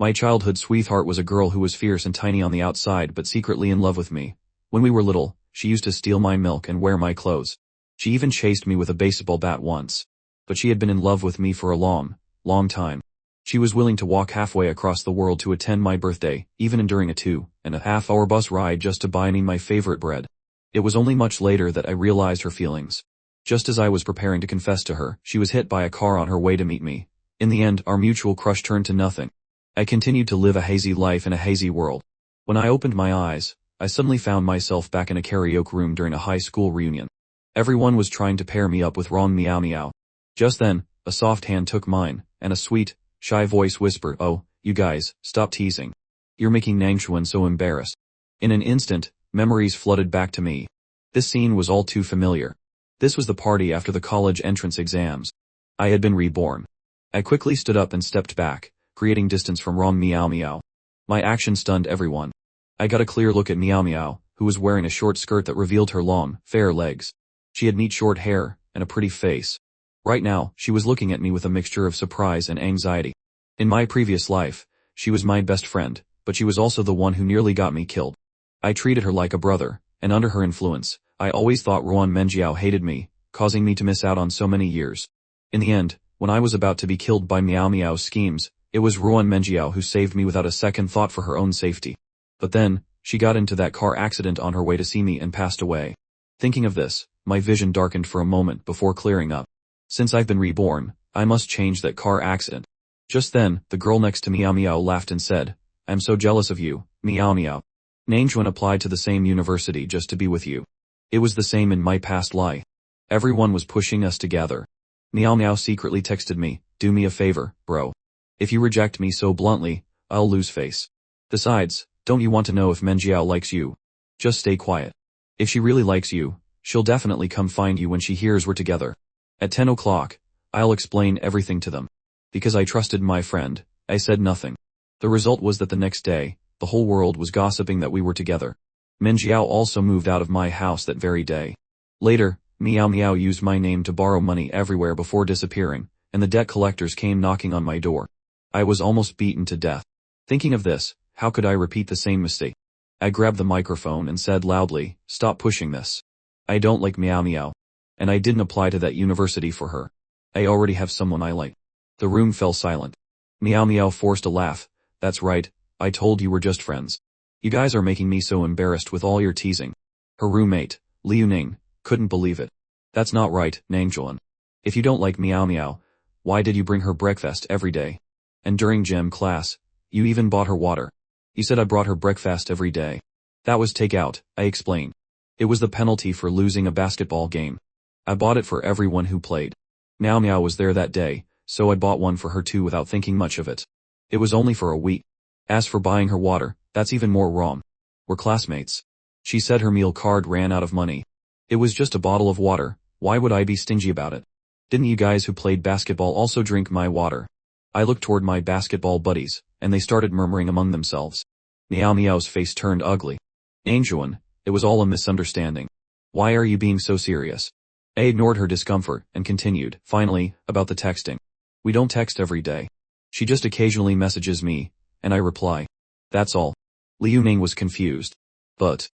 My childhood sweetheart was a girl who was fierce and tiny on the outside but secretly in love with me. When we were little, she used to steal my milk and wear my clothes. She even chased me with a baseball bat once. But she had been in love with me for a long, long time. She was willing to walk halfway across the world to attend my birthday, even enduring a 2.5-hour bus ride just to buy me my favorite bread. It was only much later that I realized her feelings. Just as I was preparing to confess to her, she was hit by a car on her way to meet me. In the end, our mutual crush turned to nothing. I continued to live a hazy life in a hazy world. When I opened my eyes, I suddenly found myself back in a karaoke room during a high school reunion. Everyone was trying to pair me up with wrong meow meow. Just then, a soft hand took mine, and a sweet, shy voice whispered, "Oh, you guys, stop teasing. You're making Nangchuan so embarrassed." In an instant, memories flooded back to me. This scene was all too familiar. This was the party after the college entrance exams. I had been reborn. I quickly stood up and stepped back, creating distance from wrong meow meow. My action stunned everyone. I got a clear look at meow meow, who was wearing a short skirt that revealed her long, fair legs. She had neat short hair, and a pretty face. Right now, she was looking at me with a mixture of surprise and anxiety. In my previous life, she was my best friend, but she was also the one who nearly got me killed. I treated her like a brother, and under her influence, I always thought Ruan Menjiao hated me, causing me to miss out on so many years. In the end, when I was about to be killed by Meow Meow's schemes, it was Ruan Menjiao who saved me without a second thought for her own safety. But then, she got into that car accident on her way to see me and passed away. Thinking of this, my vision darkened for a moment before clearing up. Since I've been reborn, I must change that car accident. Just then, the girl next to Meow Meow laughed and said, "I'm so jealous of you, Meow Meow. Nangchuan applied to the same university just to be with you. It was the same in my past life. Everyone was pushing us together." Meow Meow secretly texted me, "Do me a favor, bro. If you reject me so bluntly, I'll lose face. Besides, don't you want to know if Menjiao likes you? Just stay quiet. If she really likes you, she'll definitely come find you when she hears we're together. At 10 o'clock, I'll explain everything to them." Because I trusted my friend, I said nothing. The result was that the next day, the whole world was gossiping that we were together. Menjiao also moved out of my house that very day. Later, Meow Meow used my name to borrow money everywhere before disappearing, and the debt collectors came knocking on my door. I was almost beaten to death. Thinking of this, how could I repeat the same mistake? I grabbed the microphone and said loudly, "Stop pushing this. I don't like Meow Meow. And I didn't apply to that university for her. I already have someone I like." The room fell silent. Meow Meow forced a laugh. "That's right, I told you we're just friends. You guys are making me so embarrassed with all your teasing." Her roommate, Liu Ning, couldn't believe it. "That's not right, Nangchuan. If you don't like Meow Meow, why did you bring her breakfast every day? And during gym class, you even bought her water. You said I brought her breakfast every day." "That was takeout," I explained. "It was the penalty for losing a basketball game. I bought it for everyone who played. Meow Meow was there that day, so I bought one for her too without thinking much of it. It was only for a week. As for buying her water, that's even more wrong. We're classmates." She said her meal card ran out of money. "It was just a bottle of water, why would I be stingy about it? Didn't you guys who played basketball also drink my water?" I looked toward my basketball buddies, and they started murmuring among themselves. Meow Meow's face turned ugly. "Nangchuan, it was all a misunderstanding. Why are you being so serious?" I ignored her discomfort and continued, "Finally, about the texting. We don't text every day. She just occasionally messages me, and I reply. That's all." Liu Ning was confused. But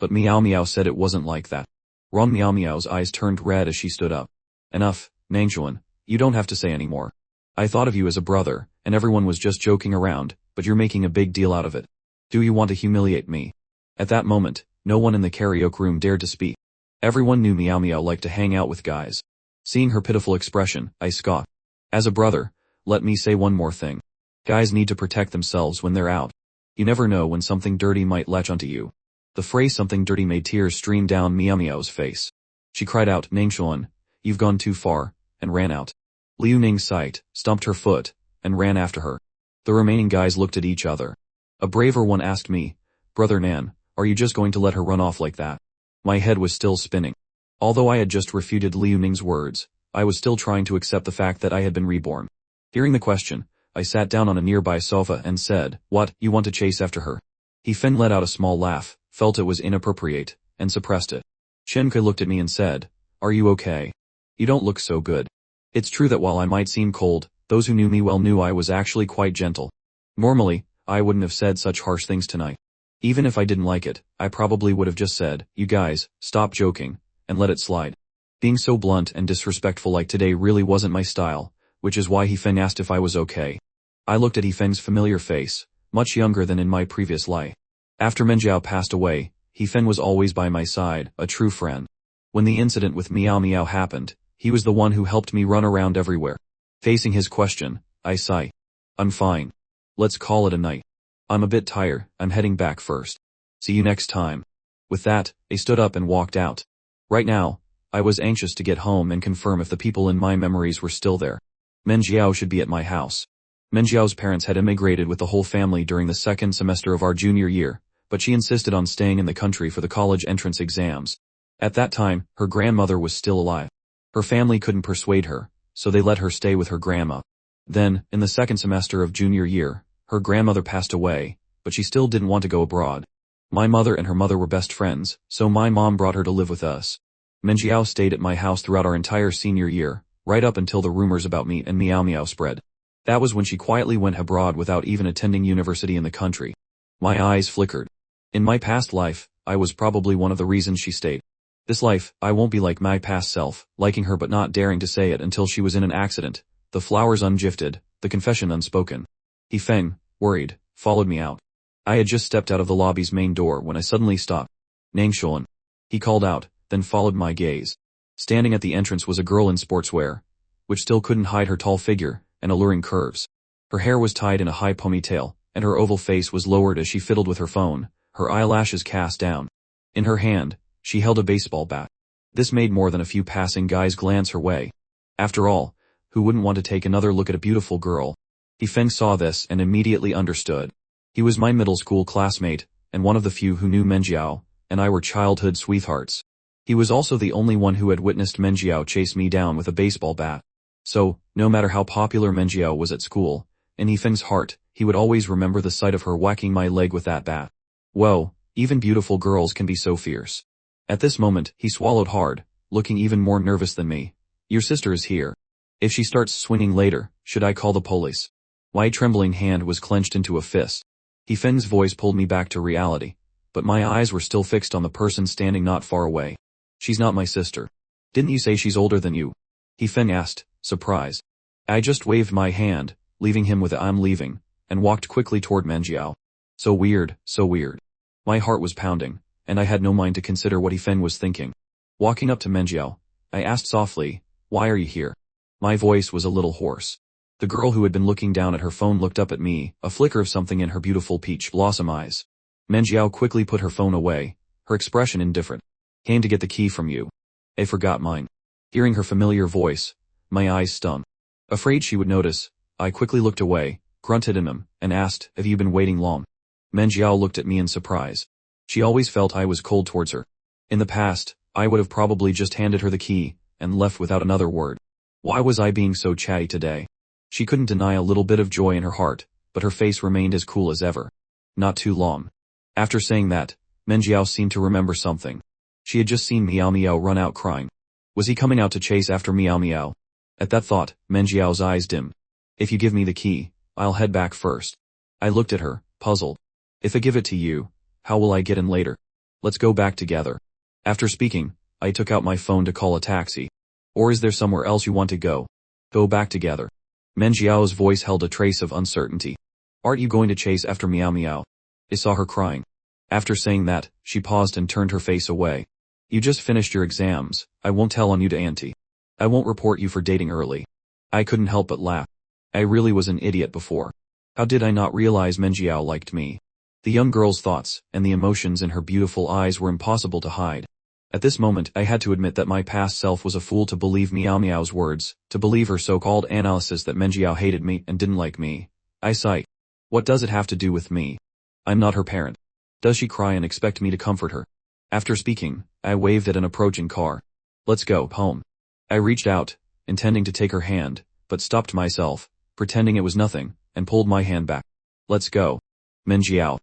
Meow Meow said it wasn't like that. Wrong Meow Meow's eyes turned red as she stood up. "Enough, Nangchuan, you don't have to say anymore. I thought of you as a brother, and everyone was just joking around, but you're making a big deal out of it. Do you want to humiliate me?" At that moment, no one in the karaoke room dared to speak. Everyone knew Meow Meow liked to hang out with guys. Seeing her pitiful expression, I scoffed. "As a brother, let me say one more thing. Guys need to protect themselves when they're out. You never know when something dirty might latch onto you." The phrase "something dirty" made tears stream down Meow Meow's face. She cried out, "Nangchuan, you've gone too far," and ran out. Liu Ning sighed, stomped her foot, and ran after her. The remaining guys looked at each other. A braver one asked me, "Brother Nan, are you just going to let her run off like that?" My head was still spinning. Although I had just refuted Liu Ning's words, I was still trying to accept the fact that I had been reborn. Hearing the question, I sat down on a nearby sofa and said, "What, you want to chase after her?" He Fen let out a small laugh, felt it was inappropriate, and suppressed it. Chen Ke looked at me and said, "Are you okay? You don't look so good." It's true that while I might seem cold, those who knew me well knew I was actually quite gentle. Normally, I wouldn't have said such harsh things tonight. Even if I didn't like it, I probably would have just said, "You guys, stop joking," and let it slide. Being so blunt and disrespectful like today really wasn't my style, which is why He-Feng asked if I was okay. I looked at He-Feng's familiar face, much younger than in my previous life. After Menjiao passed away, He-Feng was always by my side, a true friend. When the incident with Meow Meow happened, he was the one who helped me run around everywhere. Facing his question, I sigh. "I'm fine. Let's call it a night. I'm a bit tired, I'm heading back first. See you next time." With that, I stood up and walked out. Right now, I was anxious to get home and confirm if the people in my memories were still there. Menjiao should be at my house. Menjiao's parents had immigrated with the whole family during the second semester of our junior year, but she insisted on staying in the country for the college entrance exams. At that time, her grandmother was still alive. Her family couldn't persuade her, so they let her stay with her grandma. Then, in the second semester of junior year, her grandmother passed away, but she still didn't want to go abroad. My mother and her mother were best friends, so my mom brought her to live with us. Menjiao stayed at my house throughout our entire senior year, right up until the rumors about me and Meow Meow spread. That was when she quietly went abroad without even attending university in the country. My eyes flickered. In my past life, I was probably one of the reasons she stayed. This life, I won't be like my past self, liking her but not daring to say it until she was in an accident, the flowers ungifted, the confession unspoken. He-Feng, worried, followed me out. I had just stepped out of the lobby's main door when I suddenly stopped. "Nangshuan," he called out, then followed my gaze. Standing at the entrance was a girl in sportswear, which still couldn't hide her tall figure and alluring curves. Her hair was tied in a high ponytail, and her oval face was lowered as she fiddled with her phone, her eyelashes cast down. In her hand, she held a baseball bat. This made more than a few passing guys glance her way. After all, who wouldn't want to take another look at a beautiful girl? He-Feng saw this and immediately understood. He was my middle school classmate, and one of the few who knew Menjiao, and I were childhood sweethearts. He was also the only one who had witnessed Menjiao chase me down with a baseball bat. So, no matter how popular Menjiao was at school, in He-Feng's heart, he would always remember the sight of her whacking my leg with that bat. Whoa, even beautiful girls can be so fierce. At this moment, he swallowed hard, looking even more nervous than me. "Your sister is here. If she starts swinging later, should I call the police?" My trembling hand was clenched into a fist. He-Feng's voice pulled me back to reality, but my eyes were still fixed on the person standing not far away. "She's not my sister. Didn't you say she's older than you?" He-Feng asked, surprised. I just waved my hand, leaving him with a "I'm leaving," and walked quickly toward Menjiao. So weird, so weird. My heart was pounding, and I had no mind to consider what He-Feng was thinking. Walking up to Menjiao, I asked softly, "Why are you here?" My voice was a little hoarse. The girl who had been looking down at her phone looked up at me, a flicker of something in her beautiful peach blossom eyes. Menjiao quickly put her phone away, her expression indifferent. "Came to get the key from you. I forgot mine." Hearing her familiar voice, my eyes stung. Afraid she would notice, I quickly looked away, grunted at him, and asked, "Have you been waiting long?" Menjiao looked at me in surprise. She always felt I was cold towards her. In the past, I would have probably just handed her the key, and left without another word. Why was I being so chatty today? She couldn't deny a little bit of joy in her heart, but her face remained as cool as ever. Not too long. After saying that, Menjiao seemed to remember something. She had just seen Meow Meow run out crying. Was he coming out to chase after Meow Meow? At that thought, Menjiao's eyes dimmed. "If you give me the key, I'll head back first." I looked at her, puzzled. "If I give it to you, how will I get in later? Let's go back together." After speaking, I took out my phone to call a taxi. "Or is there somewhere else you want to go?" "Go back together." Menjiao's voice held a trace of uncertainty. "Aren't you going to chase after Meow Meow?" I saw her crying. After saying that, she paused and turned her face away. "You just finished your exams, I won't tell on you to Auntie. I won't report you for dating early." I couldn't help but laugh. I really was an idiot before. How did I not realize Menjiao liked me? The young girl's thoughts, and the emotions in her beautiful eyes were impossible to hide. At this moment I had to admit that my past self was a fool to believe Meow Meow's words, to believe her so-called analysis that Menjiao hated me and didn't like me. I sighed. What does it have to do with me? I'm not her parent. Does she cry and expect me to comfort her? After speaking, I waved at an approaching car. "Let's go home." I reached out, intending to take her hand, but stopped myself, pretending it was nothing, and pulled my hand back. "Let's go." "Menjiao."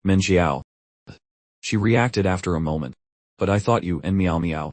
"Menjiao." She reacted after a moment. "But I thought you and Meow Meow.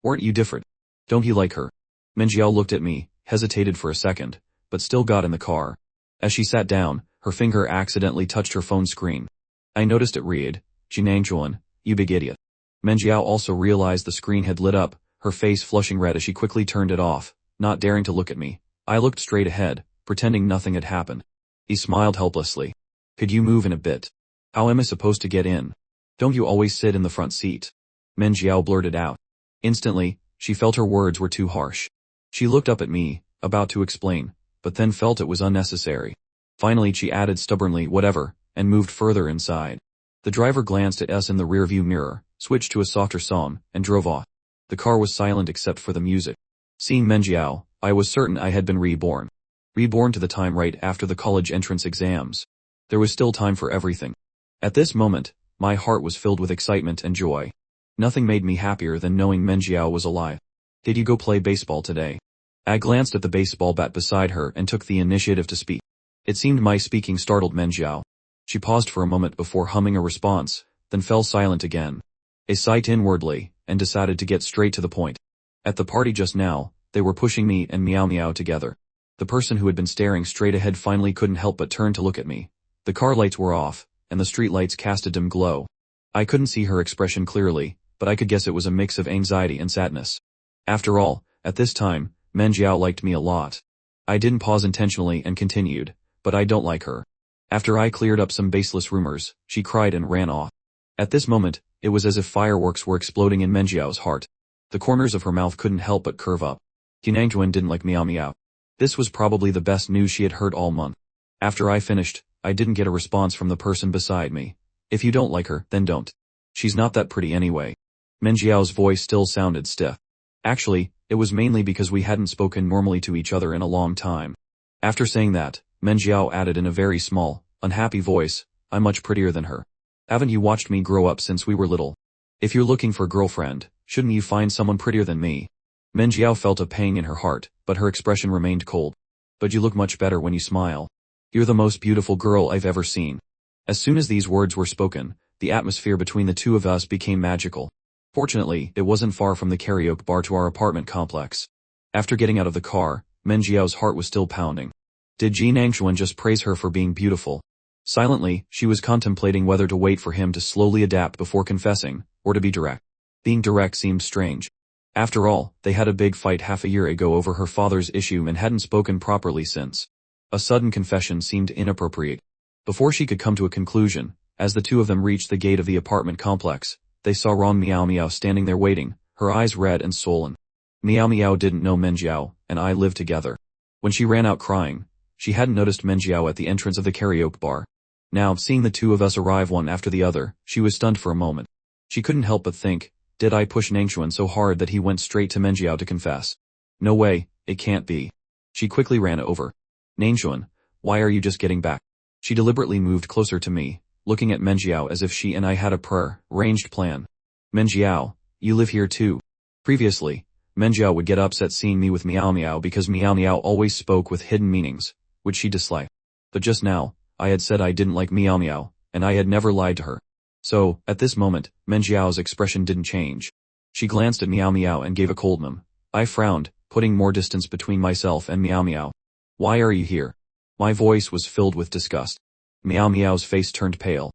Weren't you different? Don't you like her?" Menjiao looked at me, hesitated for a second, but still got in the car. As she sat down, her finger accidentally touched her phone screen. I noticed it read, "Jinangjuan, you big idiot." Menjiao also realized the screen had lit up, her face flushing red as she quickly turned it off, not daring to look at me. I looked straight ahead, pretending nothing had happened. He smiled helplessly. "Could you move in a bit? How am I supposed to get in? Don't you always sit in the front seat?" Menjiao blurted out. Instantly, she felt her words were too harsh. She looked up at me, about to explain, but then felt it was unnecessary. Finally she added stubbornly, "Whatever," and moved further inside. The driver glanced at us in the rearview mirror, switched to a softer song, and drove off. The car was silent except for the music. Seeing Menjiao, I was certain I had been reborn. Reborn to the time right after the college entrance exams. There was still time for everything. At this moment, my heart was filled with excitement and joy. Nothing made me happier than knowing Menjiao was alive. "Did you go play baseball today?" I glanced at the baseball bat beside her and took the initiative to speak. It seemed my speaking startled Menjiao. She paused for a moment before humming a response, then fell silent again. I sighed inwardly, and decided to get straight to the point. At the party just now, they were pushing me and Meow Meow together. The person who had been staring straight ahead finally couldn't help but turn to look at me. The car lights were off, and the street lights cast a dim glow. I couldn't see her expression clearly, but I could guess it was a mix of anxiety and sadness. After all, at this time, Menjiao liked me a lot. I didn't pause intentionally and continued, "But I don't like her." After I cleared up some baseless rumors, she cried and ran off. At this moment, it was as if fireworks were exploding in Menjiao's heart. The corners of her mouth couldn't help but curve up. Jinangjuan didn't like Meow Meow. This was probably the best news she had heard all month. After I finished, I didn't get a response from the person beside me. "If you don't like her, then don't. She's not that pretty anyway." Menjiao's voice still sounded stiff. Actually, it was mainly because we hadn't spoken normally to each other in a long time. After saying that, Menjiao added in a very small, unhappy voice, "I'm much prettier than her. Haven't you watched me grow up since we were little? If you're looking for a girlfriend, shouldn't you find someone prettier than me?" Menjiao felt a pang in her heart, but her expression remained cold. "But you look much better when you smile. You're the most beautiful girl I've ever seen." As soon as these words were spoken, the atmosphere between the two of us became magical. Fortunately, it wasn't far from the karaoke bar to our apartment complex. After getting out of the car, Menjiao's heart was still pounding. Did Jinangjuan just praise her for being beautiful? Silently, she was contemplating whether to wait for him to slowly adapt before confessing, or to be direct. Being direct seemed strange. After all, they had a big fight half a year ago over her father's issue and hadn't spoken properly since. A sudden confession seemed inappropriate. Before she could come to a conclusion, as the two of them reached the gate of the apartment complex, they saw Ron Meow Meow standing there waiting, her eyes red and swollen. Meow Meow didn't know Menjiao, and I lived together. When she ran out crying, she hadn't noticed Menjiao at the entrance of the karaoke bar. Now, seeing the two of us arrive one after the other, she was stunned for a moment. She couldn't help but think, did I push Nangchuan so hard that he went straight to Menjiao to confess? No way, it can't be. She quickly ran over. "Nangchuan, why are you just getting back?" She deliberately moved closer to me, looking at Menjiao as if she and I had a pre-arranged plan. "Menjiao, you live here too." Previously, Menjiao would get upset seeing me with Meow Meow because Meow Meow always spoke with hidden meanings, which she disliked. But just now, I had said I didn't like Meow Meow, and I had never lied to her. So, at this moment, Menjiao's expression didn't change. She glanced at Meow Meow and gave a cold mum. I frowned, putting more distance between myself and Meow Meow. "Why are you here?" My voice was filled with disgust. Meow Meow's face turned pale.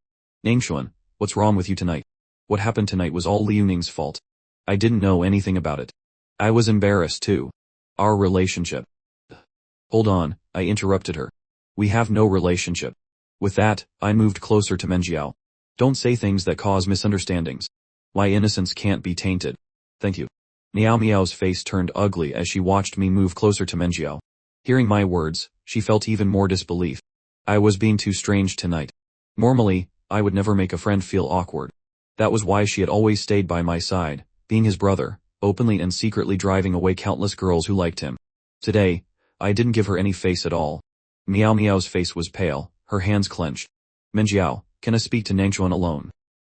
"Nangchuan, what's wrong with you tonight? What happened tonight was all Liu Ning's fault. I didn't know anything about it. I was embarrassed too. Our relationship." "Hold on," I interrupted her. "We have no relationship." With that, I moved closer to Menjiao. "Don't say things that cause misunderstandings. My innocence can't be tainted. Thank you." Meow Meow's face turned ugly as she watched me move closer to Menjiao. Hearing my words, she felt even more disbelief. I was being too strange tonight. Normally, I would never make a friend feel awkward. That was why she had always stayed by my side, being his brother, openly and secretly driving away countless girls who liked him. Today, I didn't give her any face at all. Meow Meow's face was pale, her hands clenched. "Menjiao, can I speak to Nangchuan alone?"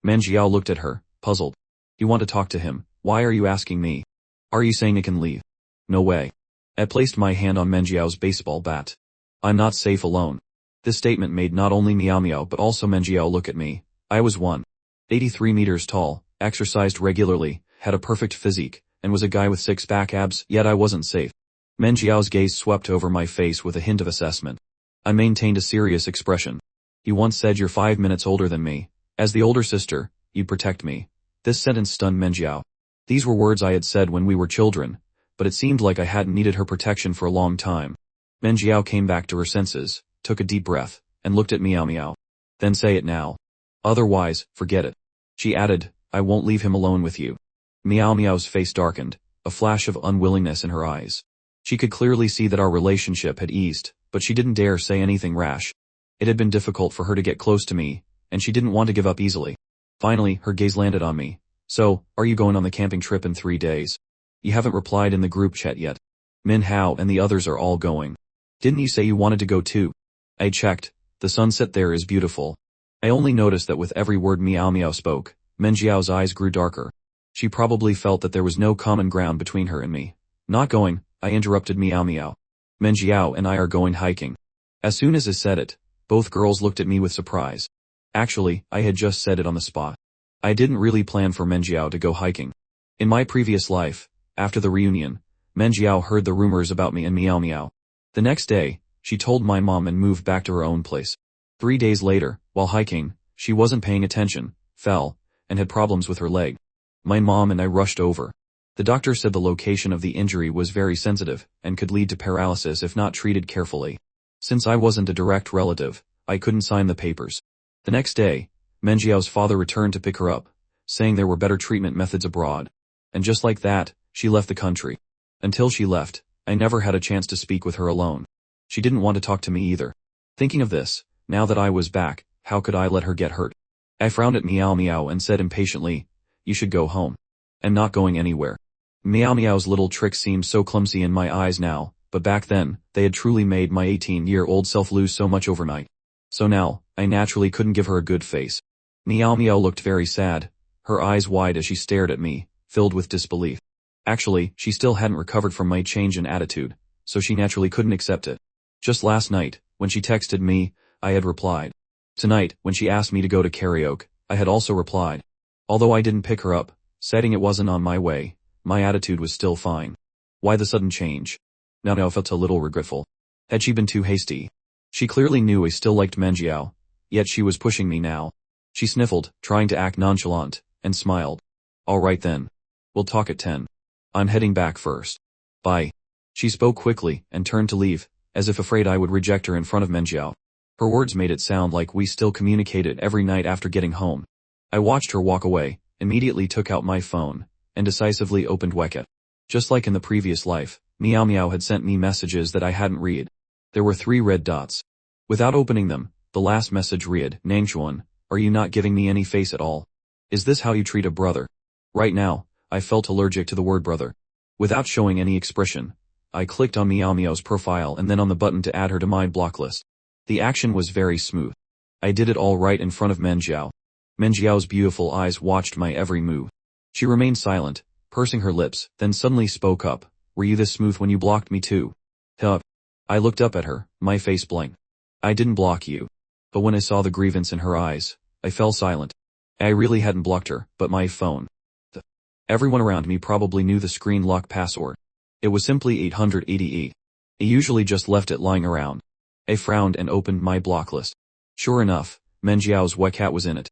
Menjiao looked at her, puzzled. "You want to talk to him, why are you asking me? Are you saying I can leave?" "No way." I placed my hand on Menjiao's baseball bat. "I'm not safe alone." This statement made not only Meow Meow but also Menjiao look at me. I was 183 meters tall, exercised regularly, had a perfect physique, and was a guy with six-pack abs, yet I wasn't safe. Menjiao's gaze swept over my face with a hint of assessment. I maintained a serious expression. You once said you're 5 minutes older than me. As the older sister, you'd protect me. This sentence stunned Menjiao. These were words I had said when we were children, but it seemed like I hadn't needed her protection for a long time. Menjiao came back to her senses, took a deep breath, and looked at Meow Meow. Then say it now. Otherwise, forget it. She added, I won't leave him alone with you. Meow Meow's face darkened, a flash of unwillingness in her eyes. She could clearly see that our relationship had eased, but she didn't dare say anything rash. It had been difficult for her to get close to me, and she didn't want to give up easily. Finally, her gaze landed on me. So, are you going on the camping trip in 3 days? You haven't replied in the group chat yet. Min Hao and the others are all going. Didn't you say you wanted to go too? I checked. The sunset there is beautiful. I only noticed that with every word Meow Meow spoke, Menjiao's eyes grew darker. She probably felt that there was no common ground between her and me. Not going, I interrupted Meow Meow. Menjiao and I are going hiking. As soon as I said it, both girls looked at me with surprise. Actually, I had just said it on the spot. I didn't really plan for Menjiao to go hiking. In my previous life, after the reunion, Menjiao heard the rumors about me and Meow Meow. The next day, she told my mom and moved back to her own place. 3 days later, while hiking, she wasn't paying attention, fell, and had problems with her leg. My mom and I rushed over. The doctor said the location of the injury was very sensitive and could lead to paralysis if not treated carefully. Since I wasn't a direct relative, I couldn't sign the papers. The next day, Menjiao's father returned to pick her up, saying there were better treatment methods abroad. And just like that, she left the country. Until she left, I never had a chance to speak with her alone. She didn't want to talk to me either. Thinking of this, now that I was back, how could I let her get hurt? I frowned at Meow Meow and said impatiently, you should go home. I'm not going anywhere. Meow Meow's little tricks seemed so clumsy in my eyes now, but back then, they had truly made my 18-year-old self lose so much overnight. So now, I naturally couldn't give her a good face. Meow Meow looked very sad, her eyes wide as she stared at me, filled with disbelief. Actually, she still hadn't recovered from my change in attitude, so she naturally couldn't accept it. Just last night, when she texted me, I had replied. Tonight, when she asked me to go to karaoke, I had also replied. Although I didn't pick her up, stating it wasn't on my way, my attitude was still fine. Why the sudden change? Now I felt a little regretful. Had she been too hasty? She clearly knew I still liked Menjiao, yet she was pushing me now. She sniffled, trying to act nonchalant, and smiled. All right then. We'll talk at 10. I'm heading back first. Bye. She spoke quickly and turned to leave, as if afraid I would reject her in front of Menjiao. Her words made it sound like we still communicated every night after getting home. I watched her walk away, immediately took out my phone, and decisively opened WeChat. Just like in the previous life, Meow Meow had sent me messages that I hadn't read. There were 3 red dots. Without opening them, the last message read, Nangchuan, are you not giving me any face at all? Is this how you treat a brother? Right now, I felt allergic to the word brother. Without showing any expression, I clicked on Meow Meow's profile and then on the button to add her to my block list. The action was very smooth. I did it all right in front of Menjiao. Menjiao's beautiful eyes watched my every move. She remained silent, pursing her lips, then suddenly spoke up. Were you this smooth when you blocked me too? Huh. I looked up at her, my face blank. I didn't block you. But when I saw the grievance in her eyes, I fell silent. I really hadn't blocked her, but my phone. Everyone around me probably knew the screen lock password. It was simply 880E. I usually just left it lying around. I frowned and opened my block list. Sure enough, Menjiao's WeChat was in it.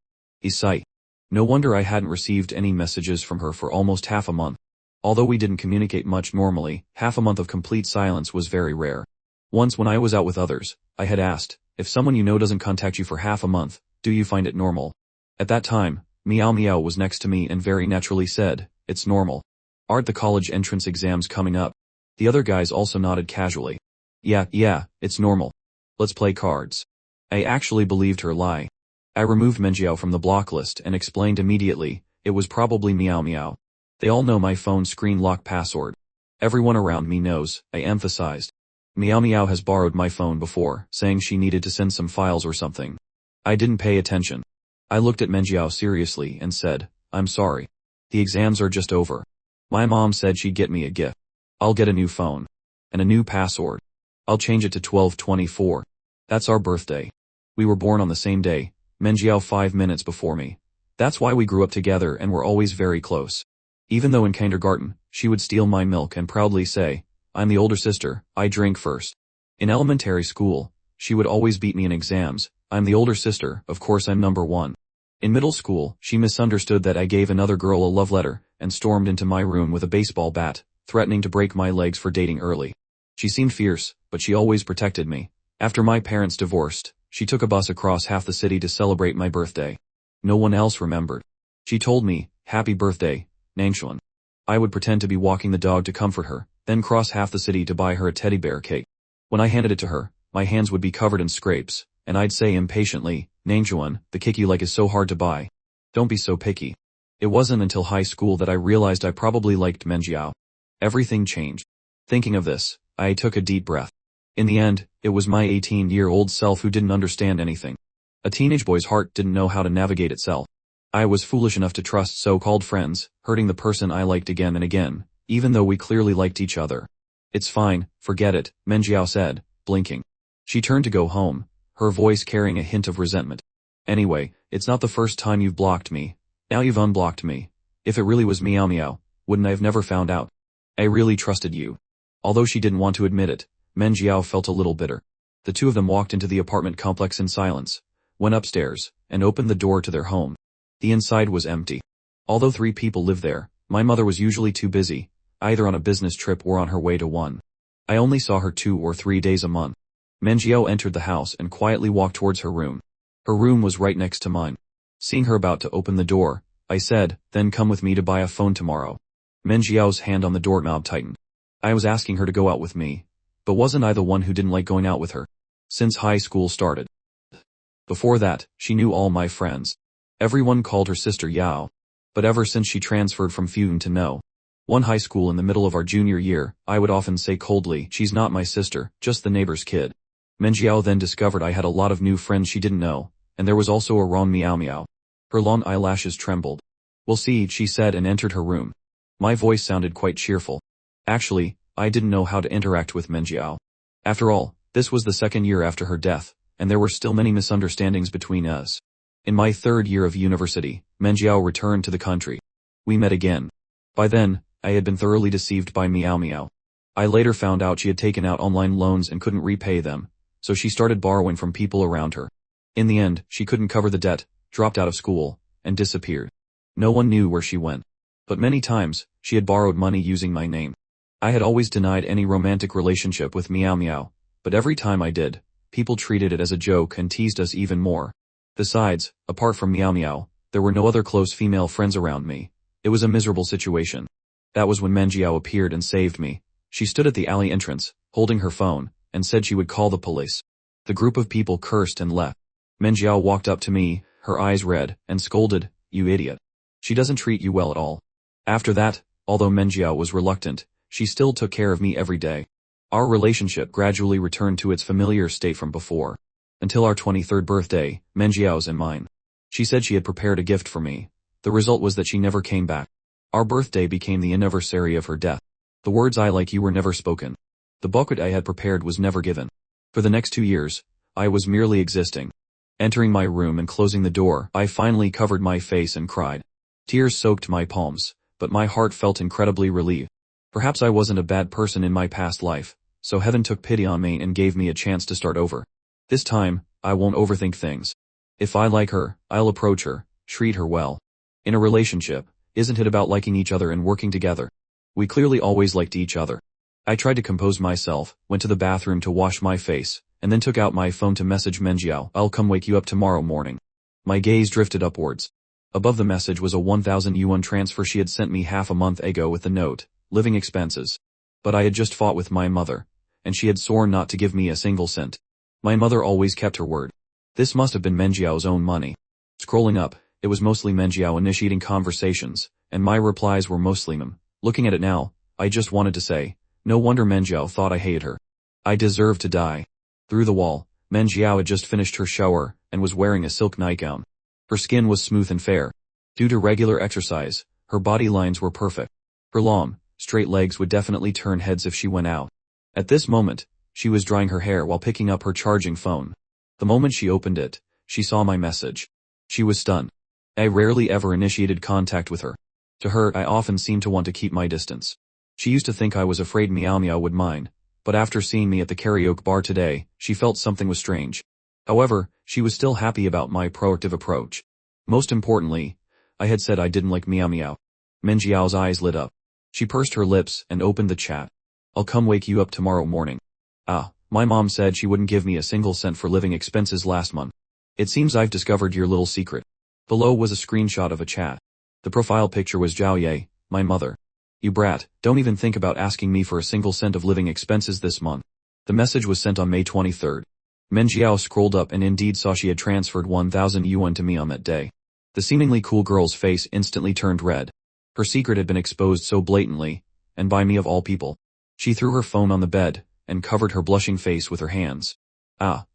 Sigh. No wonder I hadn't received any messages from her for almost half a month. Although we didn't communicate much normally, half a month of complete silence was very rare. Once when I was out with others, I had asked, if someone you know doesn't contact you for half a month, do you find it normal? At that time, Meow Meow was next to me and very naturally said, it's normal. Aren't the college entrance exams coming up? The other guys also nodded casually. Yeah, it's normal. Let's play cards. I actually believed her lie. I removed Menjiao from the block list and explained immediately, it was probably Meow Meow. They all know my phone screen lock password. Everyone around me knows, I emphasized. Meow Meow has borrowed my phone before, saying she needed to send some files or something. I didn't pay attention. I looked at Menjiao seriously and said, I'm sorry. The exams are just over. My mom said she'd get me a gift. I'll get a new phone. And a new password. I'll change it to 1224. That's our birthday. We were born on the same day, Menjiao 5 minutes before me. That's why we grew up together and were always very close. Even though in kindergarten, she would steal my milk and proudly say, I'm the older sister, I drink first. In elementary school, she would always beat me in exams. I'm the older sister, of course I'm number one. In middle school, she misunderstood that I gave another girl a love letter, and stormed into my room with a baseball bat, threatening to break my legs for dating early. She seemed fierce, but she always protected me. After my parents divorced, she took a bus across half the city to celebrate my birthday. No one else remembered. She told me, "Happy birthday, Nangchuan." I would pretend to be walking the dog to comfort her, then cross half the city to buy her a teddy bear cake. When I handed it to her, my hands would be covered in scrapes, and I'd say impatiently, "Nangchuan, the cake you like is so hard to buy. Don't be so picky." It wasn't until high school that I realized I probably liked Menjiao. Everything changed. Thinking of this, I took a deep breath. In the end, it was my 18-year-old self who didn't understand anything. A teenage boy's heart didn't know how to navigate itself. I was foolish enough to trust so-called friends, hurting the person I liked again and again, even though we clearly liked each other. "It's fine, forget it," Menjiao said, blinking. She turned to go home, her voice carrying a hint of resentment. "Anyway, it's not the first time you've blocked me. Now you've unblocked me. If it really was Meow Meow, wouldn't I have never found out? I really trusted you." Although she didn't want to admit it, Menjiao felt a little bitter. The two of them walked into the apartment complex in silence, went upstairs, and opened the door to their home. The inside was empty. Although 3 people lived there, my mother was usually too busy, either on a business trip or on her way to one. I only saw her 2 or 3 days a month. Menjiao entered the house and quietly walked towards her room. Her room was right next to mine. Seeing her about to open the door, I said, "Then come with me to buy a phone tomorrow." Menjiao's hand on the doorknob tightened. I was asking her to go out with me, but wasn't I the one who didn't like going out with her? Since high school started. Before that, she knew all my friends. Everyone called her sister Yao. But ever since she transferred from Futon to No. 1 high school in the middle of our junior year, I would often say coldly, "She's not my sister, just the neighbor's kid." Menjiao then discovered I had a lot of new friends she didn't know, and there was also a wrong Meow Meow. Her long eyelashes trembled. "We'll see," she said and entered her room. My voice sounded quite cheerful. Actually, I didn't know how to interact with Menjiao. After all, this was the 2nd year after her death, and there were still many misunderstandings between us. In my 3rd year of university, Menjiao returned to the country. We met again. By then, I had been thoroughly deceived by Meow Meow. I later found out she had taken out online loans and couldn't repay them, so she started borrowing from people around her. In the end, she couldn't cover the debt, dropped out of school, and disappeared. No one knew where she went. But many times, she had borrowed money using my name. I had always denied any romantic relationship with Meow Meow, but every time I did, people treated it as a joke and teased us even more. Besides, apart from Meow Meow, there were no other close female friends around me. It was a miserable situation. That was when Menjiao appeared and saved me. She stood at the alley entrance, holding her phone, and said she would call the police. The group of people cursed and left. Menjiao walked up to me, her eyes red, and scolded, "You idiot. She doesn't treat you well at all." After that, although Menjiao was reluctant, she still took care of me every day. Our relationship gradually returned to its familiar state from before. Until our 23rd birthday, Menjiao's and mine. She said she had prepared a gift for me. The result was that she never came back. Our birthday became the anniversary of her death. The words "I like you" were never spoken. The banquet I had prepared was never given. For the next 2 years, I was merely existing. Entering my room and closing the door, I finally covered my face and cried. Tears soaked my palms, but my heart felt incredibly relieved. Perhaps I wasn't a bad person in my past life, so heaven took pity on me and gave me a chance to start over. This time, I won't overthink things. If I like her, I'll approach her, treat her well. In a relationship, isn't it about liking each other and working together? We clearly always liked each other. I tried to compose myself, went to the bathroom to wash my face, and then took out my phone to message Menjiao, "I'll come wake you up tomorrow morning." My gaze drifted upwards. Above the message was a 1,000 yuan transfer she had sent me half a month ago with the note, "Living expenses." But I had just fought with my mother, and she had sworn not to give me a single cent. My mother always kept her word. This must have been Menjiao's own money. Scrolling up, it was mostly Menjiao initiating conversations, and my replies were mostly mem. Looking at it now, I just wanted to say, no wonder Menjiao thought I hated her. I deserved to die. Through the wall, Menjiao had just finished her shower, and was wearing a silk nightgown. Her skin was smooth and fair. Due to regular exercise, her body lines were perfect. Her long, straight legs would definitely turn heads if she went out. At this moment, she was drying her hair while picking up her charging phone. The moment she opened it, she saw my message. She was stunned. I rarely ever initiated contact with her. To her, I often seemed to want to keep my distance. She used to think I was afraid Meow Meow would mind, but after seeing me at the karaoke bar today, she felt something was strange. However, she was still happy about my proactive approach. Most importantly, I had said I didn't like Meow Meow. Menjiao's eyes lit up. She pursed her lips and opened the chat. I'll come wake you up tomorrow morning. My mom said she wouldn't give me a single cent for living expenses last month. It seems I've discovered your little secret. Below was a screenshot of a chat. The profile picture was Zhao Ye, my mother. You brat, don't even think about asking me for a single cent of living expenses this month. The message was sent on May 23rd. Menjiao scrolled up and indeed saw she had transferred 1,000 yuan to me on that day. The seemingly cool girl's face instantly turned red. Her secret had been exposed so blatantly, and by me of all people. She threw her phone on the bed, and covered her blushing face with her hands.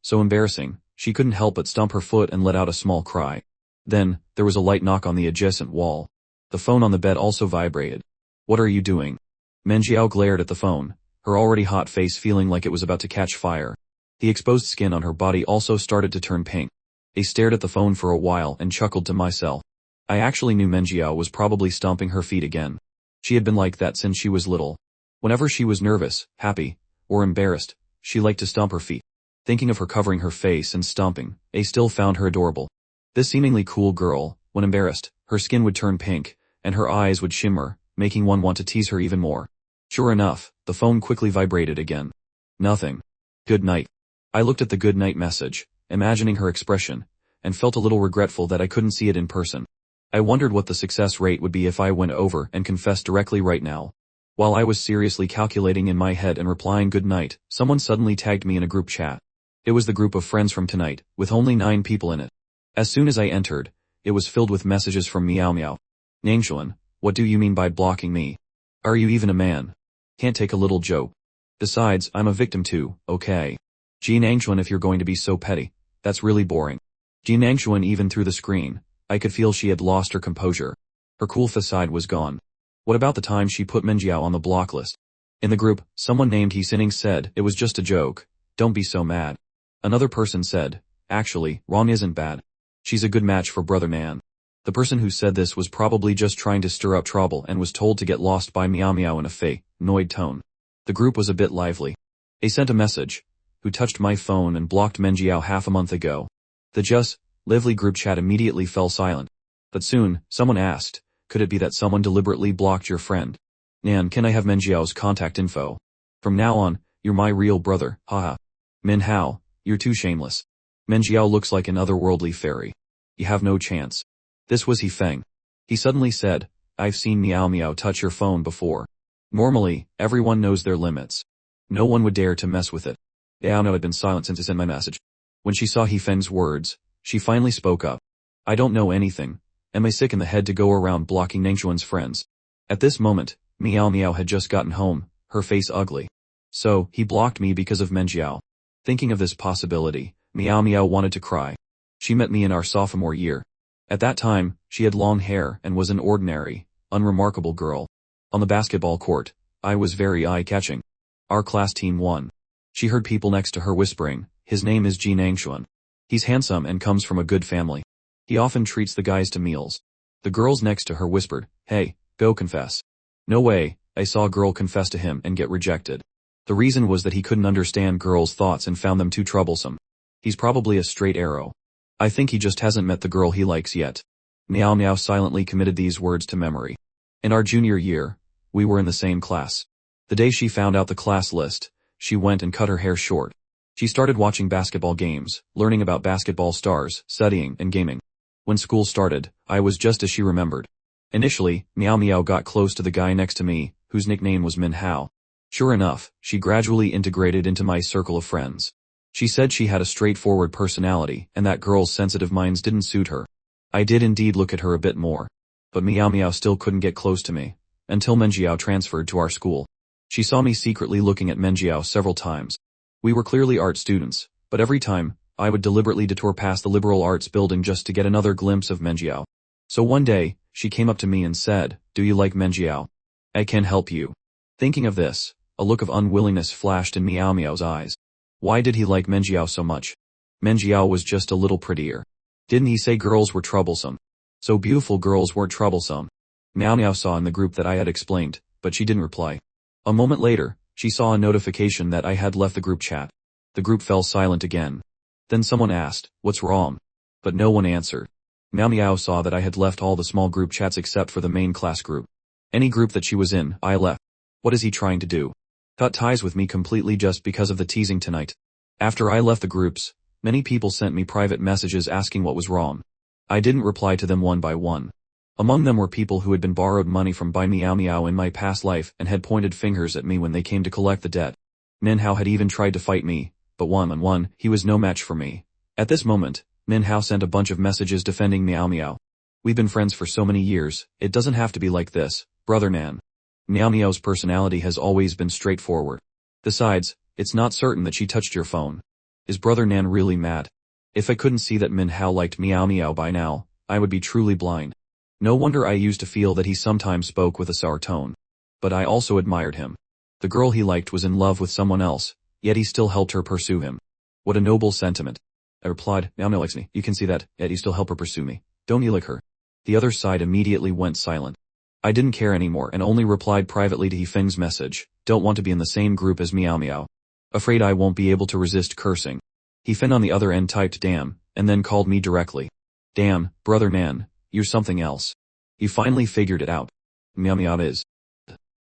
So embarrassing, she couldn't help but stomp her foot and let out a small cry. Then, there was a light knock on the adjacent wall. The phone on the bed also vibrated. What are you doing? Menjiao glared at the phone, her already hot face feeling like it was about to catch fire. The exposed skin on her body also started to turn pink. I stared at the phone for a while and chuckled to myself. I actually knew Menjiao was probably stomping her feet again. She had been like that since she was little. Whenever she was nervous, happy, or embarrassed, she liked to stomp her feet. Thinking of her covering her face and stomping, I still found her adorable. This seemingly cool girl, when embarrassed, her skin would turn pink, and her eyes would shimmer, making one want to tease her even more. Sure enough, the phone quickly vibrated again. Nothing. Good night. I looked at the good night message, imagining her expression, and felt a little regretful that I couldn't see it in person. I wondered what the success rate would be if I went over and confessed directly right now. While I was seriously calculating in my head and replying good night, someone suddenly tagged me in a group chat. It was the group of friends from tonight, with only 9 people in it. As soon as I entered, it was filled with messages from Meow Meow. Nangshuan, what do you mean by blocking me? Are you even a man? Can't take a little joke. Besides, I'm a victim too, okay? Ji Nangshuan, if you're going to be so petty, that's really boring. Ji Nangshuan, even through the screen, I could feel she had lost her composure. Her cool facade was gone. What about the time she put Menjiao on the block list? In the group, someone named He Sinning said, it was just a joke, don't be so mad. Another person said, actually, Ron isn't bad. She's a good match for Brother Nan. The person who said this was probably just trying to stir up trouble and was told to get lost by Meow Meow in a fake, annoyed tone. The group was a bit lively. They sent a message, who touched my phone and blocked Menjiao half a month ago. The just lively group chat immediately fell silent. But soon, someone asked, could it be that someone deliberately blocked your friend? Nan, can I have Menjiao's contact info? From now on, you're my real brother, haha. Min Hao, you're too shameless. Menjiao looks like an otherworldly fairy. You have no chance. This was He Feng. He suddenly said, I've seen Meow Meow touch your phone before. Normally, everyone knows their limits. No one would dare to mess with it. Yahello had been silent since I sent my message. When she saw He Feng's words, she finally spoke up. I don't know anything. Am I sick in the head to go around blocking Nangshuan's friends? At this moment, Meow Meow had just gotten home, her face ugly. So, he blocked me because of Menjiao. Thinking of this possibility, Meow Meow wanted to cry. She met me in our sophomore year. At that time, she had long hair and was an ordinary, unremarkable girl. On the basketball court, I was very eye-catching. Our class team won. She heard people next to her whispering, his name is Ji Nangshuan. He's handsome and comes from a good family. He often treats the guys to meals. The girls next to her whispered, hey, go confess. No way, I saw a girl confess to him and get rejected. The reason was that he couldn't understand girls' thoughts and found them too troublesome. He's probably a straight arrow. I think he just hasn't met the girl he likes yet. Meow Meow silently committed these words to memory. In our junior year, we were in the same class. The day she found out the class list, she went and cut her hair short. She started watching basketball games, learning about basketball stars, studying, and gaming. When school started, I was just as she remembered. Initially, Meow Meow got close to the guy next to me, whose nickname was Min Hao. Sure enough, she gradually integrated into my circle of friends. She said she had a straightforward personality and that girls' sensitive minds didn't suit her. I did indeed look at her a bit more. But Meow Meow still couldn't get close to me, until Menjiao transferred to our school. She saw me secretly looking at Menjiao several times. We were clearly art students, but every time, I would deliberately detour past the liberal arts building just to get another glimpse of Menjiao. So one day, she came up to me and said, do you like Menjiao? I can help you. Thinking of this, a look of unwillingness flashed in Meow Meow's eyes. Why did he like Menjiao so much? Menjiao was just a little prettier. Didn't he say girls were troublesome? So beautiful girls weren't troublesome. Meow Meow saw in the group that I had explained, but she didn't reply. A moment later, she saw a notification that I had left the group chat. The group fell silent again. Then someone asked, "What's wrong?" But no one answered. Meow saw that I had left all the small group chats except for the main class group. Any group that she was in, I left. What is he trying to do? Cut ties with me completely just because of the teasing tonight. After I left the groups, many people sent me private messages asking what was wrong. I didn't reply to them one by one. Among them were people who had been borrowed money from by Meow in my past life and had pointed fingers at me when they came to collect the debt. Manhwa had even tried to fight me, but one-on-one, he was no match for me. At this moment, Manhwa sent a bunch of messages defending Meow. "We've been friends for so many years, it doesn't have to be like this, brother Nan." Meow's personality has always been straightforward. Besides, it's not certain that she touched your phone. Is brother Nan really mad? If I couldn't see that Manhwa liked Meow by now, I would be truly blind. No wonder I used to feel that he sometimes spoke with a sour tone. But I also admired him. The girl he liked was in love with someone else, yet he still helped her pursue him. What a noble sentiment. I replied, "Meow likes me, you can see that, yet you still help her pursue me. Don't you like her?" The other side immediately went silent. I didn't care anymore and only replied privately to Hefeng's message, "Don't want to be in the same group as Meow. Afraid I won't be able to resist cursing." Hefeng on the other end typed "damn," and then called me directly. "Damn, brother Nan, you're something else. You finally figured it out. Meow is.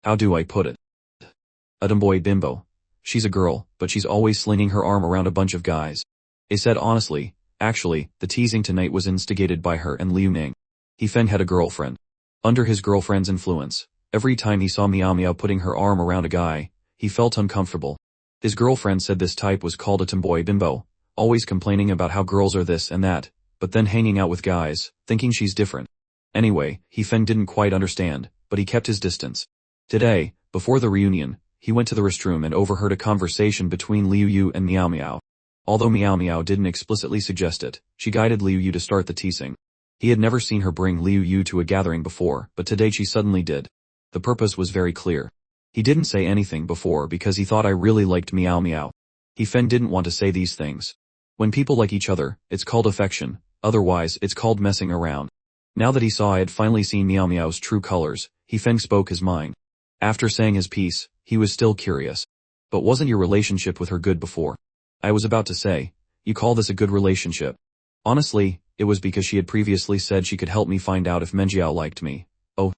How do I put it? A tomboy bimbo. She's a girl, but she's always slinging her arm around a bunch of guys." I said honestly, actually, the teasing tonight was instigated by her and Liu Ning. Hefeng had a girlfriend. Under his girlfriend's influence, every time he saw Meow putting her arm around a guy, he felt uncomfortable. His girlfriend said this type was called a tomboy bimbo, always complaining about how girls are this and that, but then hanging out with guys, thinking she's different. Anyway, Hefeng didn't quite understand, but he kept his distance. Today, before the reunion, he went to the restroom and overheard a conversation between Liu Yu and Meow. Although Meow didn't explicitly suggest it, she guided Liu Yu to start the teasing. He had never seen her bring Liu Yu to a gathering before, but today she suddenly did. The purpose was very clear. He didn't say anything before because he thought I really liked Meow. Hefeng didn't want to say these things. When people like each other, it's called affection, otherwise it's called messing around. Now that he saw I had finally seen Meow's true colors, Hefeng spoke his mind. After saying his piece, he was still curious. "But wasn't your relationship with her good before?" I was about to say, "You call this a good relationship?" Honestly, it was because she had previously said she could help me find out if Menjiao liked me. "Oh."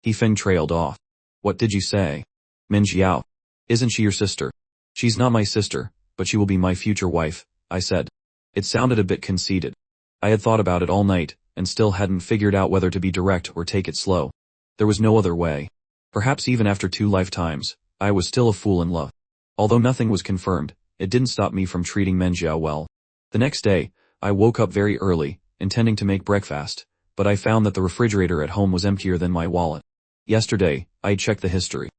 Hefeng trailed off. "What did you say?" "Menjiao. Isn't she your sister?" "She's not my sister, but she will be my future wife," I said. It sounded a bit conceited. I had thought about it all night, and still hadn't figured out whether to be direct or take it slow. There was no other way. Perhaps even after 2 lifetimes, I was still a fool in love. Although nothing was confirmed, it didn't stop me from treating Menjiao well. The next day, I woke up very early, intending to make breakfast, but I found that the refrigerator at home was emptier than my wallet. Yesterday, I checked the history.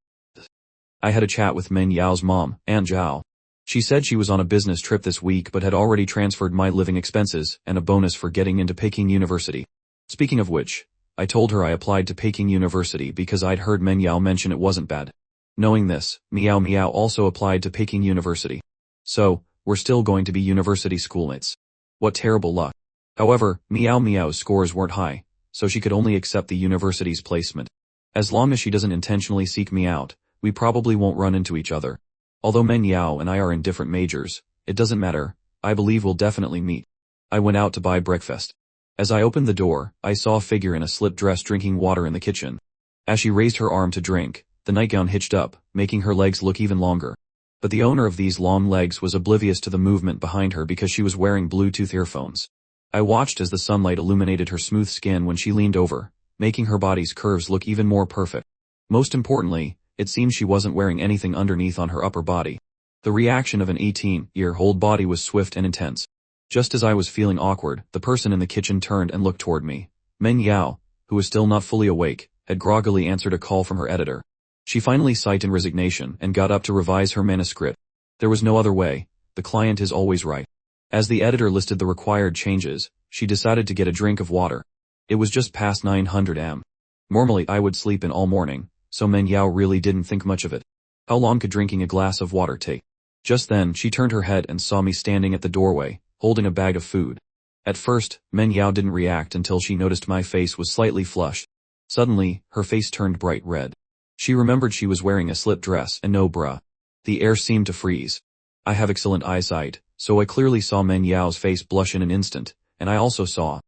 I had a chat with Menyao's mom, Aunt Zhao. She said she was on a business trip this week but had already transferred my living expenses and a bonus for getting into Peking University. Speaking of which, I told her I applied to Peking University because I'd heard Menyao mention it wasn't bad. Knowing this, Meow also applied to Peking University. So, we're still going to be university schoolmates. What terrible luck. However, Meow's scores weren't high, so she could only accept the university's placement. As long as she doesn't intentionally seek me out, we probably won't run into each other. Although Menyao and I are in different majors, it doesn't matter, I believe we'll definitely meet. I went out to buy breakfast. As I opened the door, I saw a figure in a slip dress drinking water in the kitchen. As she raised her arm to drink, the nightgown hitched up, making her legs look even longer. But the owner of these long legs was oblivious to the movement behind her because she was wearing Bluetooth earphones. I watched as the sunlight illuminated her smooth skin when she leaned over, making her body's curves look even more perfect. Most importantly, it seemed she wasn't wearing anything underneath on her upper body. The reaction of an 18-year-old body was swift and intense. Just as I was feeling awkward, the person in the kitchen turned and looked toward me. Meng Yao, who was still not fully awake, had groggily answered a call from her editor. She finally sighed in resignation and got up to revise her manuscript. There was no other way, the client is always right. As the editor listed the required changes, she decided to get a drink of water. It was just past 900 am. Normally I would sleep in all morning, so Meng Yao really didn't think much of it. How long could drinking a glass of water take? Just then she turned her head and saw me standing at the doorway, holding a bag of food. At first, Meng Yao didn't react until she noticed my face was slightly flushed. Suddenly, her face turned bright red. She remembered she was wearing a slip dress and no bra. The air seemed to freeze. I have excellent eyesight, so I clearly saw Men Yao's face blush in an instant, and I also saw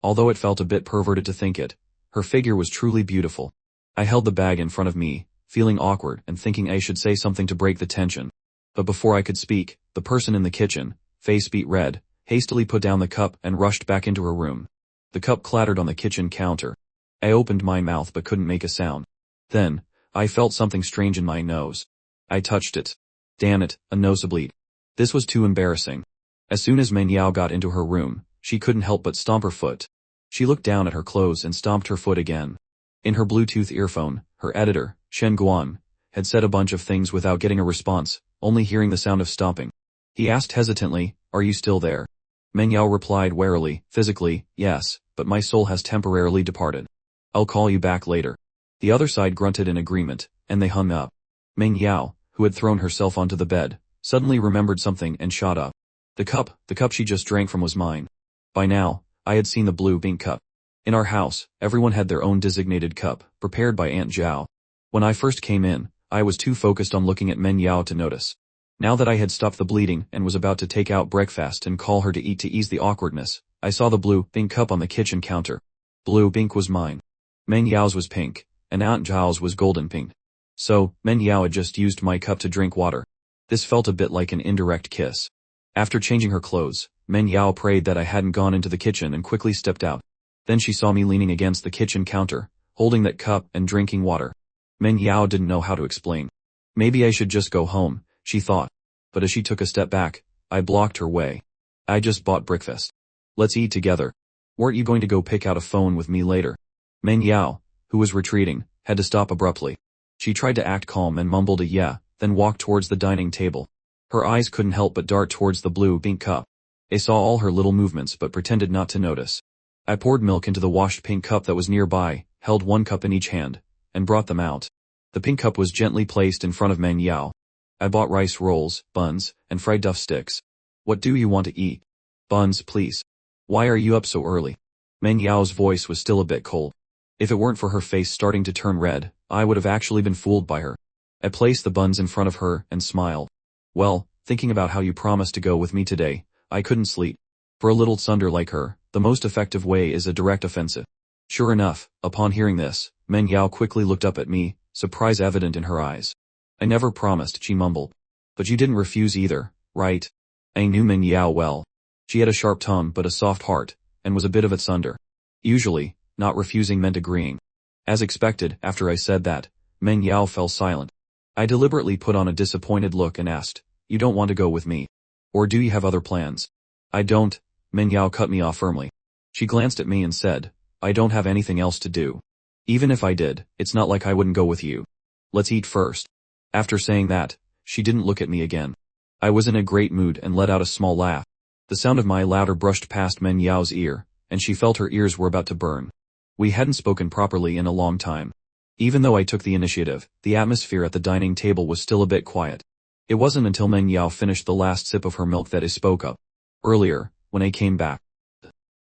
although it felt a bit perverted to think it, her figure was truly beautiful. I held the bag in front of me, feeling awkward and thinking I should say something to break the tension. But before I could speak, the person in the kitchen, face beet red, hastily put down the cup and rushed back into her room. The cup clattered on the kitchen counter. I opened my mouth but couldn't make a sound. Then, I felt something strange in my nose. I touched it. Damn it, a nosebleed. This was too embarrassing. As soon as Men Yao got into her room, she couldn't help but stomp her foot. She looked down at her clothes and stomped her foot again. In her Bluetooth earphone, her editor, Shen Guan, had said a bunch of things without getting a response, only hearing the sound of stomping. He asked hesitantly, "Are you still there?" Men Yao replied warily, "Physically, yes, but my soul has temporarily departed. I'll call you back later." The other side grunted in agreement, and they hung up. Men Yao, who had thrown herself onto the bed, suddenly remembered something and shot up. The cup she just drank from was mine. By now, I had seen the blue pink cup. In our house, everyone had their own designated cup, prepared by Aunt Zhao. When I first came in, I was too focused on looking at Men Yao to notice. Now that I had stopped the bleeding and was about to take out breakfast and call her to eat to ease the awkwardness, I saw the blue pink cup on the kitchen counter. Blue pink was mine. Men Yao's was pink, and Aunt Zhao's was golden pink. So, Men Yao had just used my cup to drink water. This felt a bit like an indirect kiss. After changing her clothes, Men Yao prayed that I hadn't gone into the kitchen and quickly stepped out. Then she saw me leaning against the kitchen counter, holding that cup and drinking water. Men Yao didn't know how to explain. Maybe I should just go home, she thought. But as she took a step back, I blocked her way. "I just bought breakfast. Let's eat together. Weren't you going to go pick out a phone with me later?" Men Yao, who was retreating, had to stop abruptly. She tried to act calm and mumbled a yeah, then walked towards the dining table. Her eyes couldn't help but dart towards the blue pink cup. I saw all her little movements but pretended not to notice. I poured milk into the washed pink cup that was nearby, held one cup in each hand, and brought them out. The pink cup was gently placed in front of Men Yao. I bought rice rolls, buns, and fried duff sticks. "What do you want to eat?" "Buns, please." "Why are you up so early?" Men Yao's voice was still a bit cold. If it weren't for her face starting to turn red, I would have actually been fooled by her. I placed the buns in front of her and smiled. "Well, thinking about how you promised to go with me today, I couldn't sleep. For a little tsunder like her, the most effective way is a direct offensive." Sure enough, upon hearing this, Men Yao quickly looked up at me, surprise evident in her eyes. "I never promised," she mumbled. "But you didn't refuse either, right?" I knew Men Yao well. She had a sharp tongue but a soft heart, and was a bit of a tsunder. Usually, not refusing meant agreeing. As expected, after I said that, Men Yao fell silent. I deliberately put on a disappointed look and asked, "You don't want to go with me? Or do you have other plans?" "I don't," Men Yao cut me off firmly. She glanced at me and said, "I don't have anything else to do. Even if I did, it's not like I wouldn't go with you. Let's eat first." After saying that, she didn't look at me again. I was in a great mood and let out a small laugh. The sound of my laughter brushed past Men Yao's ear, and she felt her ears were about to burn. We hadn't spoken properly in a long time. Even though I took the initiative, the atmosphere at the dining table was still a bit quiet. It wasn't until Men Yao finished the last sip of her milk that I spoke up. "Earlier, when I came back."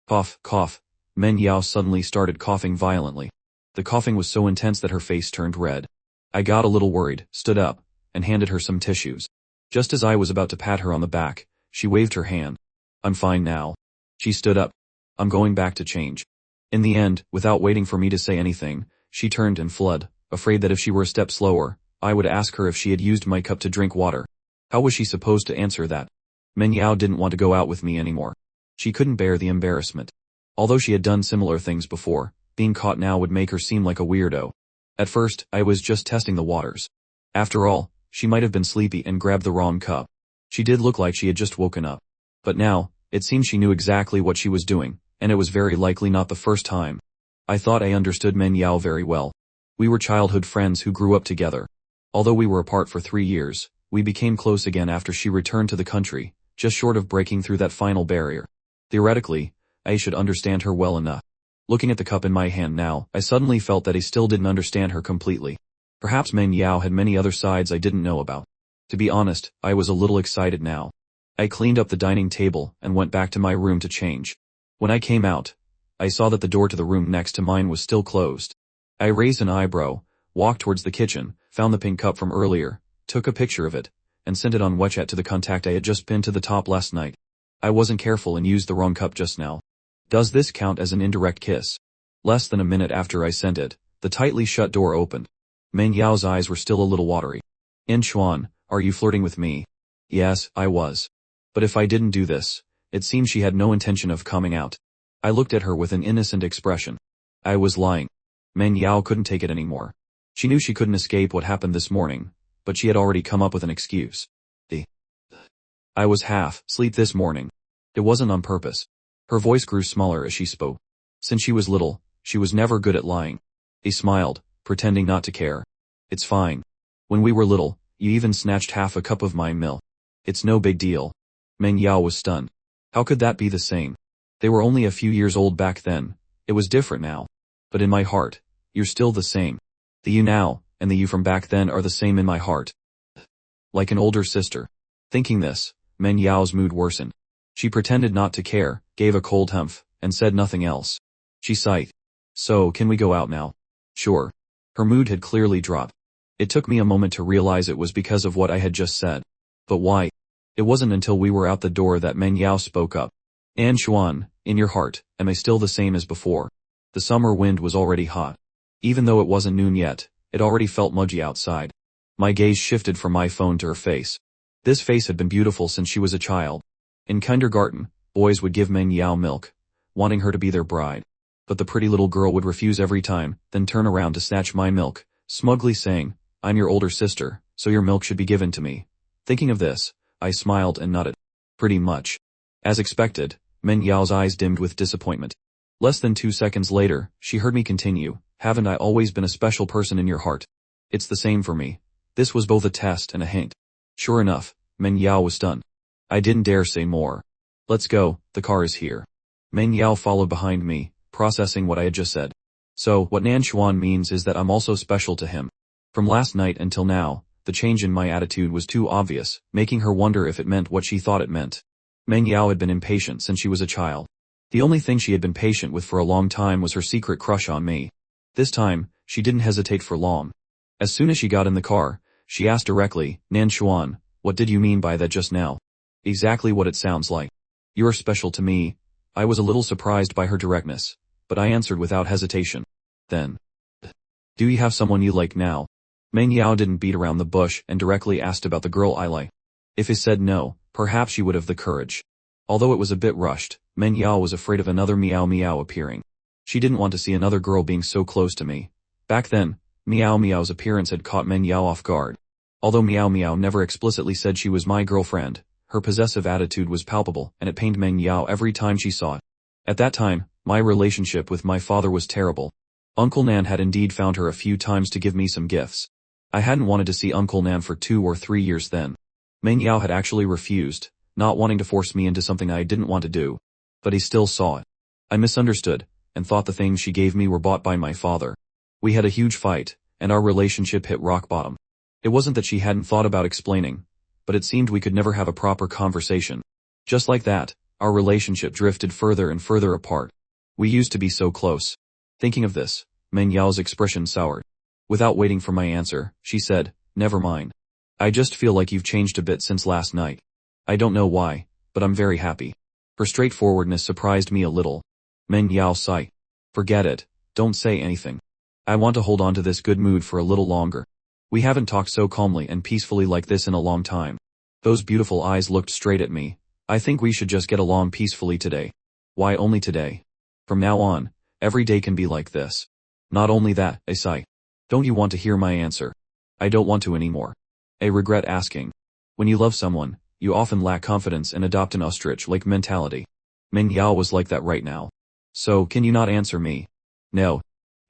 Cough, cough. Men Yao suddenly started coughing violently. The coughing was so intense that her face turned red. I got a little worried, stood up, and handed her some tissues. Just as I was about to pat her on the back, she waved her hand. "I'm fine now." She stood up. "I'm going back to change." In the end, without waiting for me to say anything, she turned and fled, afraid that if she were a step slower, I would ask her if she had used my cup to drink water. How was she supposed to answer that? Men Yao didn't want to go out with me anymore. She couldn't bear the embarrassment. Although she had done similar things before, being caught now would make her seem like a weirdo. At first, I was just testing the waters. After all, she might have been sleepy and grabbed the wrong cup. She did look like she had just woken up. But now, it seemed she knew exactly what she was doing, and it was very likely not the first time. I thought I understood Men Yao very well. We were childhood friends who grew up together. Although we were apart for 3 years, we became close again after she returned to the country, just short of breaking through that final barrier. Theoretically, I should understand her well enough. Looking at the cup in my hand now, I suddenly felt that I still didn't understand her completely. Perhaps Men Yao had many other sides I didn't know about. To be honest, I was a little excited now. I cleaned up the dining table and went back to my room to change. When I came out, I saw that the door to the room next to mine was still closed. I raised an eyebrow, walked towards the kitchen, found the pink cup from earlier, took a picture of it, and sent it on WeChat to the contact I had just pinned to the top last night. I wasn't careful and used the wrong cup just now. Does this count as an indirect kiss? Less than a minute after I sent it, the tightly shut door opened. Meng Yao's eyes were still a little watery. "In Chuan, are you flirting with me?" Yes, I was. But if I didn't do this, it seemed she had no intention of coming out. I looked at her with an innocent expression. I was lying. Meng Yao couldn't take it anymore. She knew she couldn't escape what happened this morning, but she had already come up with an excuse. I was half asleep this morning. It wasn't on purpose. Her voice grew smaller as she spoke. Since she was little, she was never good at lying. He smiled, pretending not to care. It's fine. When we were little, you even snatched half a cup of my milk. It's no big deal. Meng Yao was stunned. How could that be the same? They were only a few years old back then. It was different now. But in my heart, you're still the same. The you now, and the you from back then are the same in my heart. Like an older sister. Thinking this, Meng Yao's mood worsened. She pretended not to care, gave a cold humph, and said nothing else. She sighed. So, can we go out now? Sure. Her mood had clearly dropped. It took me a moment to realize it was because of what I had just said. But why? It wasn't until we were out the door that Meng Yao spoke up. "An Xuan, in your heart, am I still the same as before?" The summer wind was already hot. Even though it wasn't noon yet, it already felt muggy outside. My gaze shifted from my phone to her face. This face had been beautiful since she was a child. In kindergarten, boys would give Meng Yao milk, wanting her to be their bride. But the pretty little girl would refuse every time, then turn around to snatch my milk, smugly saying, "I'm your older sister, so your milk should be given to me." Thinking of this, I smiled and nodded. Pretty much. As expected, Meng Yao's eyes dimmed with disappointment. Less than 2 seconds later, she heard me continue, "Haven't I always been a special person in your heart? It's the same for me." This was both a test and a hint. Sure enough, Meng Yao was stunned. I didn't dare say more. "Let's go, the car is here." Meng Yao followed behind me, processing what I had just said. So, what Nan Xuan means is that I'm also special to him. From last night until now, the change in my attitude was too obvious, making her wonder if it meant what she thought it meant. Meng Yao had been impatient since she was a child. The only thing she had been patient with for a long time was her secret crush on me. This time, she didn't hesitate for long. As soon as she got in the car, she asked directly, "Nan Xuan, what did you mean by that just now?" Exactly what it sounds like. "You're special to me." I was a little surprised by her directness, but I answered without hesitation. Then, "Do you have someone you like now?" Meng Yao didn't beat around the bush and directly asked about the girl I like. If he said no, perhaps she would have the courage. Although it was a bit rushed, Meng Yao was afraid of another Meow Meow appearing. She didn't want to see another girl being so close to me. Back then, Meow Meow's appearance had caught Meng Yao off guard. Although Meow Meow never explicitly said she was my girlfriend, her possessive attitude was palpable and it pained Meng Yao every time she saw it. At that time, my relationship with my father was terrible. Uncle Nan had indeed found her a few times to give me some gifts. I hadn't wanted to see Uncle Nan for 2 or 3 years then. Meng Yao had actually refused, not wanting to force me into something I didn't want to do. But he still saw it. I misunderstood, and thought the things she gave me were bought by my father. We had a huge fight, and our relationship hit rock bottom. It wasn't that she hadn't thought about explaining, but it seemed we could never have a proper conversation. Just like that, our relationship drifted further and further apart. We used to be so close. Thinking of this, Meng Yao's expression soured. Without waiting for my answer, she said, "Never mind. I just feel like you've changed a bit since last night. I don't know why, but I'm very happy." Her straightforwardness surprised me a little. Meng Yao sighed. "Forget it, don't say anything. I want to hold on to this good mood for a little longer. We haven't talked so calmly and peacefully like this in a long time." Those beautiful eyes looked straight at me. "I think we should just get along peacefully today." "Why only today? From now on, every day can be like this." "Not only that," I sighed. "Don't you want to hear my answer?" "I don't want to anymore. I regret asking. When you love someone, you often lack confidence and adopt an ostrich-like mentality. Meng Yao was like that right now. So, can you not answer me?" "No.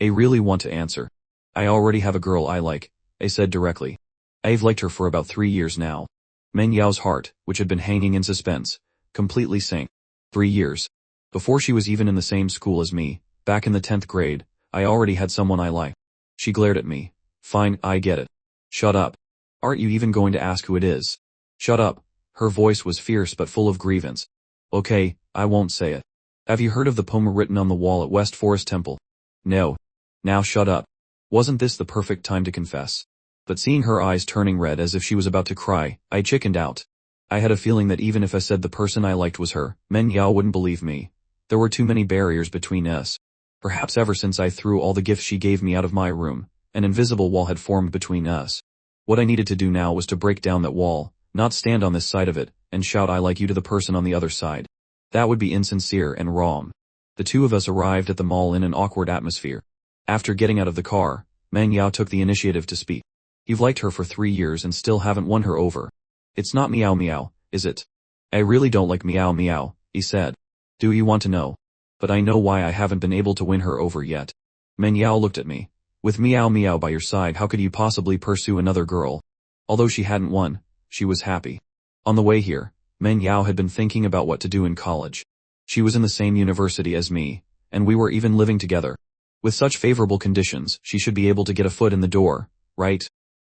I really want to answer. I already have a girl I like," I said directly. "I've liked her for about 3 years now." Meng Yao's heart, which had been hanging in suspense, completely sank. 3 years. Before she was even in the same school as me, back in the 10th grade, I already had someone I liked. She glared at me. "Fine, I get it. Shut up. Aren't you even going to ask who it is?" "Shut up." Her voice was fierce but full of grievance. "Okay, I won't say it. Have you heard of the poem written on the wall at West Forest Temple?" "No." "Now shut up. Wasn't this the perfect time to confess? But seeing her eyes turning red as if she was about to cry, I chickened out. I had a feeling that even if I said the person I liked was her, Manhwa wouldn't believe me. There were too many barriers between us. Perhaps ever since I threw all the gifts she gave me out of my room, an invisible wall had formed between us. What I needed to do now was to break down that wall, not stand on this side of it, and shout I like you to the person on the other side. That would be insincere and wrong. The two of us arrived at the mall in an awkward atmosphere. After getting out of the car, Manhwa took the initiative to speak. You've liked her for 3 years and still haven't won her over. It's not meow meow, is it? I really don't like meow meow, he said. Do you want to know? But I know why I haven't been able to win her over yet. Manhwa looked at me. With meow meow by your side, how could you possibly pursue another girl? Although she hadn't won, she was happy. On the way here, Manhwa had been thinking about what to do in college. She was in the same university as me, and we were even living together. With such favorable conditions, she should be able to get a foot in the door, right?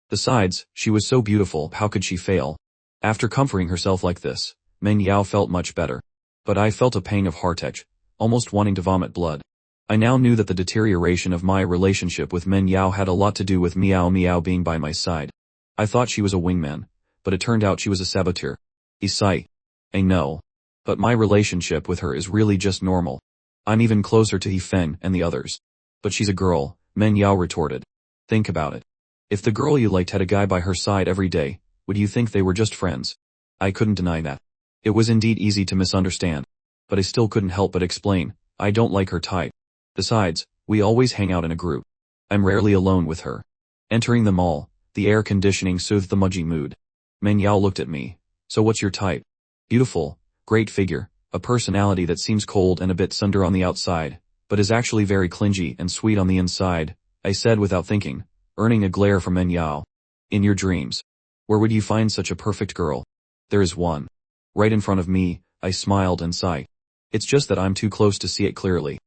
Besides, she was so beautiful, how could she fail? After comforting herself like this, Manhwa felt much better. But I felt a pang of heartache, almost wanting to vomit blood. I now knew that the deterioration of my relationship with Manhwa had a lot to do with meow meow being by my side. I thought she was a wingman, but it turned out she was a saboteur. I know. But my relationship with her is really just normal. I'm even closer to He-Feng and the others. But she's a girl, Manhwa retorted. Think about it. If the girl you liked had a guy by her side every day, would you think they were just friends? I couldn't deny that. It was indeed easy to misunderstand. But I still couldn't help but explain, I don't like her type. Besides, we always hang out in a group. I'm rarely alone with her. Entering the mall, the air conditioning soothed the mudgy mood. Manhwa looked at me. So what's your type? Beautiful, great figure, a personality that seems cold and a bit sunder on the outside, but is actually very clingy and sweet on the inside, I said without thinking, earning a glare from Manhwa. In your dreams. Where would you find such a perfect girl? There is one. Right in front of me, I smiled and sighed. It's just that I'm too close to see it clearly.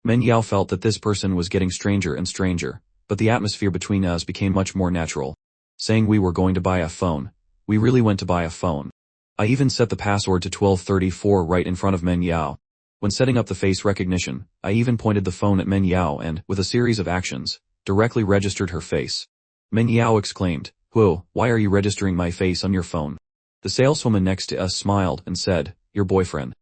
Manhwa felt that this person was getting stranger and stranger, but the atmosphere between us became much more natural. Saying we were going to buy a phone, we really went to buy a phone. I even set the password to 1234 right in front of Manhwa. When setting up the face recognition, I even pointed the phone at Manhwa and, with a series of actions, directly registered her face. Manhwa exclaimed, Whoa, why are you registering my face on your phone? The saleswoman next to us smiled and said, Your boyfriend.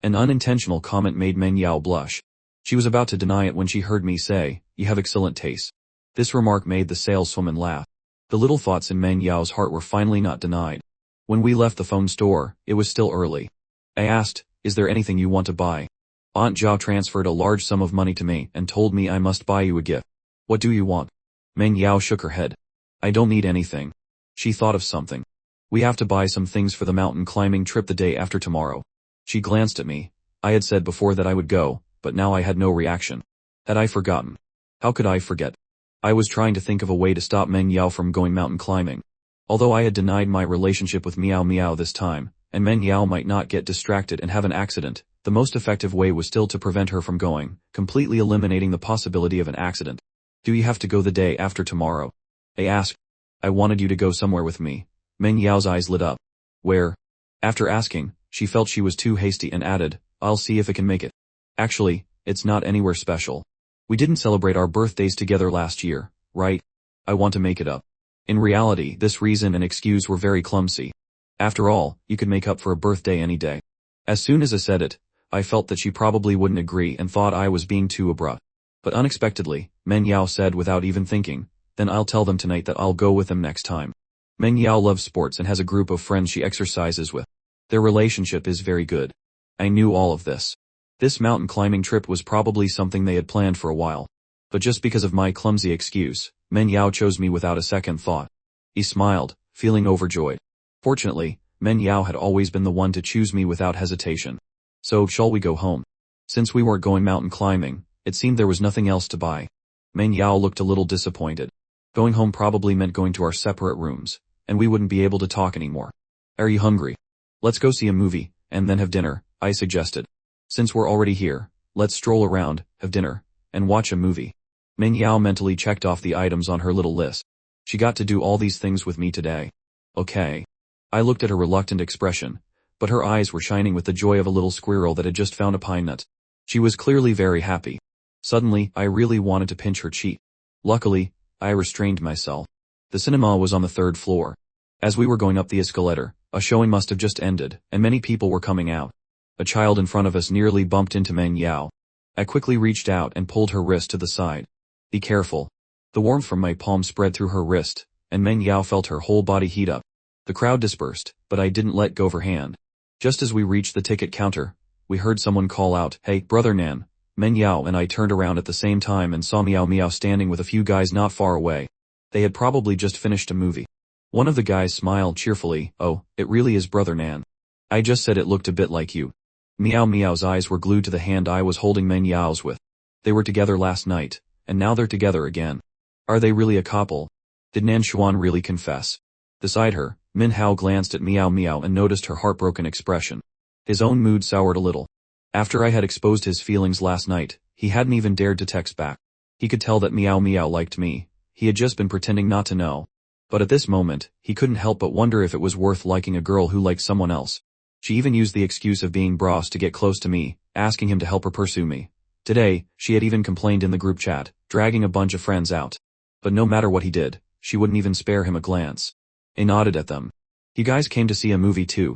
An unintentional comment made Manhwa blush. She was about to deny it when she heard me say, You have excellent taste. This remark made the saleswoman laugh. The little thoughts in Manhwa's heart were finally not denied. When we left the phone store, it was still early. I asked, Is there anything you want to buy? Aunt Zhao transferred a large sum of money to me and told me I must buy you a gift. What do you want? Manhwa shook her head. I don't need anything. She thought of something. We have to buy some things for the mountain climbing trip the day after tomorrow. She glanced at me. I had said before that I would go, but now I had no reaction. Had I forgotten? How could I forget? I was trying to think of a way to stop Manhwa from going mountain climbing. Although I had denied my relationship with Meow Meow this time, and Manhwa might not get distracted and have an accident, the most effective way was still to prevent her from going, completely eliminating the possibility of an accident. Do you have to go the day after tomorrow? I asked. I wanted you to go somewhere with me. Manhwa's eyes lit up. Where? After asking, she felt she was too hasty and added, I'll see if I can make it. Actually, it's not anywhere special. We didn't celebrate our birthdays together last year, right? I want to make it up. In reality, this reason and excuse were very clumsy. After all, you could make up for a birthday any day. As soon as I said it, I felt that she probably wouldn't agree and thought I was being too abrupt. But unexpectedly, Manhwa said without even thinking, Then I'll tell them tonight that I'll go with them next time. Manhwa loves sports and has a group of friends she exercises with. Their relationship is very good. I knew all of this. This mountain climbing trip was probably something they had planned for a while. But just because of my clumsy excuse, Manhwa chose me without a second thought. He smiled, feeling overjoyed. Fortunately, Manhwa had always been the one to choose me without hesitation. So, shall we go home? Since we weren't going mountain climbing, it seemed there was nothing else to buy. Manhwa looked a little disappointed. Going home probably meant going to our separate rooms, and we wouldn't be able to talk anymore. Are you hungry? Let's go see a movie, and then have dinner, I suggested. Since we're already here, let's stroll around, have dinner, and watch a movie. Manhwa mentally checked off the items on her little list. She got to do all these things with me today. Okay. I looked at her reluctant expression, but her eyes were shining with the joy of a little squirrel that had just found a pine nut. She was clearly very happy. Suddenly, I really wanted to pinch her cheek. Luckily, I restrained myself. The cinema was on the 3rd floor. As we were going up the escalator, a showing must have just ended, and many people were coming out. A child in front of us nearly bumped into Meng Yao. I quickly reached out and pulled her wrist to the side. Be careful. The warmth from my palm spread through her wrist, and Meng Yao felt her whole body heat up. The crowd dispersed, but I didn't let go of her hand. Just as we reached the ticket counter, we heard someone call out, "Hey, Brother Nan." Meng Yao and I turned around at the same time and saw Meow Meow standing with a few guys not far away. They had probably just finished a movie. One of the guys smiled cheerfully. "Oh, it really is Brother Nan. I just said it looked a bit like you." Meow Meow's eyes were glued to the hand I was holding Meng Yao's with. They were together last night, and now they're together again. Are they really a couple? Did Nan Xuan really confess? Beside her, Min Hao glanced at Meow Meow and noticed her heartbroken expression. His own mood soured a little. After I had exposed his feelings last night, he hadn't even dared to text back. He could tell that Meow Meow liked me. He had just been pretending not to know. But at this moment, he couldn't help but wonder if it was worth liking a girl who liked someone else. She even used the excuse of being bros to get close to me, asking him to help her pursue me. Today, she had even complained in the group chat, dragging a bunch of friends out. But no matter what he did, she wouldn't even spare him a glance. I nodded at them. "You guys came to see a movie too?"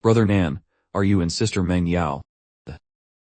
Brother Nan, are you and Sister Meng Yao?"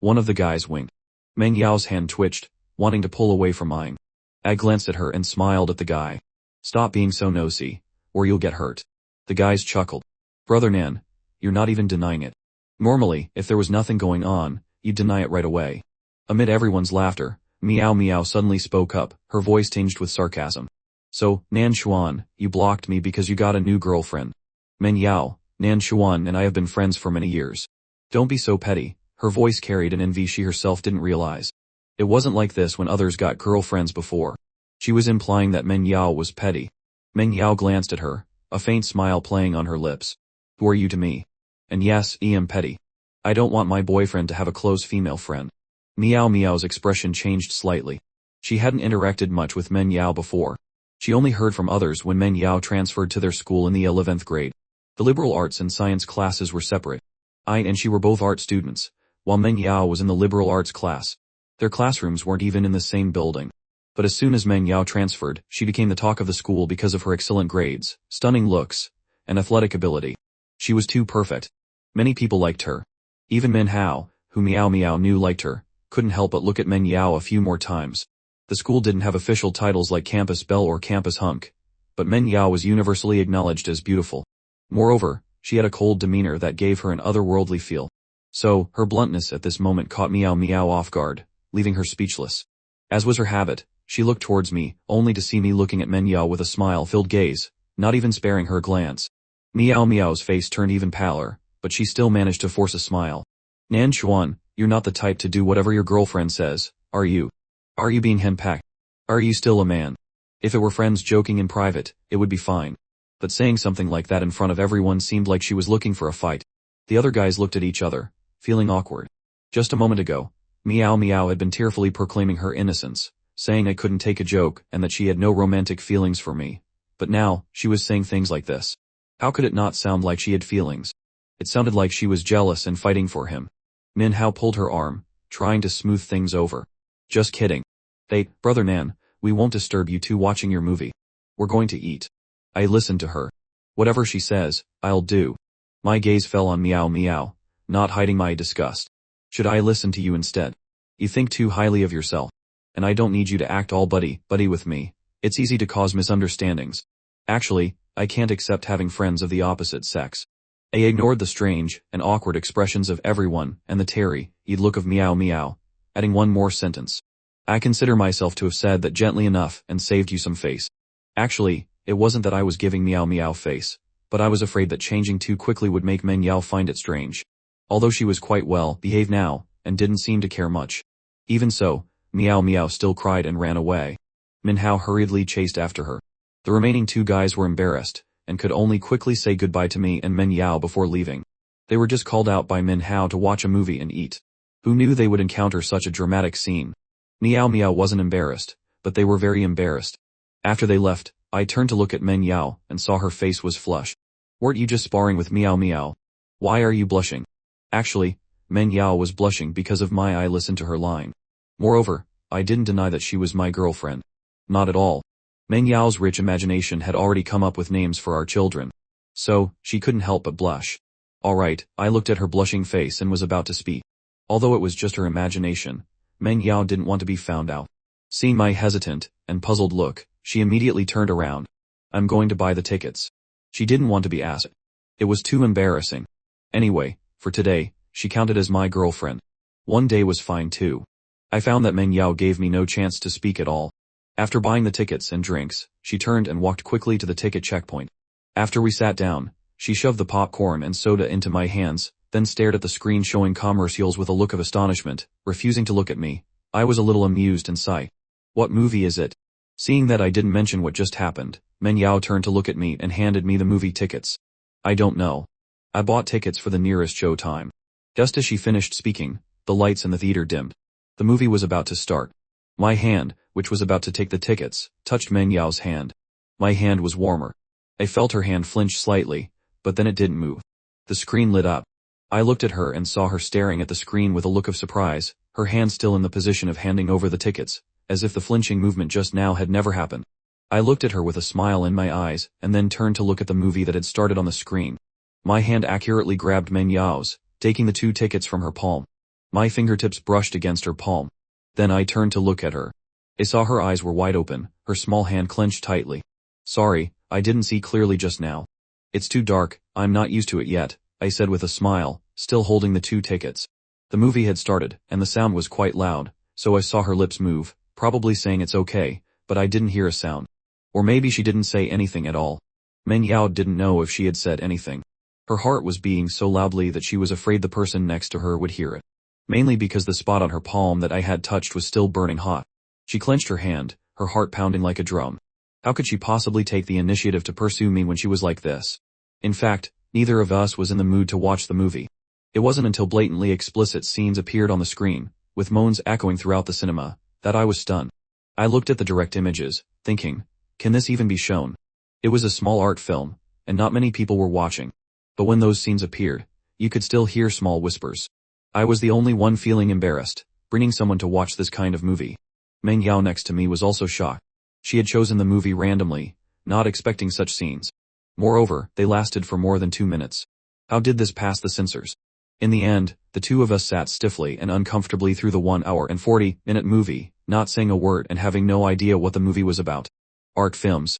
One of the guys winked. Meng Yao's hand twitched, wanting to pull away from mine. I glanced at her and smiled at the guy. "Stop being so nosy, or you'll get hurt." The guys chuckled. "Brother Nan, you're not even denying it. Normally, if there was nothing going on, you'd deny it right away." Amid everyone's laughter, Meow Meow suddenly spoke up, her voice tinged with sarcasm. "So, Nan Xuan, you blocked me because you got a new girlfriend." "Meng Yao, Nan Xuan and I have been friends for many years. Don't be so petty." Her voice carried an envy she herself didn't realize. It wasn't like this when others got girlfriends before. She was implying that Meng Yao was petty. Meng Yao glanced at her, a faint smile playing on her lips. "Who are you to me? And yes, I am petty. I don't want my boyfriend to have a close female friend." Meow Meow's expression changed slightly. She hadn't interacted much with Meng Yao before. She only heard from others when Meng Yao transferred to their school in the 11th grade. The liberal arts and science classes were separate. I and she were both art students, while Meng Yao was in the liberal arts class. Their classrooms weren't even in the same building. But as soon as Meng Yao transferred, she became the talk of the school because of her excellent grades, stunning looks, and athletic ability. She was too perfect. Many people liked her. Even Min Hao, who Meow Meow knew liked her, couldn't help but look at Meng Yao a few more times. The school didn't have official titles like Campus Belle or Campus Hunk, but Meng Yao was universally acknowledged as beautiful. Moreover, she had a cold demeanor that gave her an otherworldly feel. So, her bluntness at this moment caught Meow Meow off guard, leaving her speechless. As was her habit, she looked towards me, only to see me looking at Meng Yao with a smile-filled gaze, not even sparing her glance. Meow Meow's face turned even paler, but she still managed to force a smile. "Nan Xuan, you're not the type to do whatever your girlfriend says, are you? Are you being henpecked? Are you still a man? If it were friends joking in private, it would be fine. But saying something like that in front of everyone seemed like she was looking for a fight." The other guys looked at each other, feeling awkward. Just a moment ago, Meow Meow had been tearfully proclaiming her innocence, saying I couldn't take a joke and that she had no romantic feelings for me. But now, she was saying things like this. How could it not sound like she had feelings? It sounded like she was jealous and fighting for him. Min Hao pulled her arm, trying to smooth things over. "Just kidding. Hey, Brother Nan, we won't disturb you two watching your movie. We're going to eat." I listened to her. Whatever she says, I'll do. My gaze fell on Meow Meow, not hiding my disgust. "Should I listen to you instead? You think too highly of yourself. And I don't need you to act all buddy with me. It's easy to cause misunderstandings. Actually, I can't accept having friends of the opposite sex." I ignored the strange and awkward expressions of everyone and the teary-eyed look of Meow Meow, adding one more sentence. "I consider myself to have said that gently enough and saved you some face." Actually, it wasn't that I was giving Meow Meow face, but I was afraid that changing too quickly would make Meng Yao find it strange. Although she was quite well behaved now, and didn't seem to care much. Even so, Meow Meow still cried and ran away. Min Hao hurriedly chased after her. The remaining two guys were embarrassed, and could only quickly say goodbye to me and Meng Yao before leaving. They were just called out by Min Hao to watch a movie and eat. Who knew they would encounter such a dramatic scene? Meow Meow wasn't embarrassed, but they were very embarrassed. After they left, I turned to look at Meng Yao and saw her face was flushed. "Weren't you just sparring with Meow Meow? Why are you blushing?" Actually, Meng Yao was blushing because of my I listened to her line. Moreover, I didn't deny that she was my girlfriend. Not at all. Meng Yao's rich imagination had already come up with names for our children. So, she couldn't help but blush. Alright, I looked at her blushing face and was about to speak. Although it was just her imagination, Meng Yao didn't want to be found out. Seeing my hesitant and puzzled look, she immediately turned around. I'm going to buy the tickets. She didn't want to be asked. It was too embarrassing. Anyway, for today, she counted as my girlfriend. One day was fine too. I found that Meng Yao gave me no chance to speak at all. After buying the tickets and drinks, she turned and walked quickly to the ticket checkpoint. After we sat down, she shoved the popcorn and soda into my hands, then stared at the screen showing commercials with a look of astonishment, refusing to look at me. I was a little amused and sighed. What movie is it? Seeing that I didn't mention what just happened, Meng Yao turned to look at me and handed me the movie tickets. I don't know. I bought tickets for the nearest show time. Just as she finished speaking, the lights in the theater dimmed. The movie was about to start. My hand, which was about to take the tickets, touched Meng Yao's hand. My hand was warmer. I felt her hand flinch slightly, but then it didn't move. The screen lit up. I looked at her and saw her staring at the screen with a look of surprise, her hand still in the position of handing over the tickets, as if the flinching movement just now had never happened. I looked at her with a smile in my eyes and then turned to look at the movie that had started on the screen. My hand accurately grabbed Meng Yao's, taking the 2 tickets from her palm. My fingertips brushed against her palm. Then I turned to look at her. I saw her eyes were wide open, her small hand clenched tightly. Sorry, I didn't see clearly just now. It's too dark, I'm not used to it yet, I said with a smile, still holding the 2 tickets. The movie had started, and the sound was quite loud, so I saw her lips move, probably saying it's okay, but I didn't hear a sound. Or maybe she didn't say anything at all. Meng Yao didn't know if she had said anything. Her heart was beating so loudly that she was afraid the person next to her would hear it. Mainly because the spot on her palm that I had touched was still burning hot. She clenched her hand, her heart pounding like a drum. How could she possibly take the initiative to pursue me when she was like this? In fact, neither of us was in the mood to watch the movie. It wasn't until blatantly explicit scenes appeared on the screen, with moans echoing throughout the cinema, that I was stunned. I looked at the direct images, thinking, can this even be shown? It was a small art film, and not many people were watching. But when those scenes appeared, you could still hear small whispers. I was the only one feeling embarrassed, bringing someone to watch this kind of movie. Meng Yao next to me was also shocked. She had chosen the movie randomly, not expecting such scenes. Moreover, they lasted for more than 2 minutes. How did this pass the censors? In the end, the 2 of us sat stiffly and uncomfortably through the 1 hour and 40-minute movie, not saying a word and having no idea what the movie was about. Art films.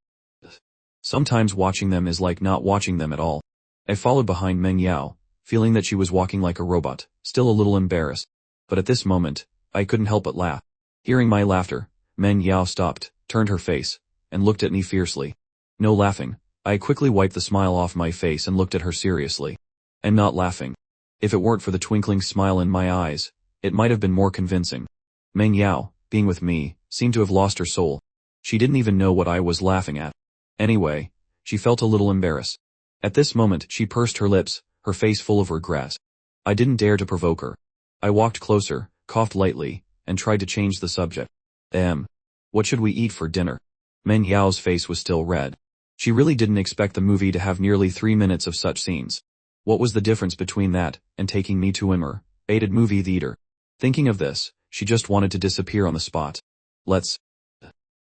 Sometimes watching them is like not watching them at all. I followed behind Meng Yao, feeling that she was walking like a robot, still a little embarrassed. But at this moment, I couldn't help but laugh. Hearing my laughter, Meng Yao stopped, turned her face, and looked at me fiercely. No laughing. I quickly wiped the smile off my face and looked at her seriously. I'm not laughing. If it weren't for the twinkling smile in my eyes, it might have been more convincing. Meng Yao, being with me, seemed to have lost her soul. She didn't even know what I was laughing at. Anyway, she felt a little embarrassed. At this moment she pursed her lips, her face full of regret. I didn't dare to provoke her. I walked closer, coughed lightly, and tried to change the subject. What should we eat for dinner? Meng Yao's face was still red. She really didn't expect the movie to have nearly 3 minutes of such scenes. What was the difference between that, and taking me to R-rated movie theater? Thinking of this, she just wanted to disappear on the spot. Let's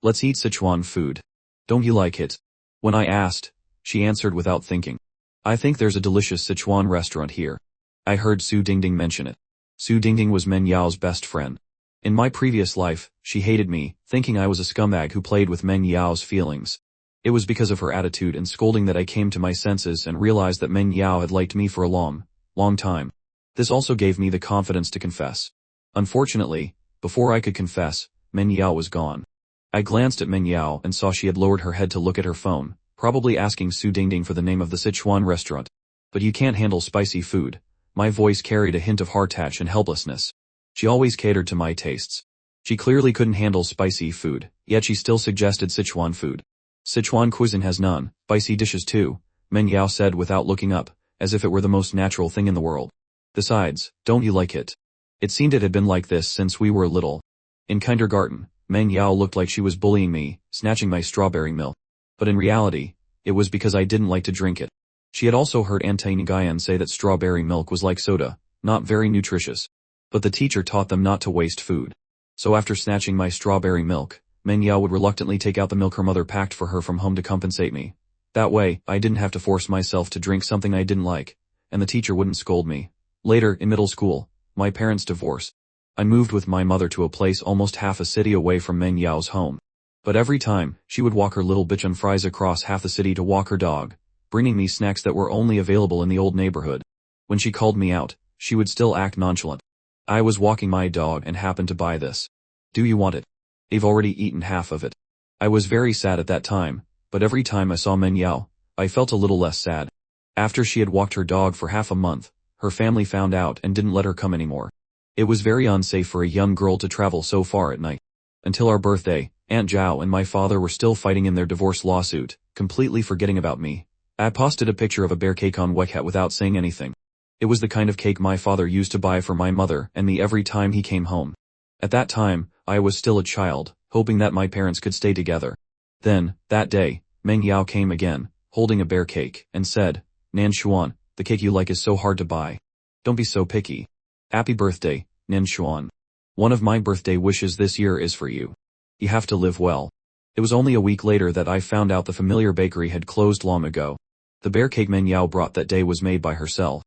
eat Sichuan food. Don't you like it? When I asked, she answered without thinking. I think there's a delicious Sichuan restaurant here. I heard Su Dingding mention it. Su Dingding was Meng Yao's best friend. In my previous life, she hated me, thinking I was a scumbag who played with Meng Yao's feelings. It was because of her attitude and scolding that I came to my senses and realized that Meng Yao had liked me for a long time. This also gave me the confidence to confess. Unfortunately, before I could confess, Meng Yao was gone. I glanced at Meng Yao and saw she had lowered her head to look at her phone, probably asking Su Dingding for the name of the Sichuan restaurant. But you can't handle spicy food. My voice carried a hint of heartache and helplessness. She always catered to my tastes. She clearly couldn't handle spicy food, yet she still suggested Sichuan food. Sichuan cuisine has non-spicy dishes too, Meng Yao said without looking up, as if it were the most natural thing in the world. Besides, don't you like it? It seemed it had been like this since we were little. In kindergarten, Meng Yao looked like she was bullying me, snatching my strawberry milk. But in reality, it was because I didn't like to drink it. She had also heard Auntie Nguyen say that strawberry milk was like soda, not very nutritious. But the teacher taught them not to waste food. So after snatching my strawberry milk, Manhwa would reluctantly take out the milk her mother packed for her from home to compensate me. That way, I didn't have to force myself to drink something I didn't like, and the teacher wouldn't scold me. Later, in middle school, my parents divorced. I moved with my mother to a place almost half a city away from Manhwa's home. But every time, she would walk her little bitch on fries across half the city to walk her dog, bringing me snacks that were only available in the old neighborhood. When she called me out, she would still act nonchalant. I was walking my dog and happened to buy this. Do you want it? I've already eaten half of it. I was very sad at that time, but every time I saw Manhwa, I felt a little less sad. After she had walked her dog for half a month, her family found out and didn't let her come anymore. It was very unsafe for a young girl to travel so far at night. Until our birthday, Aunt Zhao and my father were still fighting in their divorce lawsuit, completely forgetting about me. I posted a picture of a bear cake on WeChat without saying anything. It was the kind of cake my father used to buy for my mother and me every time he came home. At that time, I was still a child, hoping that my parents could stay together. Then, that day, Manhwa came again, holding a bear cake, and said, "Nan Xuan, the cake you like is so hard to buy. Don't be so picky. Happy birthday, Nan Xuan. One of my birthday wishes this year is for you. You have to live well." It was only a week later that I found out the familiar bakery had closed long ago. The bear cake Manhwa brought that day was made by herself.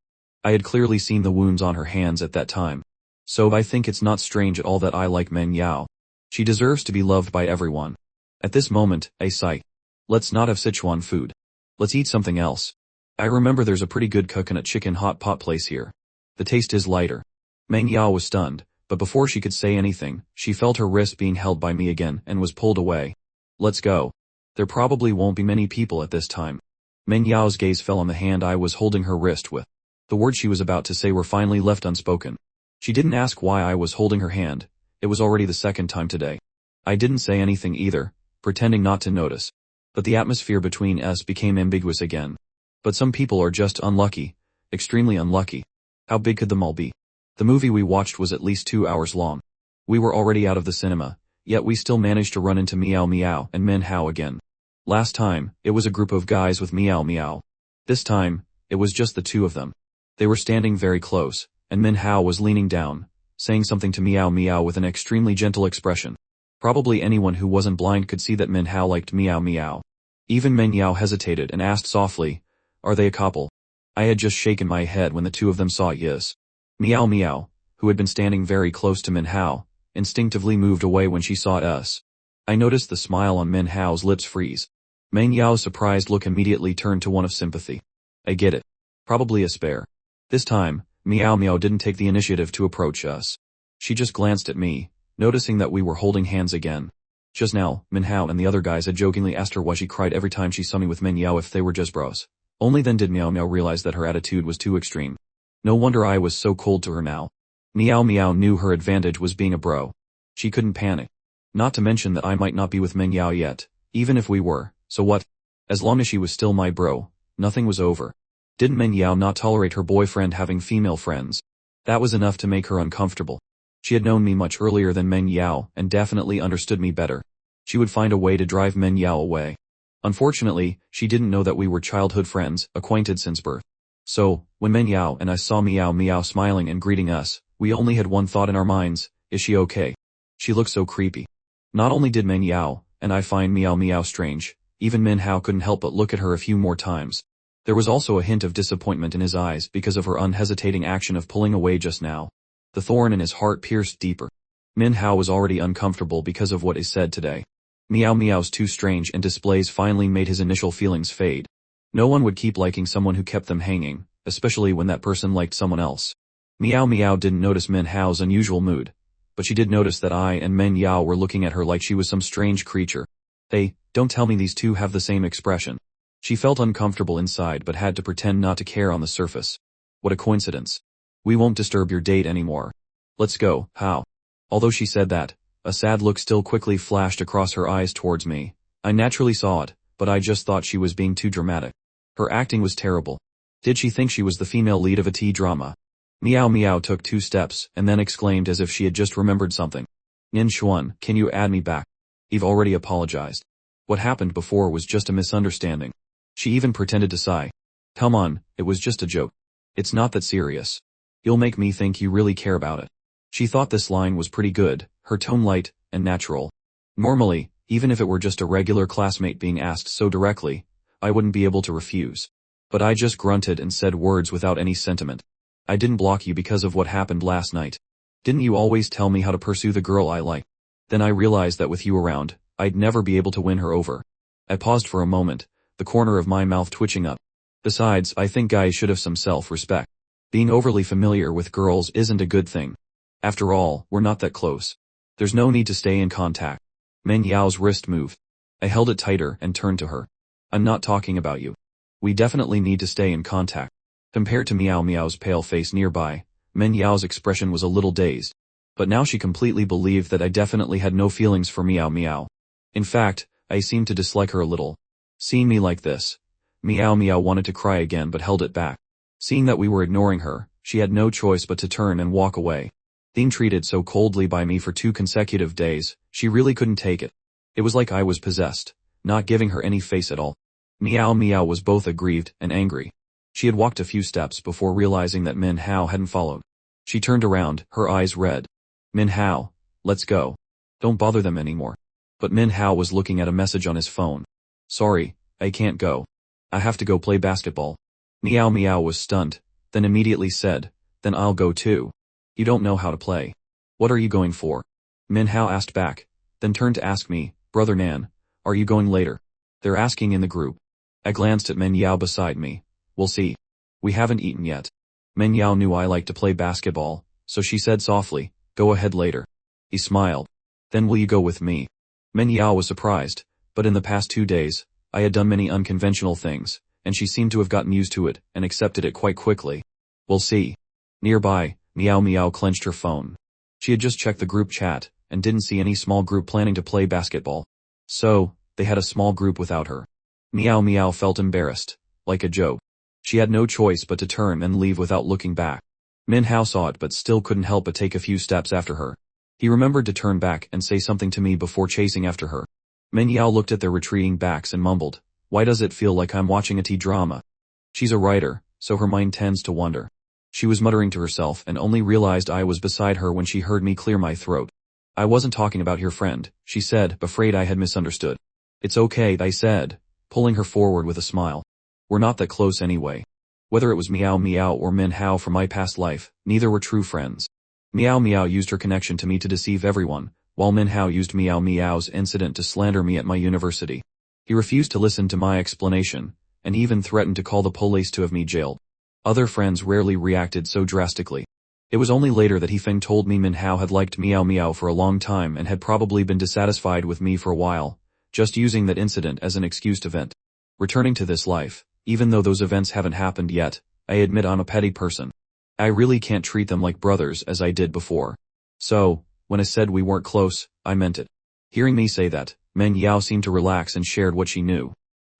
I had clearly seen the wounds on her hands at that time. So I think it's not strange at all that I like Manhwa. She deserves to be loved by everyone. At this moment, I sigh. Let's not have Sichuan food. Let's eat something else. I remember there's a pretty good coconut chicken hot pot place here. The taste is lighter. Manhwa was stunned, but before she could say anything, she felt her wrist being held by me again and was pulled away. Let's go. There probably won't be many people at this time. Manhwa's gaze fell on the hand I was holding her wrist with. The words she was about to say were finally left unspoken. She didn't ask why I was holding her hand. It was already the second time today. I didn't say anything either, pretending not to notice. But the atmosphere between us became ambiguous again. But some people are just unlucky, extremely unlucky. How big could the mall be? The movie we watched was at least 2 hours long. We were already out of the cinema, yet we still managed to run into Meow Meow and Manhwa again. Last time, it was a group of guys with Meow Meow. This time, it was just the two of them. They were standing very close, and Manhwa was leaning down, saying something to Meow Meow with an extremely gentle expression. Probably anyone who wasn't blind could see that Manhwa liked Meow Meow. Even Manhwa hesitated and asked softly, "Are they a couple?" I had just shaken my head when the two of them saw yes. Meow Meow, who had been standing very close to Manhwa, instinctively moved away when she saw us. I noticed the smile on Manhwa's lips freeze. Manhwa's surprised look immediately turned to one of sympathy. I get it. Probably a spare. This time, Meow Meow didn't take the initiative to approach us. She just glanced at me, noticing that we were holding hands again. Just now, Manhwa and the other guys had jokingly asked her why she cried every time she saw me with Manhwa if they were just bros. Only then did Meow Meow realize that her attitude was too extreme. No wonder I was so cold to her now. Meow Meow knew her advantage was being a bro. She couldn't panic. Not to mention that I might not be with Manhwa yet, even if we were, so what? As long as she was still my bro, nothing was over. Didn't Manhwa not tolerate her boyfriend having female friends? That was enough to make her uncomfortable. She had known me much earlier than Manhwa and definitely understood me better. She would find a way to drive Manhwa away. Unfortunately, she didn't know that we were childhood friends, acquainted since birth. So, when Manhwa and I saw Meow Meow smiling and greeting us, we only had one thought in our minds: is she okay? She looked so creepy. Not only did Manhwa and I find Meow Meow strange, even Manhwa couldn't help but look at her a few more times. There was also a hint of disappointment in his eyes because of her unhesitating action of pulling away just now. The thorn in his heart pierced deeper. Manhwa was already uncomfortable because of what is said today. Meow Meow's too strange and displays finally made his initial feelings fade. No one would keep liking someone who kept them hanging, especially when that person liked someone else. Meow Meow didn't notice Manhwa's unusual mood, but she did notice that I and Manhwa were looking at her like she was some strange creature. Hey, don't tell me these two have the same expression. She felt uncomfortable inside but had to pretend not to care on the surface. What a coincidence. We won't disturb your date anymore. Let's go, how? Although she said that, a sad look still quickly flashed across her eyes towards me. I naturally saw it, but I just thought she was being too dramatic. Her acting was terrible. Did she think she was the female lead of a T-drama? Meow Meow took 2 steps and then exclaimed as if she had just remembered something. Nin Xuan, can you add me back? You've already apologized. What happened before was just a misunderstanding. She even pretended to sigh. Come on, it was just a joke. It's not that serious. You'll make me think you really care about it. She thought this line was pretty good, her tone light and natural. Normally, even if it were just a regular classmate being asked so directly, I wouldn't be able to refuse. But I just grunted and said words without any sentiment. I didn't block you because of what happened last night. Didn't you always tell me how to pursue the girl I like? Then I realized that with you around, I'd never be able to win her over. I paused for a moment, the corner of my mouth twitching up. Besides, I think guys should have some self-respect. Being overly familiar with girls isn't a good thing. After all, we're not that close. There's no need to stay in contact. Meng Yao's wrist moved. I held it tighter and turned to her. I'm not talking about you. We definitely need to stay in contact. Compared to Meow Meow's pale face nearby, Meng Yao's expression was a little dazed. But now she completely believed that I definitely had no feelings for Meow Meow. In fact, I seemed to dislike her a little. Seeing me like this, Meow Meow wanted to cry again but held it back. Seeing that we were ignoring her, she had no choice but to turn and walk away. Being treated so coldly by me for 2 consecutive days, she really couldn't take it. It was like I was possessed, not giving her any face at all. Meow Meow was both aggrieved and angry. She had walked a few steps before realizing that Min Hao hadn't followed. She turned around, her eyes red. Min Hao, let's go. Don't bother them anymore. But Min Hao was looking at a message on his phone. Sorry, I can't go. I have to go play basketball. Meow Meow was stunned, then immediately said, then I'll go too. You don't know how to play. What are you going for? Min Hao asked back, then turned to ask me, Brother Nan, are you going later? They're asking in the group. I glanced at Meng Yao beside me. We'll see. We haven't eaten yet. Meng Yao knew I liked to play basketball, so she said softly, go ahead later. He smiled. Then will you go with me? Meng Yao was surprised, but in the past 2 days, I had done many unconventional things, and she seemed to have gotten used to it and accepted it quite quickly. We'll see. Nearby, Meow Meow clenched her phone. She had just checked the group chat, and didn't see any small group planning to play basketball. So, they had a small group without her. Meow Meow felt embarrassed, like a joke. She had no choice but to turn and leave without looking back. Min Hao saw it but still couldn't help but take a few steps after her. He remembered to turn back and say something to me before chasing after her. Meng Yao looked at their retreating backs and mumbled, why does it feel like I'm watching a T-drama? She's a writer, so her mind tends to wander. She was muttering to herself and only realized I was beside her when she heard me clear my throat. I wasn't talking about your friend, she said, afraid I had misunderstood. It's okay, I said, pulling her forward with a smile. We're not that close anyway. Whether it was Meow Meow or Min Hao from my past life, neither were true friends. Meow Meow used her connection to me to deceive everyone, while Min Hao used Meow Meow's incident to slander me at my university. He refused to listen to my explanation, and even threatened to call the police to have me jailed. Other friends rarely reacted so drastically. It was only later that He Feng told me Min Hao had liked Meow Meow for a long time and had probably been dissatisfied with me for a while, just using that incident as an excuse to vent. Returning to this life, even though those events haven't happened yet, I admit I'm a petty person. I really can't treat them like brothers as I did before. So, when I said we weren't close, I meant it. Hearing me say that, Meng Yao seemed to relax and shared what she knew.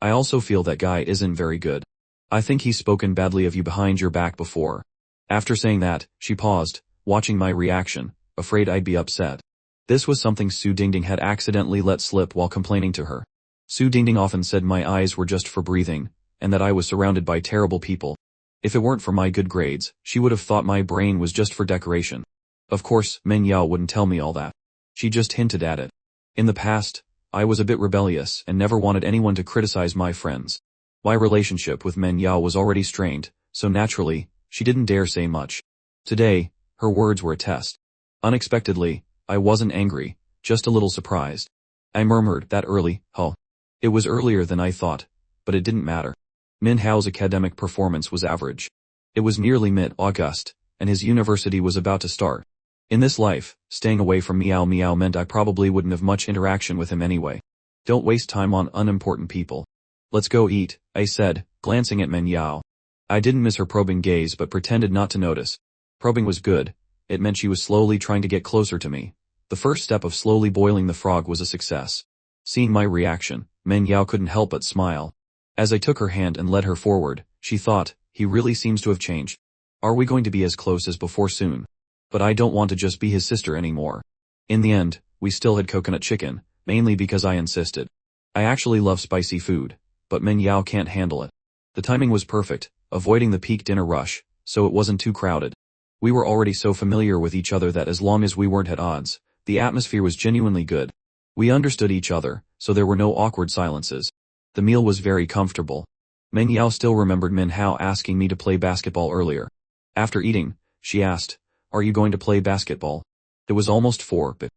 I also feel that guy isn't very good. I think he's spoken badly of you behind your back before. After saying that, she paused, watching my reaction, afraid I'd be upset. This was something Su Dingding had accidentally let slip while complaining to her. Su Dingding often said my eyes were just for breathing, and that I was surrounded by terrible people. If it weren't for my good grades, she would have thought my brain was just for decoration. Of course, Meng Yao wouldn't tell me all that. She just hinted at it. In the past, I was a bit rebellious and never wanted anyone to criticize my friends. My relationship with Meng Yao was already strained, so naturally, she didn't dare say much. Today, her words were a test. Unexpectedly, I wasn't angry, just a little surprised. I murmured, that early, huh? It was earlier than I thought, but it didn't matter. Min Hao's academic performance was average. It was nearly mid-August, and his university was about to start. In this life, staying away from Meow Meow meant I probably wouldn't have much interaction with him anyway. Don't waste time on unimportant people. Let's go eat, I said, glancing at Meng Yao. I didn't miss her probing gaze but pretended not to notice. Probing was good. It meant she was slowly trying to get closer to me. The first step of slowly boiling the frog was a success. Seeing my reaction, Meng Yao couldn't help but smile. As I took her hand and led her forward, she thought, he really seems to have changed. Are we going to be as close as before soon? But I don't want to just be his sister anymore. In the end, we still had coconut chicken, mainly because I insisted. I actually love spicy food, but Meng Yao can't handle it. The timing was perfect, avoiding the peak dinner rush, so it wasn't too crowded. We were already so familiar with each other that as long as we weren't at odds, the atmosphere was genuinely good. We understood each other, so there were no awkward silences. The meal was very comfortable. Meng Yao still remembered Manhwa asking me to play basketball earlier. After eating, she asked, "Are you going to play basketball?" It was almost 4 but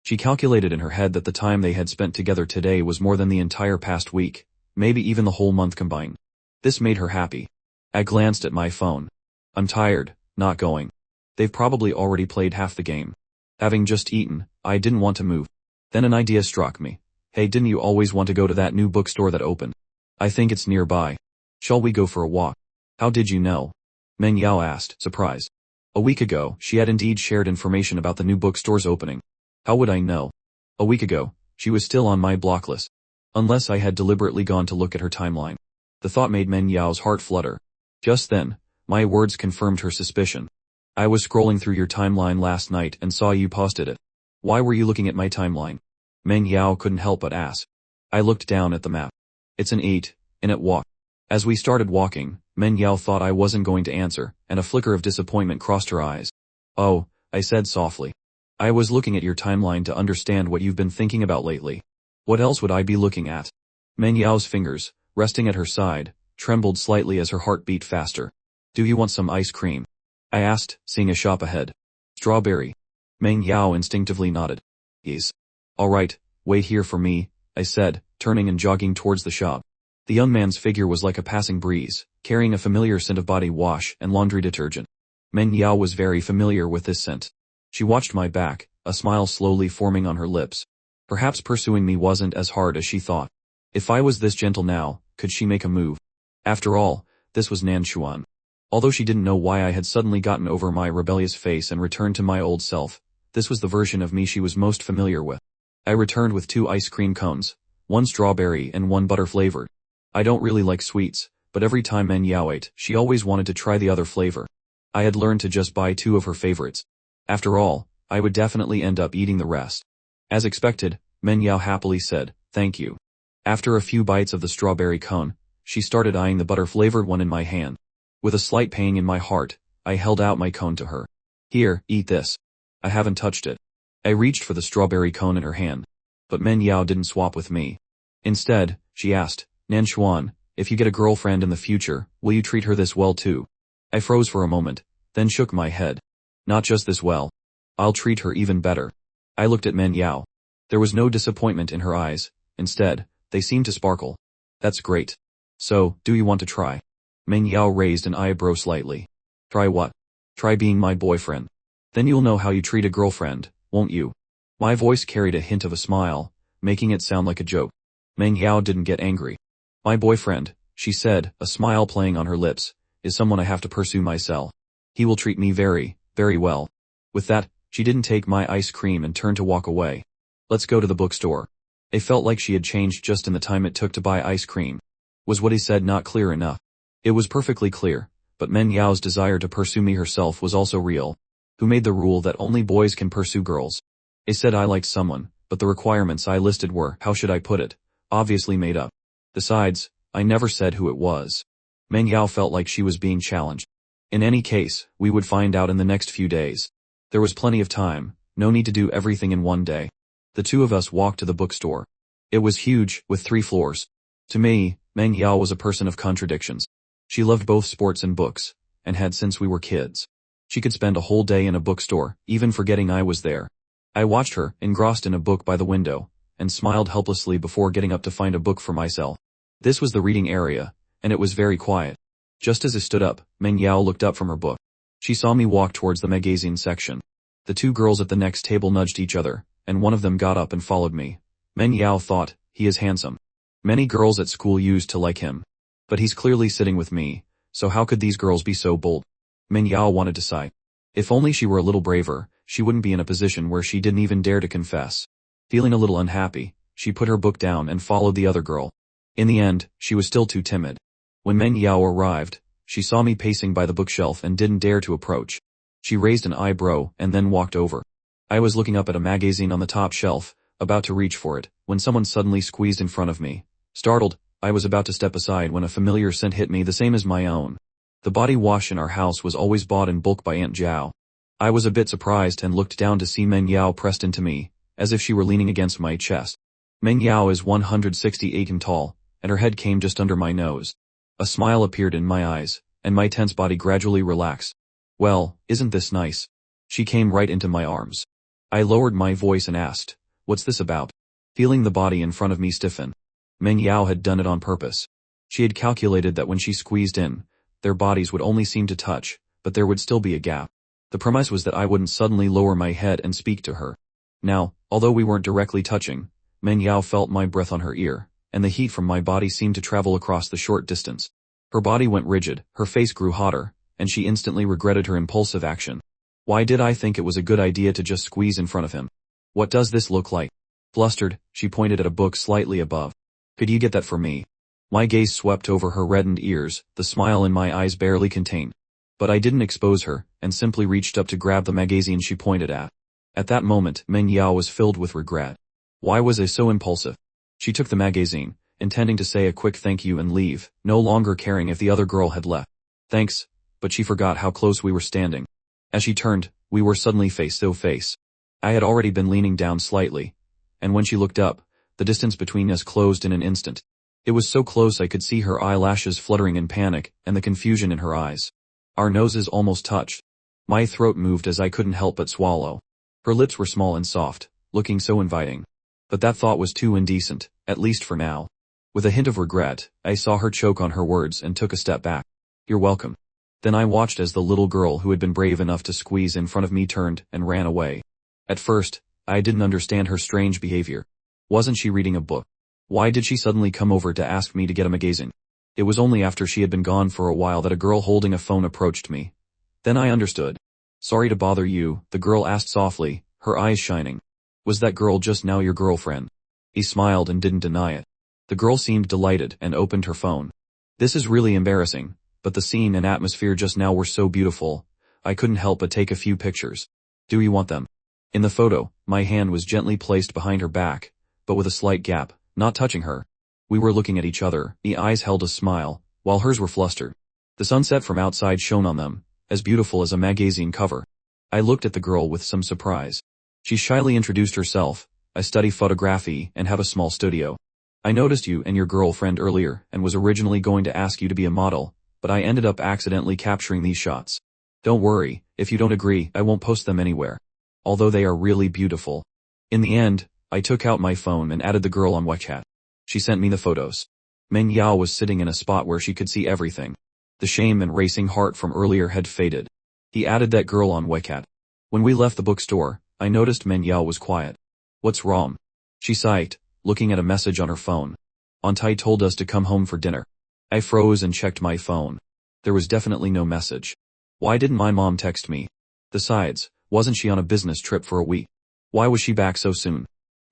she calculated in her head that the time they had spent together today was more than the entire past week, maybe even the whole month combined. This made her happy. I glanced at my phone. I'm tired, not going. They've probably already played half the game. Having just eaten, I didn't want to move. Then an idea struck me. Hey, didn't you always want to go to that new bookstore that opened? I think it's nearby. Shall we go for a walk? How did you know? Meng Yao asked, surprised. A week ago, she had indeed shared information about the new bookstore's opening. How would I know? A week ago, she was still on my block list. Unless I had deliberately gone to look at her timeline. The thought made Meng Yao's heart flutter. Just then, my words confirmed her suspicion. I was scrolling through your timeline last night and saw you posted it. Why were you looking at my timeline? Meng Yao couldn't help but ask. I looked down at the map. It's an 8-minute walk. As we started walking, Meng Yao thought I wasn't going to answer, and a flicker of disappointment crossed her eyes. Oh, I said softly. I was looking at your timeline to understand what you've been thinking about lately. What else would I be looking at? Meng Yao's fingers, resting at her side, trembled slightly as her heart beat faster. Do you want some ice cream? I asked, seeing a shop ahead. Strawberry. Meng Yao instinctively nodded. Yes. All right, wait here for me, I said, turning and jogging towards the shop. The young man's figure was like a passing breeze, carrying a familiar scent of body wash and laundry detergent. Meng Yao was very familiar with this scent. She watched my back, a smile slowly forming on her lips. Perhaps pursuing me wasn't as hard as she thought. If I was this gentle now, could she make a move? After all, this was Nanchuan. Although she didn't know why I had suddenly gotten over my rebellious face and returned to my old self, this was the version of me she was most familiar with. I returned with 2 ice cream cones, 1 strawberry and 1 butter flavored. I don't really like sweets, but every time Meng Yao ate, she always wanted to try the other flavor. I had learned to just buy 2 of her favorites. After all, I would definitely end up eating the rest. As expected, Meng Yao happily said, "Thank you." After a few bites of the strawberry cone, she started eyeing the butter-flavored one in my hand. With a slight pang in my heart, I held out my cone to her. Here, eat this. I haven't touched it. I reached for the strawberry cone in her hand. But Meng Yao didn't swap with me. Instead, she asked, Nanchuan, if you get a girlfriend in the future, will you treat her this well too? I froze for a moment, then shook my head. Not just this well. I'll treat her even better. I looked at Meng Yao. There was no disappointment in her eyes. Instead, they seemed to sparkle. That's great. So, do you want to try? Meng Yao raised an eyebrow slightly. Try what? Try being my boyfriend. Then you'll know how you treat a girlfriend, won't you? My voice carried a hint of a smile, making it sound like a joke. Meng Yao didn't get angry. My boyfriend, she said, a smile playing on her lips, is someone I have to pursue myself. He will treat me very, very well. With that, she didn't take my ice cream and turned to walk away. Let's go to the bookstore. It felt like she had changed just in the time it took to buy ice cream. Was what he said not clear enough? It was perfectly clear, but Meng Yao's desire to pursue me herself was also real. Who made the rule that only boys can pursue girls? It said I liked someone, but the requirements I listed were, how should I put it, obviously made up. Besides, I never said who it was. Meng Yao felt like she was being challenged. In any case, we would find out in the next few days. There was plenty of time, no need to do everything in one day. The 2 of us walked to the bookstore. It was huge, with 3 floors. To me, Meng Yao was a person of contradictions. She loved both sports and books, and had since we were kids. She could spend a whole day in a bookstore, even forgetting I was there. I watched her, engrossed in a book by the window, and smiled helplessly before getting up to find a book for myself. This was the reading area, and it was very quiet. Just as I stood up, Meng Yao looked up from her book. She saw me walk towards the magazine section. The 2 girls at the next table nudged each other, and one of them got up and followed me. Meng Yao thought, he is handsome. Many girls at school used to like him. But he's clearly sitting with me, so how could these girls be so bold? Meng Yao wanted to sigh. If only she were a little braver, she wouldn't be in a position where she didn't even dare to confess. Feeling a little unhappy, she put her book down and followed the other girl. In the end, she was still too timid. When Meng Yao arrived, she saw me pacing by the bookshelf and didn't dare to approach. She raised an eyebrow and then walked over. I was looking up at a magazine on the top shelf, about to reach for it, when someone suddenly squeezed in front of me. Startled, I was about to step aside when a familiar scent hit me the same as my own. The body wash in our house was always bought in bulk by Aunt Zhao. I was a bit surprised and looked down to see Meng Yao pressed into me, as if she were leaning against my chest. Meng Yao is 168 and tall, and her head came just under my nose. A smile appeared in my eyes, and my tense body gradually relaxed. Well, isn't this nice? She came right into my arms. I lowered my voice and asked, what's this about? Feeling the body in front of me stiffen. Meng Yao had done it on purpose. She had calculated that when she squeezed in, their bodies would only seem to touch, but there would still be a gap. The premise was that I wouldn't suddenly lower my head and speak to her. Now, although we weren't directly touching, Meng Yao felt my breath on her ear, and the heat from my body seemed to travel across the short distance. Her body went rigid, her face grew hotter, and she instantly regretted her impulsive action. Why did I think it was a good idea to just squeeze in front of him? What does this look like? Flustered, she pointed at a book slightly above. Could you get that for me? My gaze swept over her reddened ears, the smile in my eyes barely contained. But I didn't expose her, and simply reached up to grab the magazine she pointed at. At that moment, Meng Yao was filled with regret. Why was I so impulsive? She took the magazine, intending to say a quick thank you and leave, no longer caring if the other girl had left. Thanks, but she forgot how close we were standing. As she turned, we were suddenly face to face. I had already been leaning down slightly, and when she looked up, the distance between us closed in an instant. It was so close I could see her eyelashes fluttering in panic, and the confusion in her eyes. Our noses almost touched. My throat moved as I couldn't help but swallow. Her lips were small and soft, looking so inviting. But that thought was too indecent, at least for now. With a hint of regret, I saw her choke on her words and took a step back. You're welcome. Then I watched as the little girl who had been brave enough to squeeze in front of me turned and ran away. At first, I didn't understand her strange behavior. Wasn't she reading a book? Why did she suddenly come over to ask me to get a magazine? It was only after she had been gone for a while that a girl holding a phone approached me. Then I understood. Sorry to bother you, the girl asked softly, her eyes shining. Was that girl just now your girlfriend? He smiled and didn't deny it. The girl seemed delighted and opened her phone. This is really embarrassing, but the scene and atmosphere just now were so beautiful, I couldn't help but take a few pictures. Do you want them? In the photo, my hand was gently placed behind her back, but with a slight gap, not touching her. We were looking at each other, the eyes held a smile, while hers were flustered. The sunset from outside shone on them, as beautiful as a magazine cover. I looked at the girl with some surprise. She shyly introduced herself. I study photography and have a small studio. I noticed you and your girlfriend earlier and was originally going to ask you to be a model, but I ended up accidentally capturing these shots. Don't worry, if you don't agree, I won't post them anywhere. Although they are really beautiful. In the end, I took out my phone and added the girl on WeChat. She sent me the photos. Meng Yao was sitting in a spot where she could see everything. The shame and racing heart from earlier had faded. He added that girl on WeChat. When we left the bookstore, I noticed Meng Yao was quiet. What's wrong? She sighed, looking at a message on her phone. Auntie told us to come home for dinner. I froze and checked my phone. There was definitely no message. Why didn't my mom text me? Besides, wasn't she on a business trip for a week? Why was she back so soon?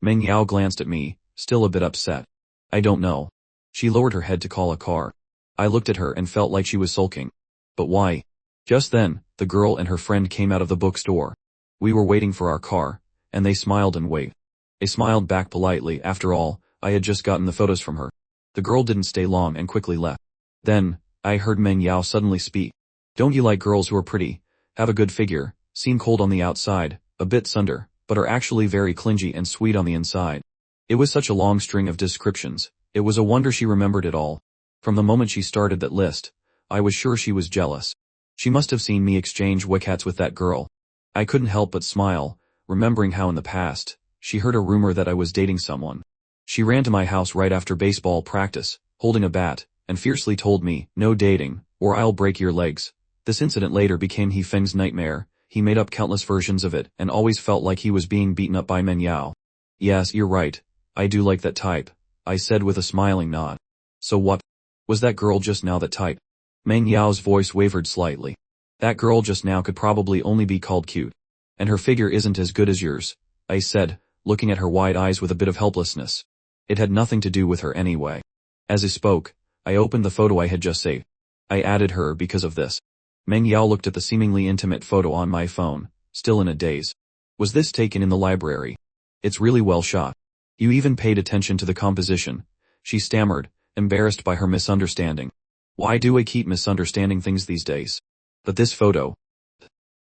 Meng Yao glanced at me, still a bit upset. I don't know. She lowered her head to call a car. I looked at her and felt like she was sulking. But why? Just then, the girl and her friend came out of the bookstore. We were waiting for our car, and they smiled and waved. I smiled back politely. After all, I had just gotten the photos from her. The girl didn't stay long and quickly left. Then, I heard Meng Yao suddenly speak. Don't you like girls who are pretty, have a good figure, seem cold on the outside, a bit sunder, but are actually very clingy and sweet on the inside? It was such a long string of descriptions. It was a wonder she remembered it all. From the moment she started that list, I was sure she was jealous. She must have seen me exchange WeChats with that girl. I couldn't help but smile, remembering how in the past, she heard a rumor that I was dating someone. She ran to my house right after baseball practice, holding a bat, and fiercely told me, no dating, or I'll break your legs. This incident later became He Feng's nightmare. He made up countless versions of it and always felt like he was being beaten up by Meng Yao. Yes, you're right. I do like that type, I said with a smiling nod. So what? Was that girl just now that type? Meng Yao's voice wavered slightly. That girl just now could probably only be called cute. And her figure isn't as good as yours, I said, looking at her wide eyes with a bit of helplessness. It had nothing to do with her anyway. As I spoke, I opened the photo I had just saved. I added her because of this. Meng Yao looked at the seemingly intimate photo on my phone, still in a daze. Was this taken in the library? It's really well shot. You even paid attention to the composition, she stammered, embarrassed by her misunderstanding. Why do I keep misunderstanding things these days? But this photo.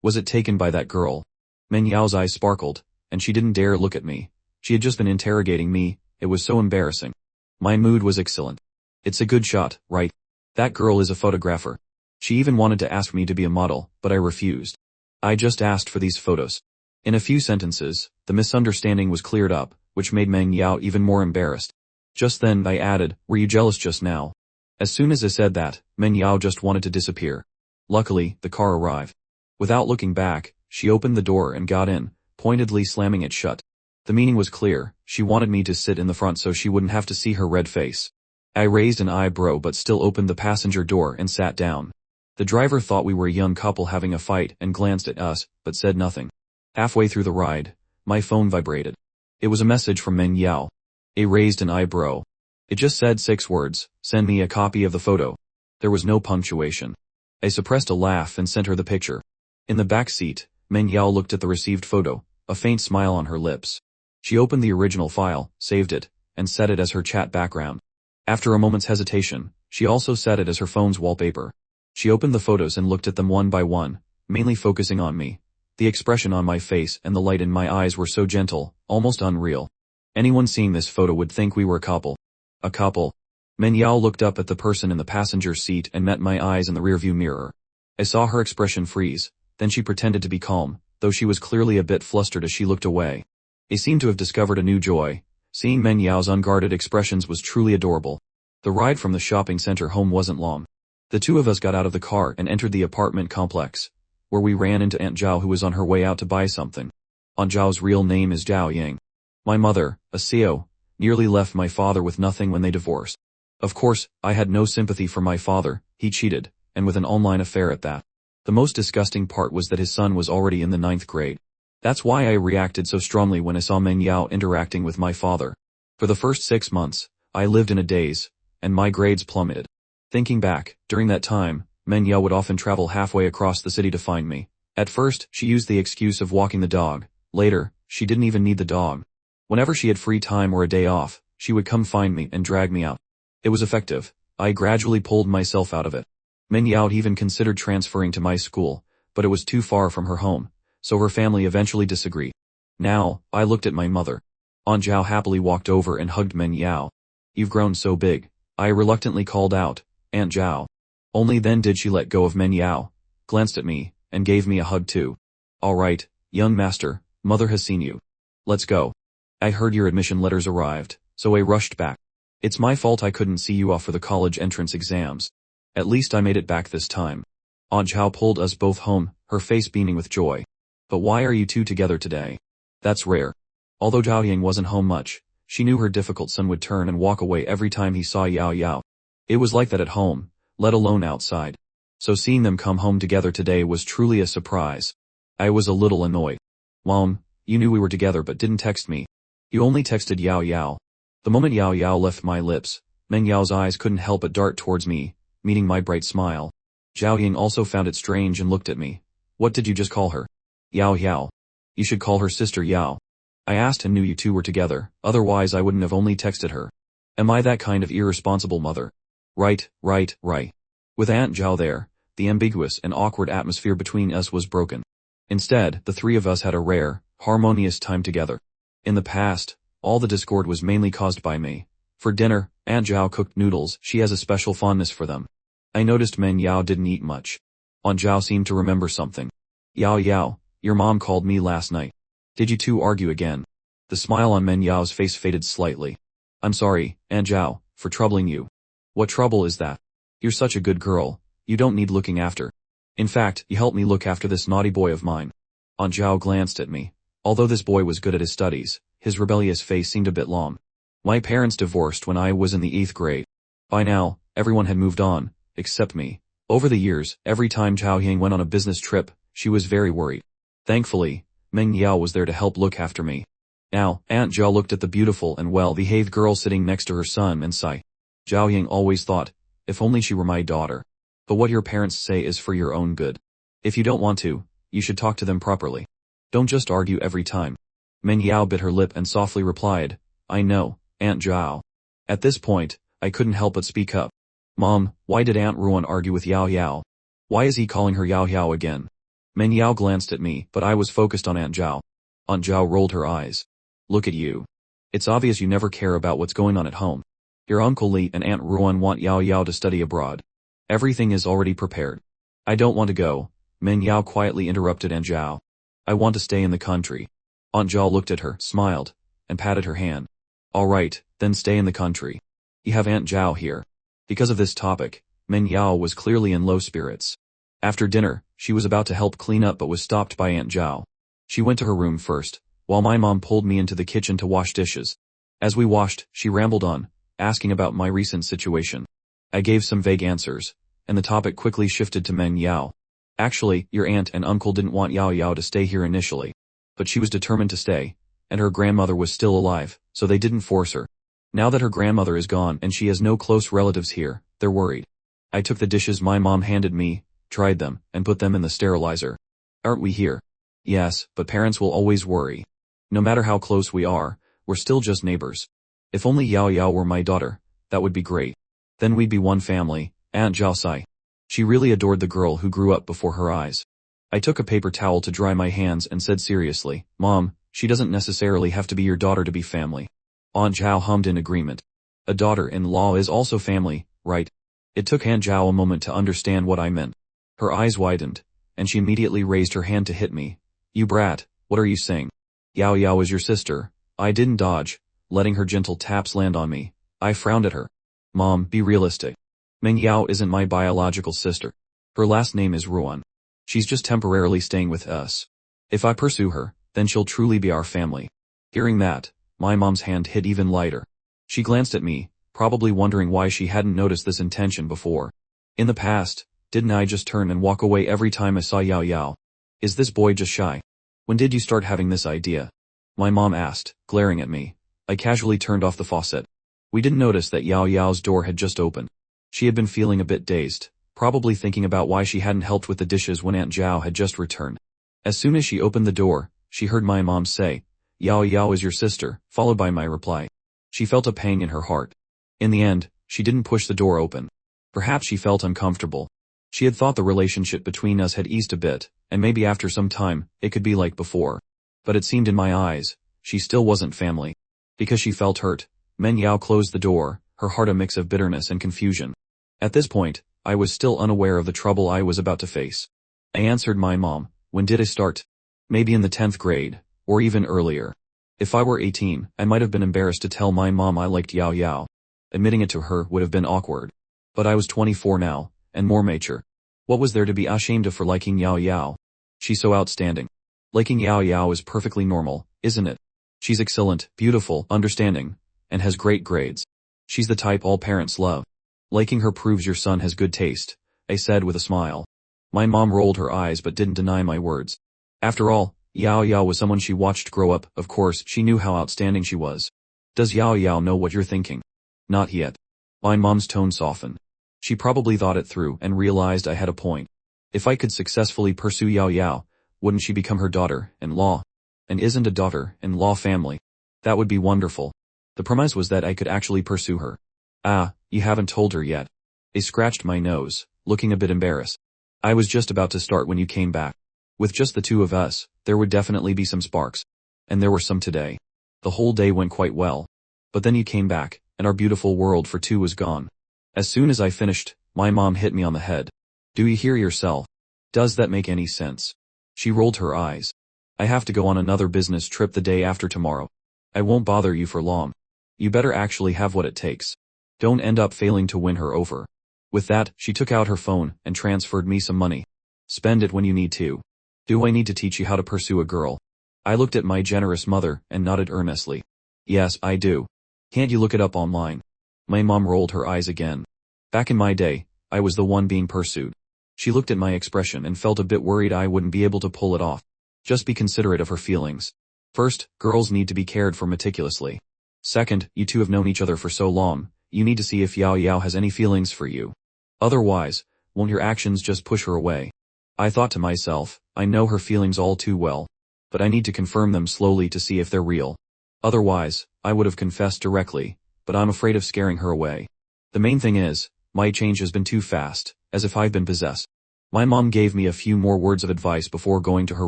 Was it taken by that girl? Men Yao's eyes sparkled, and she didn't dare look at me. She had just been interrogating me. It was so embarrassing. My mood was excellent. It's a good shot, right? That girl is a photographer. She even wanted to ask me to be a model, but I refused. I just asked for these photos. In a few sentences, the misunderstanding was cleared up, which made Meng Yao even more embarrassed. Just then I added, were you jealous just now? As soon as I said that, Meng Yao just wanted to disappear. Luckily, the car arrived. Without looking back, she opened the door and got in, pointedly slamming it shut. The meaning was clear. She wanted me to sit in the front so she wouldn't have to see her red face. I raised an eyebrow but still opened the passenger door and sat down. The driver thought we were a young couple having a fight and glanced at us, but said nothing. Halfway through the ride, my phone vibrated. It was a message from Meng Yao. I raised an eyebrow. It just said 6 words, send me a copy of the photo. There was no punctuation. I suppressed a laugh and sent her the picture. In the back seat, Meng Yao looked at the received photo, a faint smile on her lips. She opened the original file, saved it, and set it as her chat background. After a moment's hesitation, she also set it as her phone's wallpaper. She opened the photos and looked at them one by one, mainly focusing on me. The expression on my face and the light in my eyes were so gentle, almost unreal. Anyone seeing this photo would think we were a couple. A couple. Meng Yao looked up at the person in the passenger seat and met my eyes in the rearview mirror. I saw her expression freeze, then she pretended to be calm, though she was clearly a bit flustered as she looked away. I seemed to have discovered a new joy. Seeing Meng Yao's unguarded expressions was truly adorable. The ride from the shopping center home wasn't long. The two of us got out of the car and entered the apartment complex, where we ran into Aunt Zhao who was on her way out to buy something. Aunt Zhao's real name is Zhao Yang. My mother, a CEO, nearly left my father with nothing when they divorced. Of course, I had no sympathy for my father. He cheated, and with an online affair at that. The most disgusting part was that his son was already in the 9th grade. That's why I reacted so strongly when I saw Meng Yao interacting with my father. For the first 6 months, I lived in a daze, and my grades plummeted. Thinking back, during that time, Meng Yao would often travel halfway across the city to find me. At first, she used the excuse of walking the dog. Later, she didn't even need the dog. Whenever she had free time or a day off, she would come find me and drag me out. It was effective. I gradually pulled myself out of it. Meng Yao even considered transferring to my school, but it was too far from her home, so her family eventually disagreed. Now, I looked at my mother. Aunt Zhao happily walked over and hugged Meng Yao. You've grown so big. I reluctantly called out, Aunt Zhao. Only then did she let go of Meng Yao, glanced at me, and gave me a hug too. All right, young master, mother has seen you. Let's go. I heard your admission letters arrived, so I rushed back. It's my fault I couldn't see you off for the college entrance exams. At least I made it back this time. Aunt Zhao pulled us both home, her face beaming with joy. But why are you two together today? That's rare. Although Zhao Yang wasn't home much, she knew her difficult son would turn and walk away every time he saw Yao Yao. It was like that at home, let alone outside. So seeing them come home together today was truly a surprise. I was a little annoyed. Mom, you knew we were together but didn't text me. You only texted Yao Yao. The moment Yao Yao left my lips, Meng Yao's eyes couldn't help but dart towards me, meeting my bright smile. Zhao Ying also found it strange and looked at me. What did you just call her? Yao Yao. You should call her sister Yao. I asked and knew you two were together, otherwise I wouldn't have only texted her. Am I that kind of irresponsible mother? Right. With Aunt Zhao there, the ambiguous and awkward atmosphere between us was broken. Instead, the three of us had a rare, harmonious time together. In the past, all the discord was mainly caused by me. For dinner, Aunt Zhao cooked noodles. She has a special fondness for them. I noticed Meng Yao didn't eat much. Aunt Zhao seemed to remember something. Yao Yao, your mom called me last night. Did you two argue again? The smile on Meng Yao's face faded slightly. I'm sorry, Aunt Zhao, for troubling you. What trouble is that? You're such a good girl, you don't need looking after. In fact, you helped me look after this naughty boy of mine. Aunt Zhao glanced at me. Although this boy was good at his studies, his rebellious face seemed a bit long. My parents divorced when I was in the 8th grade. By now, everyone had moved on, except me. Over the years, every time Zhao Yang went on a business trip, she was very worried. Thankfully, Meng Yao was there to help look after me. Now, Aunt Zhao looked at the beautiful and well-behaved girl sitting next to her son and sighed. Zhao Yang always thought, if only she were my daughter. But what your parents say is for your own good. If you don't want to, you should talk to them properly. Don't just argue every time. Meng Yao bit her lip and softly replied, I know, Aunt Zhao. At this point, I couldn't help but speak up. Mom, why did Aunt Ruan argue with Yao Yao? Why is he calling her Yao Yao again? Meng Yao glanced at me, but I was focused on Aunt Zhao. Aunt Zhao rolled her eyes. Look at you. It's obvious you never care about what's going on at home. Your Uncle Li and Aunt Ruan want Yao Yao to study abroad. Everything is already prepared. I don't want to go, Meng Yao quietly interrupted Aunt Zhao. I want to stay in the country. Aunt Zhao looked at her, smiled, and patted her hand. All right, then stay in the country. You have Aunt Zhao here. Because of this topic, Meng Yao was clearly in low spirits. After dinner, she was about to help clean up but was stopped by Aunt Zhao. She went to her room first, while my mom pulled me into the kitchen to wash dishes. As we washed, she rambled on, asking about my recent situation. I gave some vague answers, and the topic quickly shifted to Meng Yao. Actually, your aunt and uncle didn't want Yao Yao to stay here initially. But she was determined to stay, and her grandmother was still alive, so they didn't force her. Now that her grandmother is gone and she has no close relatives here, they're worried. I took the dishes my mom handed me, tried them, and put them in the sterilizer. Aren't we here? Yes, but parents will always worry. No matter how close we are, we're still just neighbors. If only Yao Yao were my daughter, that would be great. Then we'd be one family, Aunt Zhao sighed. She really adored the girl who grew up before her eyes. I took a paper towel to dry my hands and said seriously, Mom, she doesn't necessarily have to be your daughter to be family. Aunt Zhao hummed in agreement. A daughter-in-law is also family, right? It took Aunt Zhao a moment to understand what I meant. Her eyes widened, and she immediately raised her hand to hit me. You brat, what are you saying? Yao Yao is your sister. I didn't dodge, letting her gentle taps land on me. I frowned at her. Mom, be realistic. Meng Yao isn't my biological sister. Her last name is Ruan. She's just temporarily staying with us. If I pursue her, then she'll truly be our family. Hearing that, my mom's hand hit even lighter. She glanced at me, probably wondering why she hadn't noticed this intention before. In the past, didn't I just turn and walk away every time I saw Yao Yao? Is this boy just shy? When did you start having this idea? My mom asked, glaring at me. I casually turned off the faucet. We didn't notice that Yao Yao's door had just opened. She had been feeling a bit dazed, probably thinking about why she hadn't helped with the dishes when Aunt Zhao had just returned. As soon as she opened the door, she heard my mom say, Yao Yao is your sister, followed by my reply. She felt a pang in her heart. In the end, she didn't push the door open. Perhaps she felt uncomfortable. She had thought the relationship between us had eased a bit, and maybe after some time, it could be like before. But it seemed in my eyes, she still wasn't family. Because she felt hurt, Meng Yao closed the door, her heart a mix of bitterness and confusion. At this point, I was still unaware of the trouble I was about to face. I answered my mom, when did I start? Maybe in the 10th grade, or even earlier. If I were 18, I might have been embarrassed to tell my mom I liked Yao Yao. Admitting it to her would have been awkward. But I was 24 now, and more mature. What was there to be ashamed of for liking Yao Yao? She's so outstanding. Liking Yao Yao is perfectly normal, isn't it? She's excellent, beautiful, understanding, and has great grades. She's the type all parents love. Liking her proves your son has good taste, I said with a smile. My mom rolled her eyes but didn't deny my words. After all, Yao Yao was someone she watched grow up, of course she knew how outstanding she was. Does Yao Yao know what you're thinking? Not yet. My mom's tone softened. She probably thought it through and realized I had a point. If I could successfully pursue Yao Yao, wouldn't she become her daughter-in-law? And isn't a daughter-in-law family? That would be wonderful. The premise was that I could actually pursue her. Ah, you haven't told her yet. I scratched my nose, looking a bit embarrassed. I was just about to start when you came back. With just the two of us, there would definitely be some sparks. And there were some today. The whole day went quite well. But then you came back, and our beautiful world for two was gone. As soon as I finished, my mom hit me on the head. Do you hear yourself? Does that make any sense? She rolled her eyes. I have to go on another business trip the day after tomorrow. I won't bother you for long. You better actually have what it takes. Don't end up failing to win her over. With that, she took out her phone and transferred me some money. Spend it when you need to. Do I need to teach you how to pursue a girl? I looked at my generous mother and nodded earnestly. Yes, I do. Can't you look it up online? My mom rolled her eyes again. Back in my day, I was the one being pursued. She looked at my expression and felt a bit worried I wouldn't be able to pull it off. Just be considerate of her feelings. First, girls need to be cared for meticulously. Second, you two have known each other for so long, you need to see if Yao Yao has any feelings for you. Otherwise, won't your actions just push her away? I thought to myself, I know her feelings all too well. But I need to confirm them slowly to see if they're real. Otherwise, I would have confessed directly, but I'm afraid of scaring her away. The main thing is, My change has been too fast, as if I've been possessed. My mom gave me a few more words of advice before going to her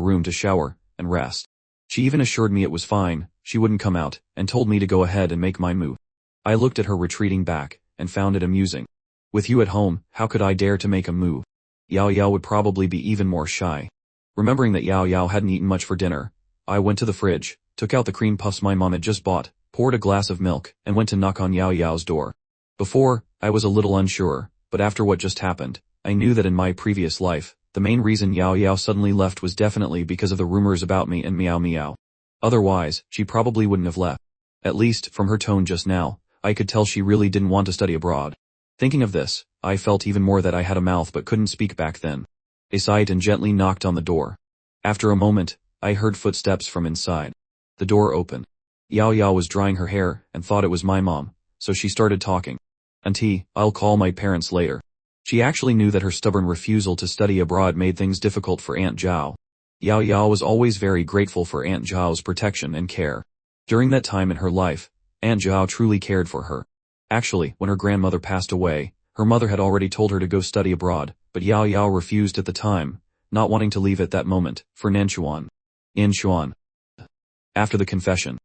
room to shower and rest. She even assured me it was fine, she wouldn't come out, and told me to go ahead and make my move. I looked at her retreating back, and found it amusing. With you at home, how could I dare to make a move? Yahyao would probably be even more shy. Remembering that Yahyao hadn't eaten much for dinner, I went to the fridge, took out the cream puffs my mom had just bought, poured a glass of milk, and went to knock on Yaoyao's door. Before, I was a little unsure, but after what just happened, I knew that in my previous life, the main reason Yaoyao suddenly left was definitely because of the rumors about me and Meow Meow. Otherwise, she probably wouldn't have left. At least, from her tone just now, I could tell she really didn't want to study abroad. Thinking of this, I felt even more that I had a mouth but couldn't speak back then. I sighed and gently knocked on the door. After a moment, I heard footsteps from inside. The door opened. Yaoyao was drying her hair and thought it was my mom, so she started talking. Auntie, I'll call my parents later. She actually knew that her stubborn refusal to study abroad made things difficult for Aunt Zhao. Yaoyao was always very grateful for Aunt Zhao's protection and care. During that time in her life, Aunt Zhao truly cared for her. Actually, when her grandmother passed away, her mother had already told her to go study abroad, but Yaoyao refused at the time, not wanting to leave at that moment, for Nanchuan. Inchuan. After the confession.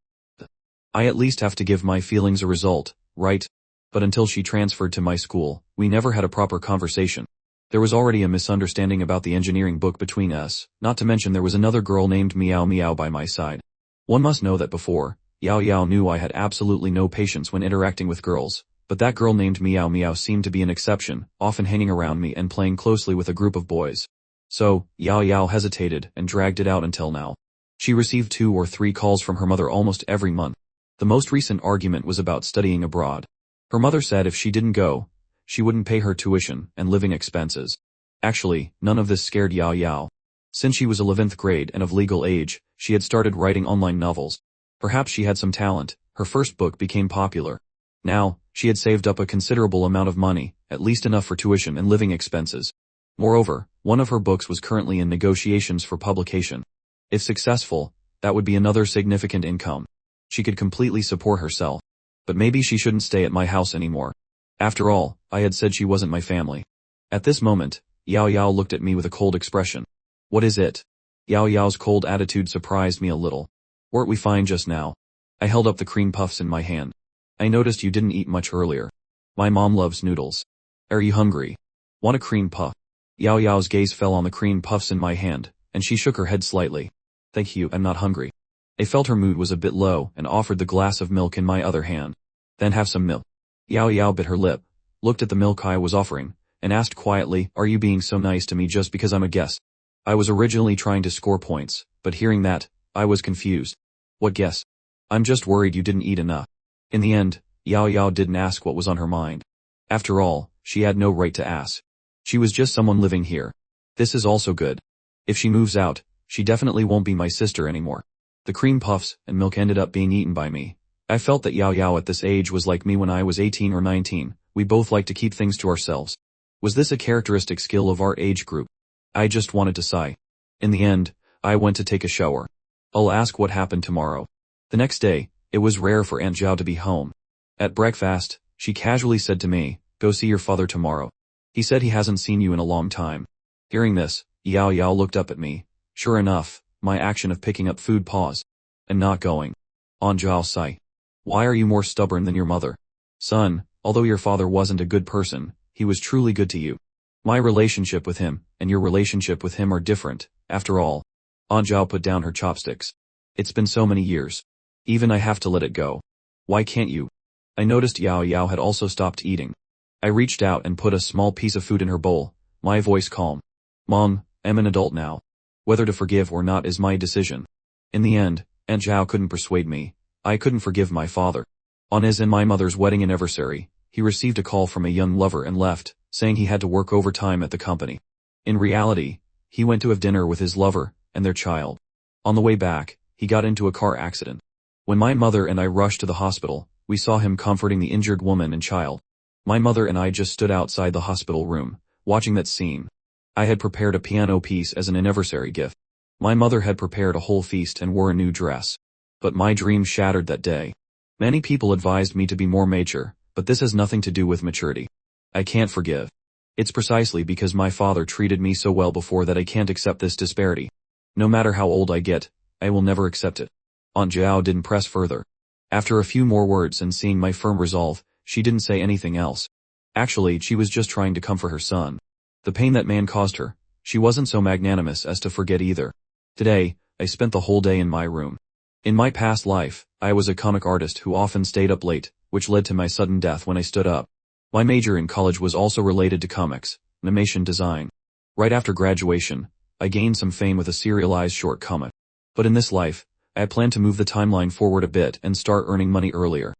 I at least have to give my feelings a result, right? But until she transferred to my school, we never had a proper conversation. There was already a misunderstanding about the engineering book between us, not to mention there was another girl named Meow Meow by my side. One must know that before, Yaoyao knew I had absolutely no patience when interacting with girls, but that girl named Meow Meow seemed to be an exception, often hanging around me and playing closely with a group of boys. So, Yaoyao hesitated and dragged it out until now. She received 2 or 3 calls from her mother almost every month. The most recent argument was about studying abroad. Her mother said if she didn't go, she wouldn't pay her tuition and living expenses. Actually, none of this scared Yaoyao. Since she was 11th grade and of legal age, she had started writing online novels. Perhaps she had some talent, her first book became popular. Now, she had saved up a considerable amount of money, at least enough for tuition and living expenses. Moreover, one of her books was currently in negotiations for publication. If successful, that would be another significant income. She could completely support herself. But maybe she shouldn't stay at my house anymore. After all, I had said she wasn't my family. At this moment, Yaoyao looked at me with a cold expression. What is it? Yaoyao's cold attitude surprised me a little. Weren't we fine just now? I held up the cream puffs in my hand. I noticed you didn't eat much earlier. My mom loves noodles. Are you hungry? Want a cream puff? Yaoyao's gaze fell on the cream puffs in my hand, and she shook her head slightly. Thank you, I'm not hungry. I felt her mood was a bit low and offered the glass of milk in my other hand. Then have some milk. Yaoyao bit her lip, looked at the milk I was offering, and asked quietly, are you being so nice to me just because I'm a guest? I was originally trying to score points, but hearing that, I was confused. What guess? I'm just worried you didn't eat enough. In the end, Yaoyao didn't ask what was on her mind. After all, she had no right to ask. She was just someone living here. This is also good. If she moves out, she definitely won't be my sister anymore. The cream puffs and milk ended up being eaten by me. I felt that Yaoyao at this age was like me when I was 18 or 19, we both like to keep things to ourselves. Was this a characteristic skill of our age group? I just wanted to sigh. In the end, I went to take a shower. I'll ask what happened tomorrow. The next day, it was rare for Aunt Zhao to be home. At breakfast, she casually said to me, go see your father tomorrow. He said he hasn't seen you in a long time. Hearing this, Yaoyao looked up at me. Sure enough, my action of picking up food paused. And not going. Aunt Zhao sighed. Why are you more stubborn than your mother? Son, although your father wasn't a good person, he was truly good to you. My relationship with him, and your relationship with him are different, after all. Aunt Zhao put down her chopsticks. It's been so many years. Even I have to let it go. Why can't you? I noticed Yaoyao had also stopped eating. I reached out and put a small piece of food in her bowl, my voice calm. Mom, I'm an adult now. Whether to forgive or not is my decision. In the end, Aunt Zhao couldn't persuade me. I couldn't forgive my father. On his and my mother's wedding anniversary, he received a call from a young lover and left, saying he had to work overtime at the company. In reality, he went to have dinner with his lover and their child. On the way back, he got into a car accident. When my mother and I rushed to the hospital, we saw him comforting the injured woman and child. My mother and I just stood outside the hospital room, watching that scene. I had prepared a piano piece as an anniversary gift. My mother had prepared a whole feast and wore a new dress. But my dream shattered that day. Many people advised me to be more mature, but this has nothing to do with maturity. I can't forgive. It's precisely because my father treated me so well before that I can't accept this disparity. No matter how old I get, I will never accept it. Aunt Zhao didn't press further. After a few more words and seeing my firm resolve, she didn't say anything else. Actually, she was just trying to comfort her son. The pain that man caused her, she wasn't so magnanimous as to forget either. Today, I spent the whole day in my room. In my past life, I was a comic artist who often stayed up late, which led to my sudden death when I stood up. My major in college was also related to comics, animation design. Right after graduation, I gained some fame with a serialized short comic. But in this life, I plan to move the timeline forward a bit and start earning money earlier.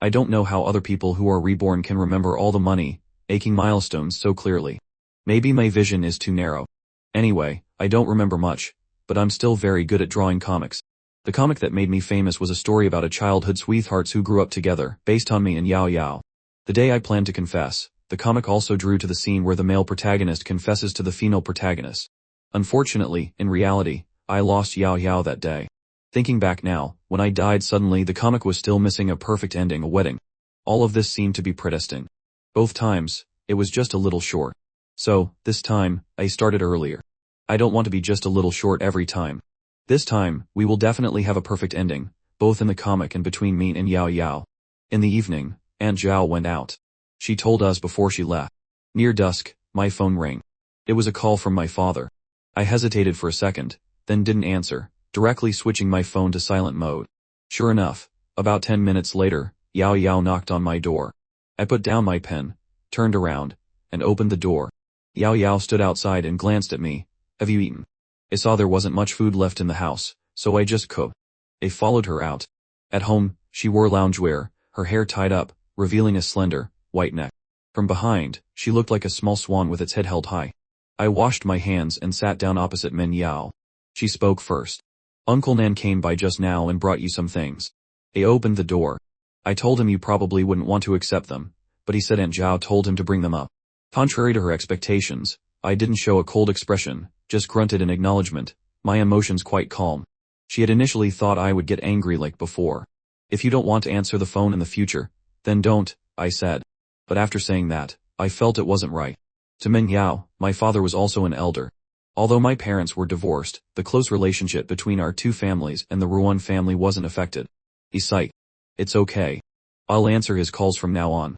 I don't know how other people who are reborn can remember all the money, aching milestones so clearly. Maybe my vision is too narrow. Anyway, I don't remember much, but I'm still very good at drawing comics. The comic that made me famous was a story about a childhood sweethearts who grew up together, based on me and Yahello. The day I planned to confess, the comic also drew to the scene where the male protagonist confesses to the female protagonist. Unfortunately, in reality, I lost Yahello that day. Thinking back now, when I died suddenly the comic was still missing a perfect ending, a wedding. All of this seemed to be predestined. Both times, it was just a little short. So, this time, I started earlier. I don't want to be just a little short every time. This time, we will definitely have a perfect ending, both in the comic and between me and Yahello. In the evening, Aunt Zhao went out. She told us before she left. Near dusk, my phone rang. It was a call from my father. I hesitated for a second, then didn't answer, directly switching my phone to silent mode. Sure enough, about 10 minutes later, Yahello knocked on my door. I put down my pen, turned around, and opened the door. Yahello stood outside and glanced at me. Have you eaten? I saw there wasn't much food left in the house, so I just cooked. I followed her out. At home, she wore loungewear, her hair tied up, revealing a slender, white neck. From behind, she looked like a small swan with its head held high. I washed my hands and sat down opposite Manhwa. She spoke first. Uncle Nan came by just now and brought you some things. I opened the door. I told him you probably wouldn't want to accept them, but he said Aunt Zhao told him to bring them up. Contrary to her expectations, I didn't show a cold expression, just grunted in acknowledgement, my emotions quite calm. She had initially thought I would get angry like before. If you don't want to answer the phone in the future, then don't, I said. But after saying that, I felt it wasn't right. To Manhwa, my father was also an elder. Although my parents were divorced, the close relationship between our two families and the Ruan family wasn't affected. He sighed. It's okay. I'll answer his calls from now on.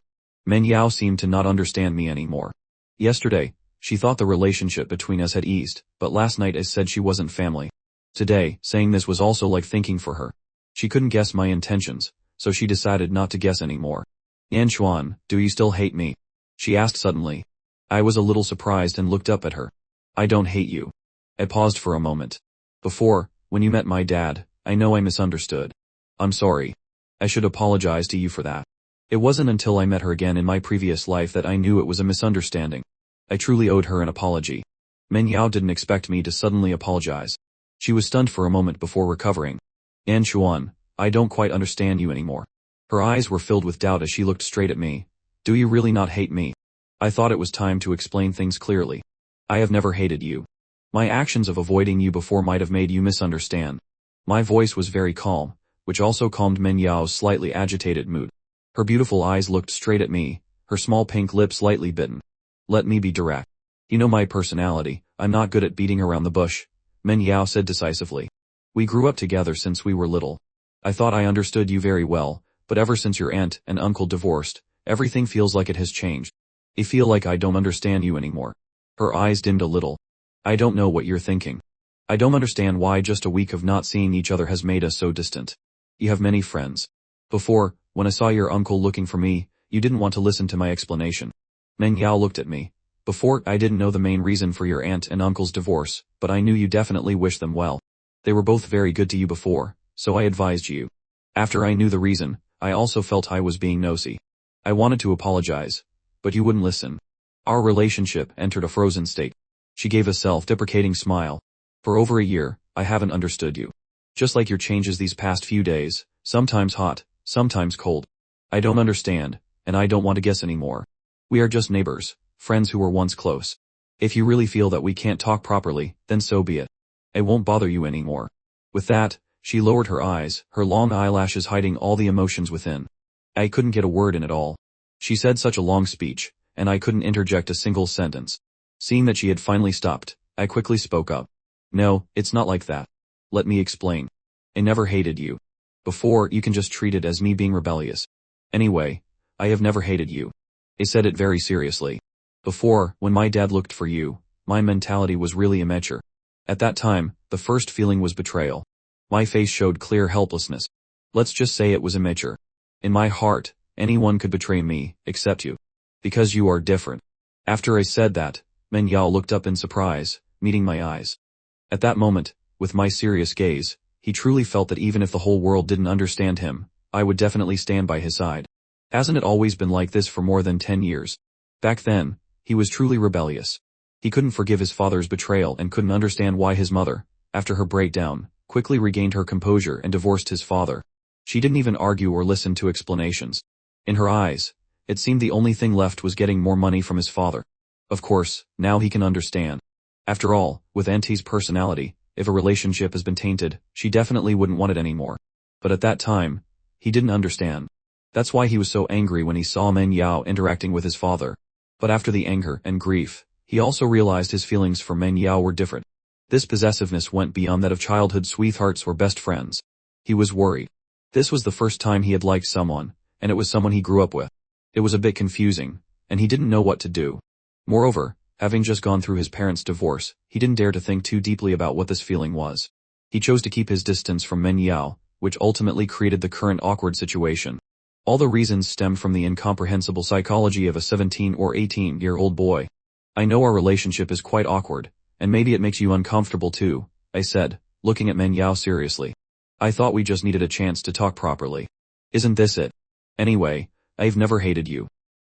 Manhwa seemed to not understand me anymore. Yesterday, she thought the relationship between us had eased, but last night I said she wasn't family. Today, saying this was also like thinking for her. She couldn't guess my intentions, so she decided not to guess anymore. Yanxuan, do you still hate me? She asked suddenly. I was a little surprised and looked up at her. I don't hate you. I paused for a moment. Before, when you met my dad, I know I misunderstood. I'm sorry. I should apologize to you for that. It wasn't until I met her again in my previous life that I knew it was a misunderstanding. I truly owed her an apology. Manhwa didn't expect me to suddenly apologize. She was stunned for a moment before recovering. Yanxuan, I don't quite understand you anymore. Her eyes were filled with doubt as she looked straight at me. Do you really not hate me? I thought it was time to explain things clearly. I have never hated you. My actions of avoiding you before might have made you misunderstand. My voice was very calm, which also calmed Manhwa's slightly agitated mood. Her beautiful eyes looked straight at me, her small pink lips lightly bitten. Let me be direct. You know my personality, I'm not good at beating around the bush, Manhwa said decisively. We grew up together since we were little. I thought I understood you very well, but ever since your aunt and uncle divorced, everything feels like it has changed. I feel like I don't understand you anymore. Her eyes dimmed a little. I don't know what you're thinking. I don't understand why just a week of not seeing each other has made us so distant. You have many friends. Before, when I saw your uncle looking for me, you didn't want to listen to my explanation. Manhwa looked at me. Before, I didn't know the main reason for your aunt and uncle's divorce, but I knew you definitely wished them well. They were both very good to you before, so I advised you. After I knew the reason, I also felt I was being nosy. I wanted to apologize, but you wouldn't listen. Our relationship entered a frozen state. She gave a self-deprecating smile. For over a year, I haven't understood you. Just like your changes these past few days, sometimes hot, sometimes cold. I don't understand, and I don't want to guess anymore. We are just neighbors, friends who were once close. If you really feel that we can't talk properly, then so be it. I won't bother you anymore. With that, she lowered her eyes, her long eyelashes hiding all the emotions within. I couldn't get a word in at all. She said such a long speech, and I couldn't interject a single sentence. Seeing that she had finally stopped, I quickly spoke up. No, it's not like that. Let me explain. I never hated you. Before, you can just treat it as me being rebellious. Anyway, I have never hated you. I said it very seriously. Before, when my dad looked for you, my mentality was really immature. At that time, the first feeling was betrayal. My face showed clear helplessness. Let's just say it was immature. In my heart, anyone could betray me, except you. Because you are different. After I said that, Manhwa looked up in surprise, meeting my eyes. At that moment, with my serious gaze, he truly felt that even if the whole world didn't understand him, I would definitely stand by his side. Hasn't it always been like this for more than 10 years? Back then, he was truly rebellious. He couldn't forgive his father's betrayal and couldn't understand why his mother, after her breakdown, quickly regained her composure and divorced his father. She didn't even argue or listen to explanations. In her eyes, it seemed the only thing left was getting more money from his father. Of course, now he can understand. After all, with Auntie's personality, if a relationship has been tainted, she definitely wouldn't want it anymore. But at that time, he didn't understand. That's why he was so angry when he saw Manhwa interacting with his father. But after the anger and grief, he also realized his feelings for Manhwa were different. This possessiveness went beyond that of childhood sweethearts or best friends. He was worried. This was the first time he had liked someone, and it was someone he grew up with. It was a bit confusing, and he didn't know what to do. Moreover, having just gone through his parents' divorce, he didn't dare to think too deeply about what this feeling was. He chose to keep his distance from Manhwa, which ultimately created the current awkward situation. All the reasons stemmed from the incomprehensible psychology of a 17 or 18-year-old boy. I know our relationship is quite awkward, and maybe it makes you uncomfortable too, I said, looking at Manhwa seriously. I thought we just needed a chance to talk properly. Isn't this it? Anyway, I've never hated you.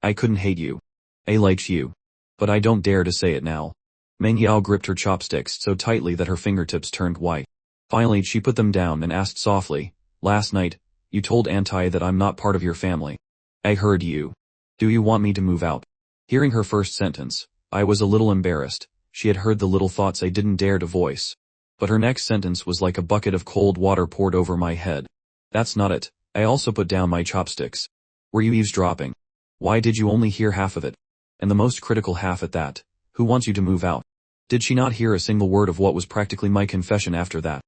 I couldn't hate you. I liked you. But I don't dare to say it now. Manhwa gripped her chopsticks so tightly that her fingertips turned white. Finally she put them down and asked softly, last night, you told Auntie that I'm not part of your family. I heard you. Do you want me to move out? Hearing her first sentence, I was a little embarrassed. She had heard the little thoughts I didn't dare to voice. But her next sentence was like a bucket of cold water poured over my head. That's not it. I also put down my chopsticks. Were you eavesdropping? Why did you only hear half of it? And the most critical half at that. Who wants you to move out? Did she not hear a single word of what was practically my confession after that?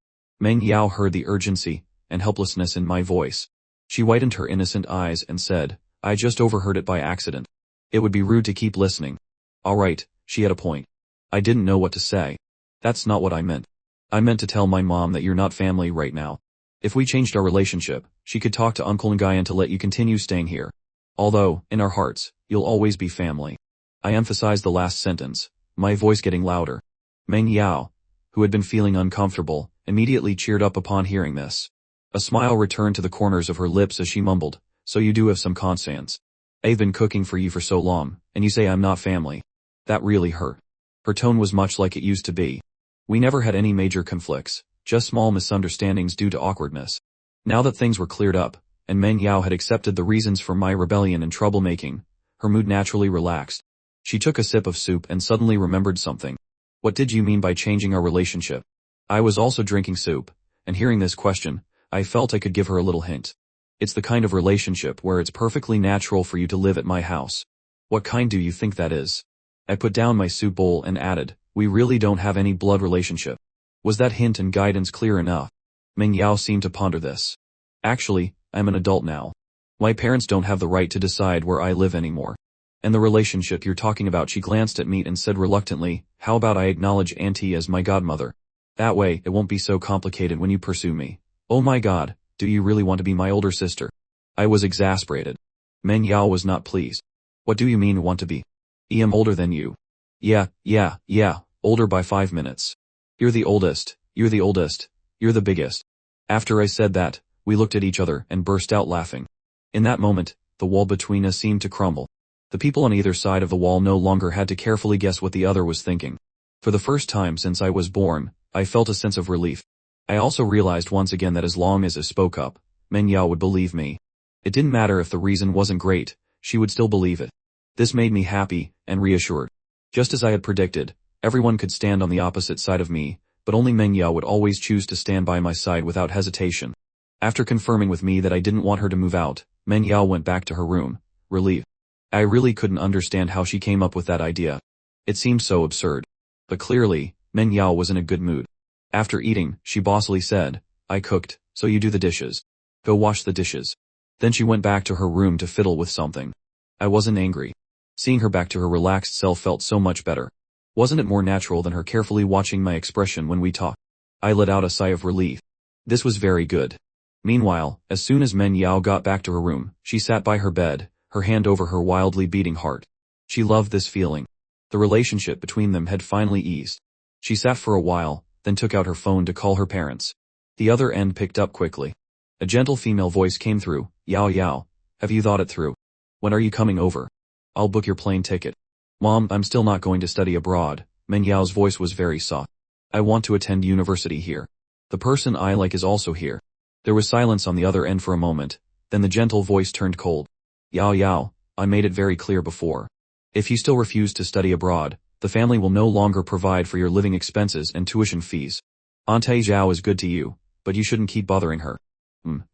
Manhwa heard the urgency and helplessness in my voice. She widened her innocent eyes and said, I just overheard it by accident. It would be rude to keep listening. Alright, she had a point. I didn't know what to say. That's not what I meant. I meant to tell my mom that you're not family right now. If we changed our relationship, she could talk to Uncle Nguyen to let you continue staying here. Although, in our hearts, you'll always be family. I emphasized the last sentence, my voice getting louder. Manhwa, who had been feeling uncomfortable, immediately cheered up upon hearing this. A smile returned to the corners of her lips as she mumbled, so you do have some conscience. I've been cooking for you for so long, and you say I'm not family. That really hurt. Her tone was much like it used to be. We never had any major conflicts, just small misunderstandings due to awkwardness. Now that things were cleared up, and Manhwa had accepted the reasons for my rebellion and troublemaking, her mood naturally relaxed. She took a sip of soup and suddenly remembered something. What did you mean by changing our relationship? I was also drinking soup, and hearing this question, I felt I could give her a little hint. It's the kind of relationship where it's perfectly natural for you to live at my house. What kind do you think that is? I put down my soup bowl and added, we really don't have any blood relationship. Was that hint and guidance clear enough? Manhwa seemed to ponder this. Actually, I'm an adult now. My parents don't have the right to decide where I live anymore. And the relationship you're talking about, she glanced at me and said reluctantly, how about I acknowledge Auntie as my godmother? That way, it won't be so complicated when you pursue me. Oh my god, do you really want to be my older sister? I was exasperated. Manhwa was not pleased. What do you mean want to be? I am older than you. Yeah, older by 5 minutes. You're the oldest, you're the biggest. After I said that, we looked at each other and burst out laughing. In that moment, the wall between us seemed to crumble. The people on either side of the wall no longer had to carefully guess what the other was thinking. For the first time since I was born, I felt a sense of relief. I also realized once again that as long as I spoke up, Manhwa would believe me. It didn't matter if the reason wasn't great, she would still believe it. This made me happy and reassured. Just as I had predicted, everyone could stand on the opposite side of me, but only Manhwa would always choose to stand by my side without hesitation. After confirming with me that I didn't want her to move out, Manhwa went back to her room, relieved. I really couldn't understand how she came up with that idea. It seemed so absurd. But clearly, Meng Yao was in a good mood. After eating, she bossily said, "I cooked, so you do the dishes. Go wash the dishes." Then she went back to her room to fiddle with something. I wasn't angry. Seeing her back to her relaxed self felt so much better. Wasn't it more natural than her carefully watching my expression when we talked? I let out a sigh of relief. This was very good. Meanwhile, as soon as Meng Yao got back to her room, she sat by her bed, her hand over her wildly beating heart. She loved this feeling. The relationship between them had finally eased. She sat for a while, then took out her phone to call her parents. The other end picked up quickly. A gentle female voice came through. "Yao Yao, have you thought it through? When are you coming over? I'll book your plane ticket." "Mom, I'm still not going to study abroad." Meng Yao's voice was very soft. "I want to attend university here. The person I like is also here." There was silence on the other end for a moment, then the gentle voice turned cold. "Yao Yao, I made it very clear before. If you still refuse to study abroad, the family will no longer provide for your living expenses and tuition fees. Auntie Zhao is good to you, but you shouldn't keep bothering her."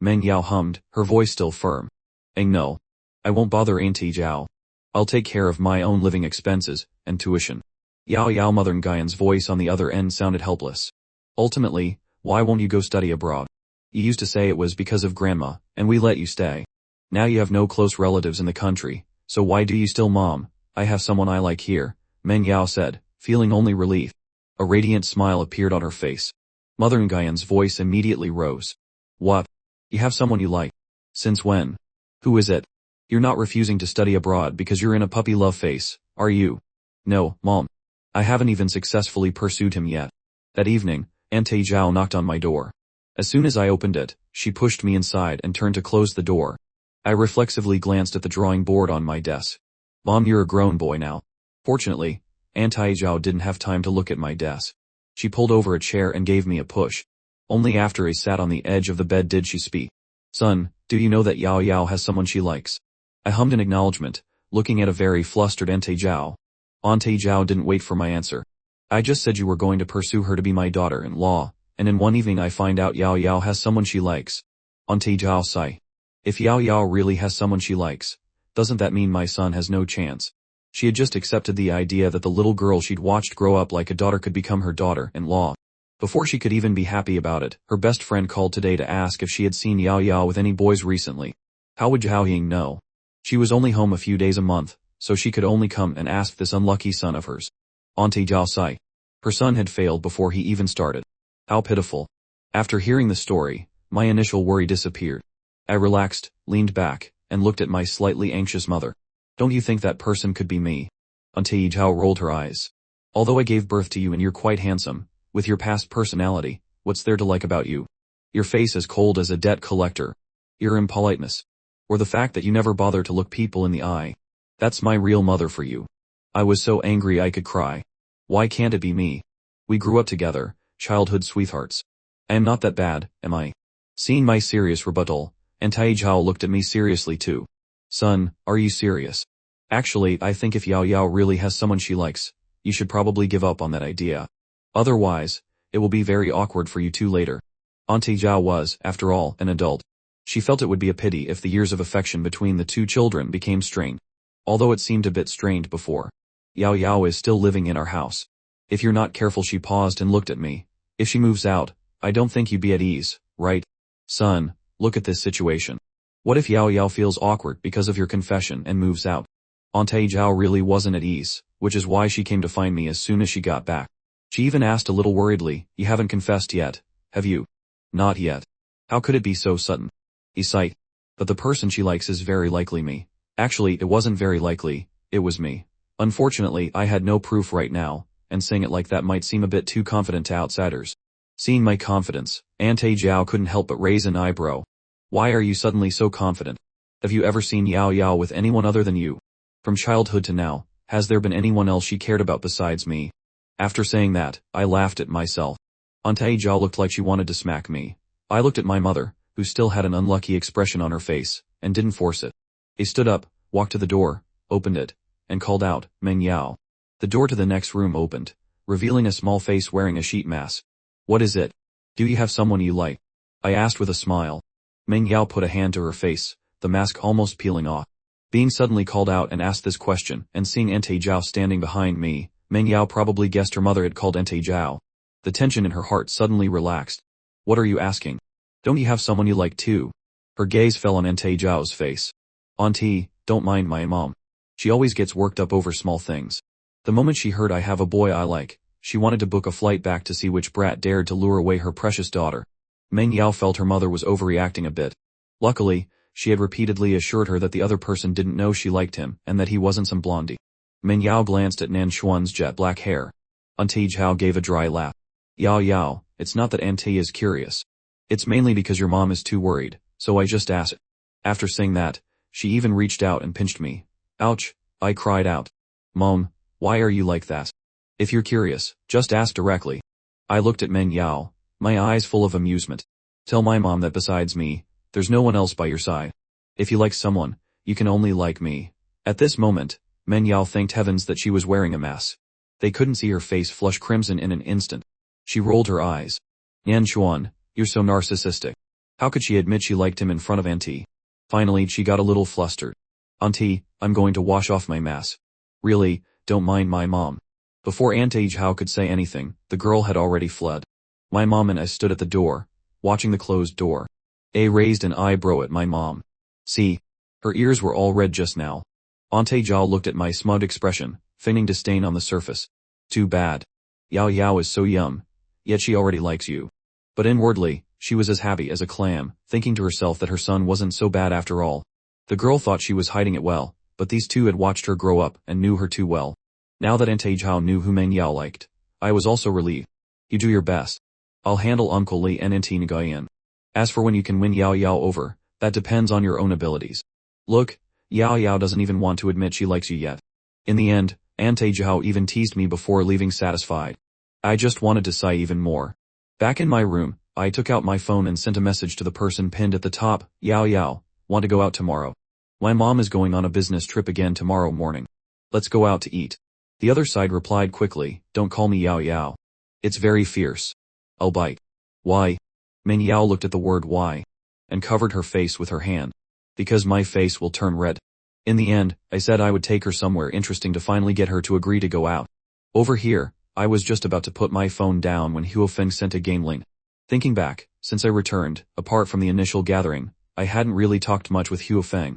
Meng Yao hummed, her voice still firm. No. I won't bother Auntie Zhao. I'll take care of my own living expenses and tuition." Yao Yao Mother Nguyen's voice on the other end sounded helpless. "Ultimately, why won't you go study abroad? You used to say it was because of grandma, and we let you stay. Now you have no close relatives in the country, so why do you still? Mom, I have someone I like here," Meng Yao said, feeling only relief. A radiant smile appeared on her face. Mother Nguyen's voice immediately rose. "What? You have someone you like? Since when? Who is it? You're not refusing to study abroad because you're in a puppy love phase, are you?" "No, Mom. I haven't even successfully pursued him yet." That evening, Auntie Zhao knocked on my door. As soon as I opened it, she pushed me inside and turned to close the door. I reflexively glanced at the drawing board on my desk. "Mom, you're a grown boy now." Fortunately, Auntie Zhao didn't have time to look at my desk. She pulled over a chair and gave me a push. Only after I sat on the edge of the bed did she speak. "Son, do you know that Yao Yao has someone she likes?" I hummed in acknowledgement, looking at a very flustered Auntie Zhao. Auntie Zhao didn't wait for my answer. "I just said you were going to pursue her to be my daughter-in-law, and in one evening I find out Yao Yao has someone she likes." Auntie Zhao sighed. "If Yao Yao really has someone she likes, doesn't that mean my son has no chance?" She had just accepted the idea that the little girl she'd watched grow up like a daughter could become her daughter-in-law. Before she could even be happy about it, her best friend called today to ask if she had seen Yao Yao with any boys recently. How would Zhao Ying know? She was only home a few days a month, so she could only come and ask this unlucky son of hers. Auntie Zhao sighed. Her son had failed before he even started. How pitiful. After hearing the story, my initial worry disappeared. I relaxed, leaned back, and looked at my slightly anxious mother. "Don't you think that person could be me?" Auntie Zhao rolled her eyes. "Although I gave birth to you and you're quite handsome, with your past personality, what's there to like about you? Your face as cold as a debt collector. Your impoliteness. Or the fact that you never bother to look people in the eye. That's my real mother for you." I was so angry I could cry. Why can't it be me? We grew up together, childhood sweethearts. I am not that bad, am I? Seeing my serious rebuttal, Auntie Zhao looked at me seriously too. "Son, are you serious? Actually, I think if Yao Yao really has someone she likes, you should probably give up on that idea. Otherwise, it will be very awkward for you two later." Auntie Zhao was, after all, an adult. She felt it would be a pity if the years of affection between the two children became strained. Although it seemed a bit strained before. "Yao Yao is still living in our house. If you're not careful," she paused and looked at me. "If she moves out, I don't think you'd be at ease, right? Son, look at this situation. What if Yao Yao feels awkward because of your confession and moves out?" Auntie Zhao really wasn't at ease, which is why she came to find me as soon as she got back. She even asked a little worriedly, "You haven't confessed yet, have you?" "Not yet." "How could it be so sudden?" He sighed. "But the person she likes is very likely me." Actually, it wasn't very likely, it was me. Unfortunately, I had no proof right now, and saying it like that might seem a bit too confident to outsiders. Seeing my confidence, Auntie Zhao couldn't help but raise an eyebrow. "Why are you suddenly so confident? Have you ever seen Yao Yao with anyone other than you? From childhood to now, has there been anyone else she cared about besides me?" After saying that, I laughed at myself. Auntie Zhao looked like she wanted to smack me. I looked at my mother, who still had an unlucky expression on her face, and didn't force it. I stood up, walked to the door, opened it, and called out, "Meng Yao." The door to the next room opened, revealing a small face wearing a sheet mask. "What is it? Do you have someone you like?" I asked with a smile. Meng Yao put a hand to her face, the mask almost peeling off. Being suddenly called out and asked this question, and seeing Ante Zhao standing behind me, Meng Yao probably guessed her mother had called Ante Zhao. The tension in her heart suddenly relaxed. What are you asking? Don't you have someone you like too? Her gaze fell on Ante Zhao's face. Auntie, don't mind my mom. She always gets worked up over small things. The moment she heard I have a boy I like, she wanted to book a flight back to see which brat dared to lure away her precious daughter. Meng Yao felt her mother was overreacting a bit. Luckily, she had repeatedly assured her that the other person didn't know she liked him and that he wasn't some blondie. Meng Yao glanced at Nan Xuan's jet black hair. Auntie Zhao gave a dry laugh. Yao, it's not that Auntie is curious. It's mainly because your mom is too worried, so I just asked. After saying that, she even reached out and pinched me. Ouch, I cried out. Mom, why are you like that? If you're curious, just ask directly. I looked at Meng Yao, my eyes full of amusement. Tell my mom that besides me, there's no one else by your side. If you like someone, you can only like me. At this moment, Meng Yao thanked heavens that she was wearing a mask. They couldn't see her face flush crimson in an instant. She rolled her eyes. Yan Xuan, you're so narcissistic. How could she admit she liked him in front of Auntie? Finally, she got a little flustered. Auntie, I'm going to wash off my mask. Really, don't mind my mom. Before Auntie Zhao could say anything, the girl had already fled. My mom and I stood at the door, watching the closed door. A raised an eyebrow at my mom. See? Her ears were all red just now. Auntie Zhao looked at my smug expression, feigning disdain on the surface. Too bad. Yao is so yum. Yet she already likes you. But inwardly, she was as happy as a clam, thinking to herself that her son wasn't so bad after all. The girl thought she was hiding it well, but these two had watched her grow up and knew her too well. Now that Auntie Zhao knew who Meng Yao liked, I was also relieved. You do your best. I'll handle Uncle Li and Auntie Nguyen. As for when you can win Yao over, that depends on your own abilities. Look, Yao doesn't even want to admit she likes you yet. In the end, Auntie Zhao even teased me before leaving satisfied. I just wanted to sigh even more. Back in my room, I took out my phone and sent a message to the person pinned at the top. Yao, want to go out tomorrow? My mom is going on a business trip again tomorrow morning. Let's go out to eat. The other side replied quickly, don't call me Yao. It's very fierce. I'll bite. Why? Meng Yao looked at the word why, and covered her face with her hand. Because my face will turn red. In the end, I said I would take her somewhere interesting to finally get her to agree to go out. Over here, I was just about to put my phone down when Huofeng sent a game link. Thinking back, since I returned, apart from the initial gathering, I hadn't really talked much with Huofeng.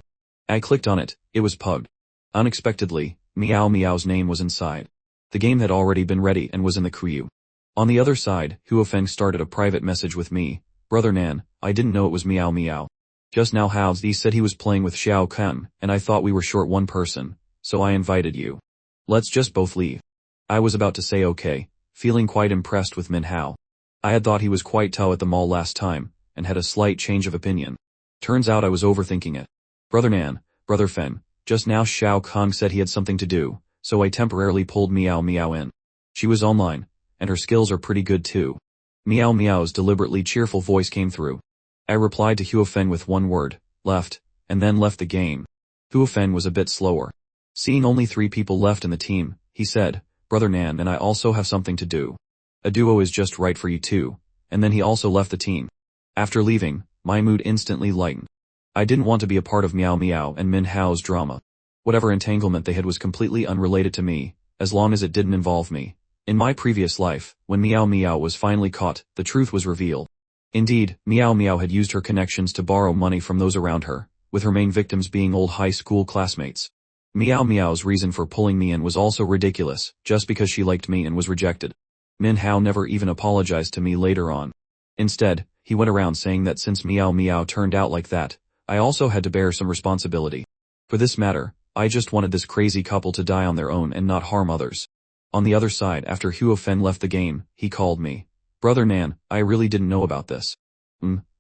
I clicked on it, it was pugged. Unexpectedly, Meow's name was inside. The game had already been ready and was in the queue. On the other side, Huofeng started a private message with me. Brother Nan, I didn't know it was Meow. Just now Haozi said he was playing with Xiao Kun, and I thought we were short one person, so I invited you. Let's just both leave. I was about to say okay, feeling quite impressed with Min Hao. I had thought he was quite tough at the mall last time, and had a slight change of opinion. Turns out I was overthinking it. Brother Nan, Brother Fen, just now Xiao Kong said he had something to do, so I temporarily pulled Meow in. She was online, and her skills are pretty good too. Meow's deliberately cheerful voice came through. I replied to Huofeng with one word, left, and then left the game. Huofeng was a bit slower. Seeing only 3 people left in the team, he said, Brother Nan and I also have something to do. A duo is just right for you too, and then he also left the team. After leaving, my mood instantly lightened. I didn't want to be a part of Meow and Min Hao's drama. Whatever entanglement they had was completely unrelated to me, as long as it didn't involve me. In my previous life, when Meow was finally caught, the truth was revealed. Indeed, Meow had used her connections to borrow money from those around her, with her main victims being old high school classmates. Meow's reason for pulling me in was also ridiculous, just because she liked me and was rejected. Min Hao never even apologized to me later on. Instead, he went around saying that since Meow turned out like that, I also had to bear some responsibility. For this matter, I just wanted this crazy couple to die on their own and not harm others. On the other side, after Huofeng left the game, he called me. Brother Nan, I really didn't know about this.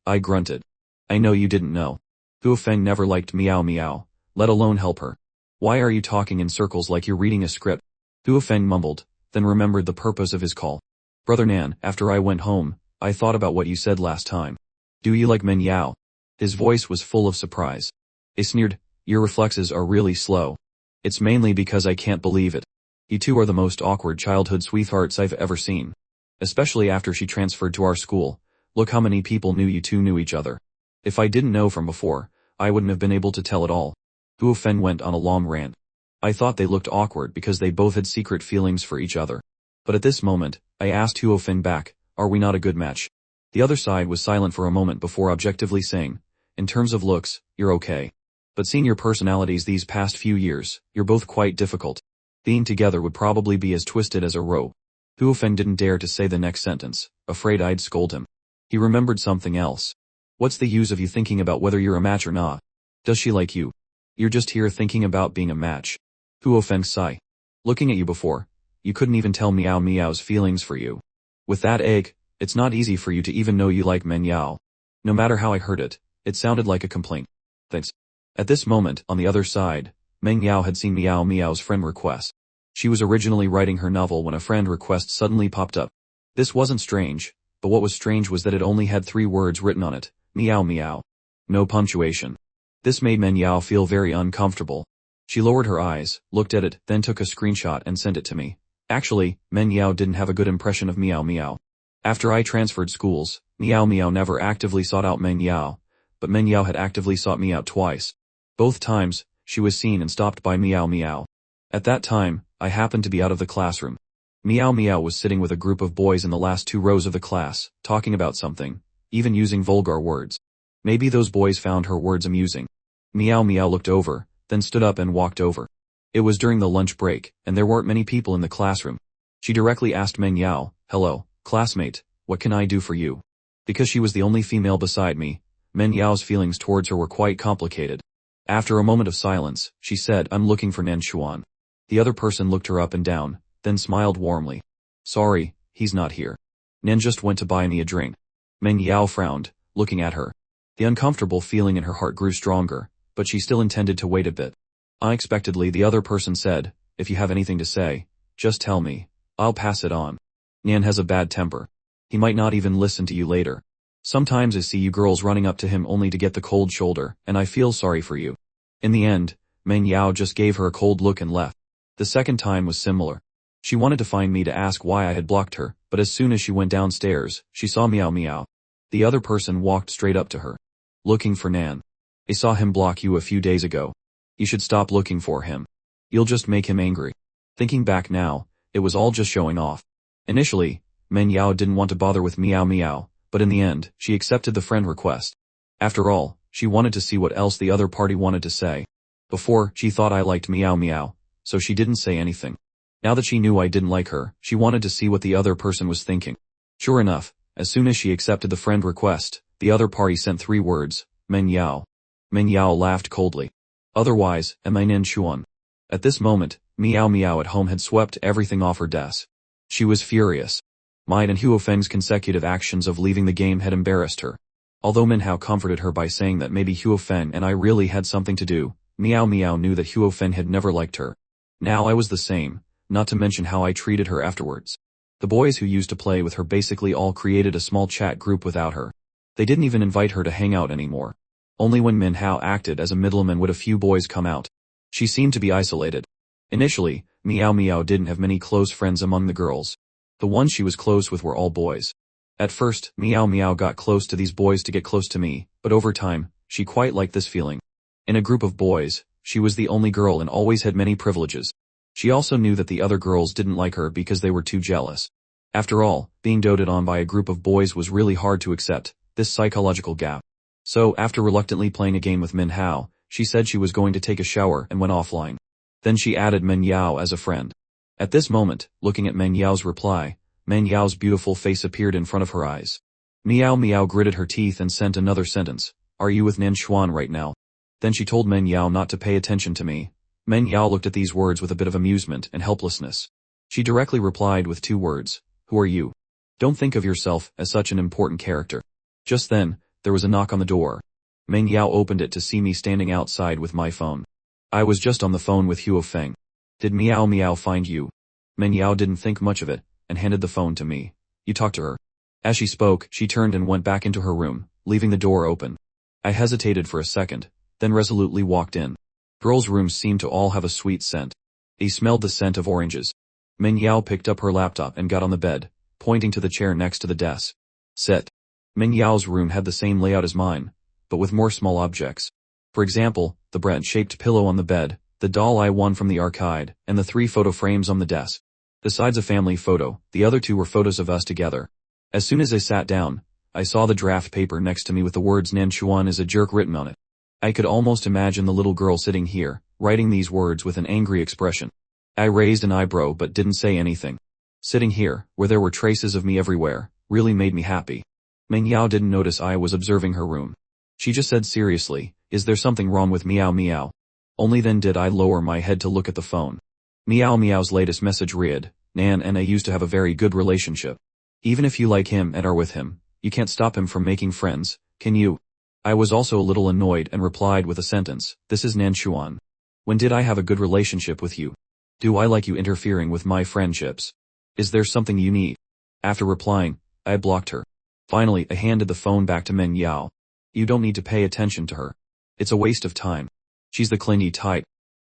I grunted. I know you didn't know. Huofeng never liked Meow, let alone help her. Why are you talking in circles like you're reading a script? Huofeng mumbled, then remembered the purpose of his call. Brother Nan, after I went home, I thought about what you said last time. Do you like Meng Yao? His voice was full of surprise. I sneered, your reflexes are really slow. It's mainly because I can't believe it. You two are the most awkward childhood sweethearts I've ever seen. Especially after she transferred to our school. Look how many people knew you two knew each other. If I didn't know from before, I wouldn't have been able to tell at all. Huo Feng went on a long rant. I thought they looked awkward because they both had secret feelings for each other. But at this moment, I asked Huo Feng back, are we not a good match? The other side was silent for a moment before objectively saying, in terms of looks, you're okay. But seeing your personalities these past few years, you're both quite difficult. Being together would probably be as twisted as a rope. Huo Feng didn't dare to say the next sentence, afraid I'd scold him. He remembered something else. What's the use of you thinking about whether you're a match or not? Does she like you? You're just here thinking about being a match. Huo Feng sighed. Looking at you before, you couldn't even tell Miao Miao's feelings for you. With that egg, it's not easy for you to even know you like Men Yao. No matter how I heard it, it sounded like a complaint. Thanks. At this moment, on the other side, Meng Yao had seen Miao Miao's friend request. She was originally writing her novel when a friend request suddenly popped up. This wasn't strange, but what was strange was that it only had 3 words written on it, Miao Miao. No punctuation. This made Meng Yao feel very uncomfortable. She lowered her eyes, looked at it, then took a screenshot and sent it to me. Actually, Meng Yao didn't have a good impression of Miao Miao. After I transferred schools, Miao Miao never actively sought out Meng Yao, but Meng Yao had actively sought me out twice. Both times, she was seen and stopped by Miao Miao. At that time, I happened to be out of the classroom. Miao Miao was sitting with a group of boys in the last 2 rows of the class, talking about something, even using vulgar words. Maybe those boys found her words amusing. Miao Miao looked over, then stood up and walked over. It was during the lunch break, and there weren't many people in the classroom. She directly asked Meng Yao, hello, classmate, what can I do for you? Because she was the only female beside me, Meng Yao's feelings towards her were quite complicated. After a moment of silence, she said, I'm looking for Nan Xuan. The other person looked her up and down, then smiled warmly. Sorry, he's not here. Nan just went to buy me a drink. Meng Yao frowned, looking at her. The uncomfortable feeling in her heart grew stronger, but she still intended to wait a bit. Unexpectedly, the other person said, if you have anything to say, just tell me. I'll pass it on. Nan has a bad temper. He might not even listen to you later. Sometimes I see you girls running up to him only to get the cold shoulder, and I feel sorry for you. In the end, Meng Yao just gave her a cold look and left. The second time was similar. She wanted to find me to ask why I had blocked her, but as soon as she went downstairs, she saw Miao Miao. The other person walked straight up to her. Looking for Nan. I saw him block you a few days ago. You should stop looking for him. You'll just make him angry. Thinking back now, it was all just showing off. Initially, Meng Yao didn't want to bother with Miao Miao, but in the end, she accepted the friend request. After all, she wanted to see what else the other party wanted to say. Before, she thought I liked Miao Miao, so she didn't say anything. Now that she knew I didn't like her, she wanted to see what the other person was thinking. Sure enough, as soon as she accepted the friend request, the other party sent 3 words, Meng Yao. Meng Yao laughed coldly. Otherwise, am I Nan Xuan? At this moment, Miao Miao at home had swept everything off her desk. She was furious. Mine and Huo Feng's consecutive actions of leaving the game had embarrassed her. Although Manhwa comforted her by saying that maybe Huo Feng and I really had something to do, Miao Miao knew that Huo Feng had never liked her. Now I was the same, not to mention how I treated her afterwards. The boys who used to play with her basically all created a small chat group without her. They didn't even invite her to hang out anymore. Only when Manhwa acted as a middleman would a few boys come out. She seemed to be isolated. Initially, Miao Miao didn't have many close friends among the girls. The ones she was close with were all boys. At first, Miao Miao got close to these boys to get close to me, but over time, she quite liked this feeling. In a group of boys, she was the only girl and always had many privileges. She also knew that the other girls didn't like her because they were too jealous. After all, being doted on by a group of boys was really hard to accept, this psychological gap. So, after reluctantly playing a game with Manhwa, she said she was going to take a shower and went offline. Then she added Meng Yao as a friend. At this moment, looking at Meng Yao's reply, Meng Yao's beautiful face appeared in front of her eyes. Miao Miao gritted her teeth and sent another sentence, are you with Nan Xuan right now? Then she told Meng Yao not to pay attention to me. Meng Yao looked at these words with a bit of amusement and helplessness. She directly replied with 2 words, who are you? Don't think of yourself as such an important character. Just then, there was a knock on the door. Meng Yao opened it to see me standing outside with my phone. I was just on the phone with Huo Feng. Did Miao Miao find you? Meng Yao didn't think much of it, and handed the phone to me. You talk to her. As she spoke, she turned and went back into her room, leaving the door open. I hesitated for a second, then resolutely walked in. Girls' rooms seemed to all have a sweet scent. He smelled the scent of oranges. Meng Yao picked up her laptop and got on the bed, pointing to the chair next to the desk. Sit. Meng Yao's room had the same layout as mine, but with more small objects. For example, the bread-shaped pillow on the bed, the doll I won from the arcade, and the 3 photo frames on the desk. Besides a family photo, the other 2 were photos of us together. As soon as I sat down, I saw the draft paper next to me with the words "Nanchuan is a jerk" written on it. I could almost imagine the little girl sitting here, writing these words with an angry expression. I raised an eyebrow but didn't say anything. Sitting here, where there were traces of me everywhere, really made me happy. Manhwa didn't notice I was observing her room. She just said seriously, "Is there something wrong with Meow Meow?" Only then did I lower my head to look at the phone. Meow Meow's latest message read, "Nan and I used to have a very good relationship. Even if you like him and are with him, you can't stop him from making friends, can you?" I was also a little annoyed and replied with a sentence, "This is Nanchuan. When did I have a good relationship with you? Do I like you interfering with my friendships? Is there something you need?" After replying, I blocked her. Finally, I handed the phone back to Manhwa. "You don't need to pay attention to her. It's a waste of time. She's the clingy type."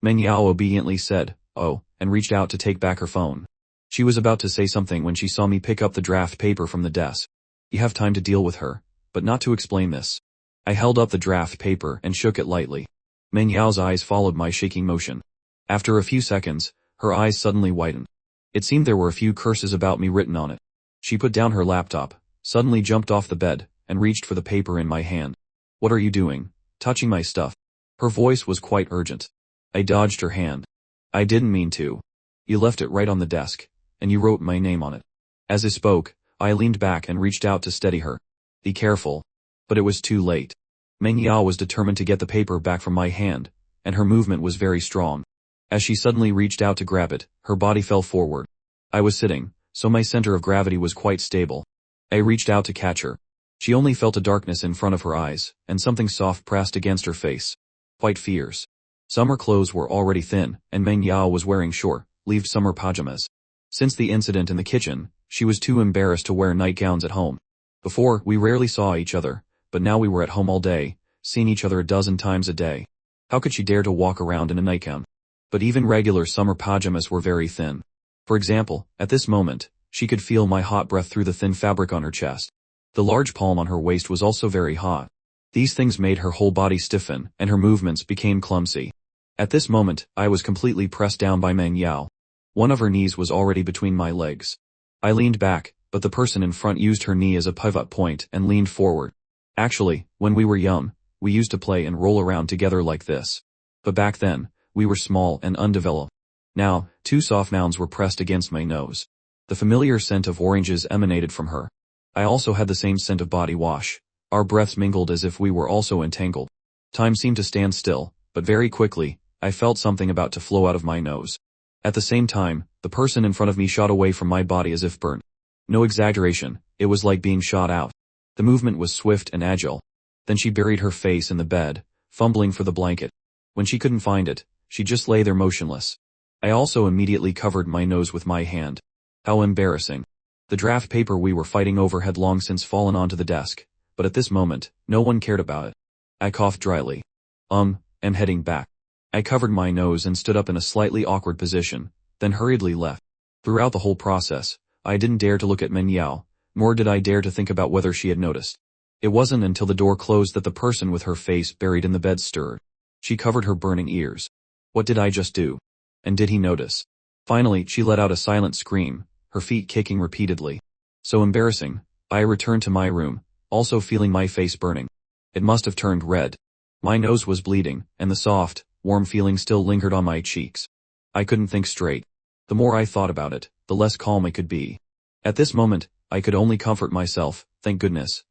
Manhwa obediently said, "Oh," and reached out to take back her phone. She was about to say something when she saw me pick up the draft paper from the desk. "You have time to deal with her, but not to explain this." I held up the draft paper and shook it lightly. Manhwa's eyes followed my shaking motion. After a few seconds, her eyes suddenly widened. It seemed there were a few curses about me written on it. She put down her laptop, suddenly jumped off the bed, and reached for the paper in my hand. "What are you doing? Touching my stuff?" Her voice was quite urgent. I dodged her hand. "I didn't mean to. You left it right on the desk, and you wrote my name on it." As I spoke, I leaned back and reached out to steady her. "Be careful." But it was too late. Manhwa was determined to get the paper back from my hand, and her movement was very strong. As she suddenly reached out to grab it, her body fell forward. I was sitting, so my center of gravity was quite stable. I reached out to catch her. She only felt a darkness in front of her eyes, and something soft pressed against her face. Quite fierce. Summer clothes were already thin, and Manhwa was wearing short-sleeved summer pajamas. Since the incident in the kitchen, she was too embarrassed to wear nightgowns at home. Before, we rarely saw each other, but now we were at home all day, seeing each other a dozen times a day. How could she dare to walk around in a nightgown? But even regular summer pajamas were very thin. For example, at this moment, she could feel my hot breath through the thin fabric on her chest. The large palm on her waist was also very hot. These things made her whole body stiffen, and her movements became clumsy. At this moment, I was completely pressed down by Manhwa. One of her knees was already between my legs. I leaned back, but the person in front used her knee as a pivot point and leaned forward. Actually, when we were young, we used to play and roll around together like this. But back then, we were small and undeveloped. Now, 2 soft nouns were pressed against my nose. The familiar scent of oranges emanated from her. I also had the same scent of body wash. Our breaths mingled as if we were also entangled. Time seemed to stand still, but very quickly, I felt something about to flow out of my nose. At the same time, the person in front of me shot away from my body as if burnt. No exaggeration, it was like being shot out. The movement was swift and agile. Then she buried her face in the bed, fumbling for the blanket. When she couldn't find it, she just lay there motionless. I also immediately covered my nose with my hand. How embarrassing. The draft paper we were fighting over had long since fallen onto the desk, but at this moment, no one cared about it. I coughed dryly. Am heading back. I covered my nose and stood up in a slightly awkward position, then hurriedly left. Throughout the whole process, I didn't dare to look at Manhwa, nor did I dare to think about whether she had noticed. It wasn't until the door closed that the person with her face buried in the bed stirred. She covered her burning ears. What did I just do? And did he notice? Finally, she let out a silent scream, her feet kicking repeatedly. So embarrassing. I returned to my room, also feeling my face burning. It must have turned red. My nose was bleeding, and the soft, warm feeling still lingered on my cheeks. I couldn't think straight. The more I thought about it, the less calm I could be. At this moment, I could only comfort myself, thank goodness.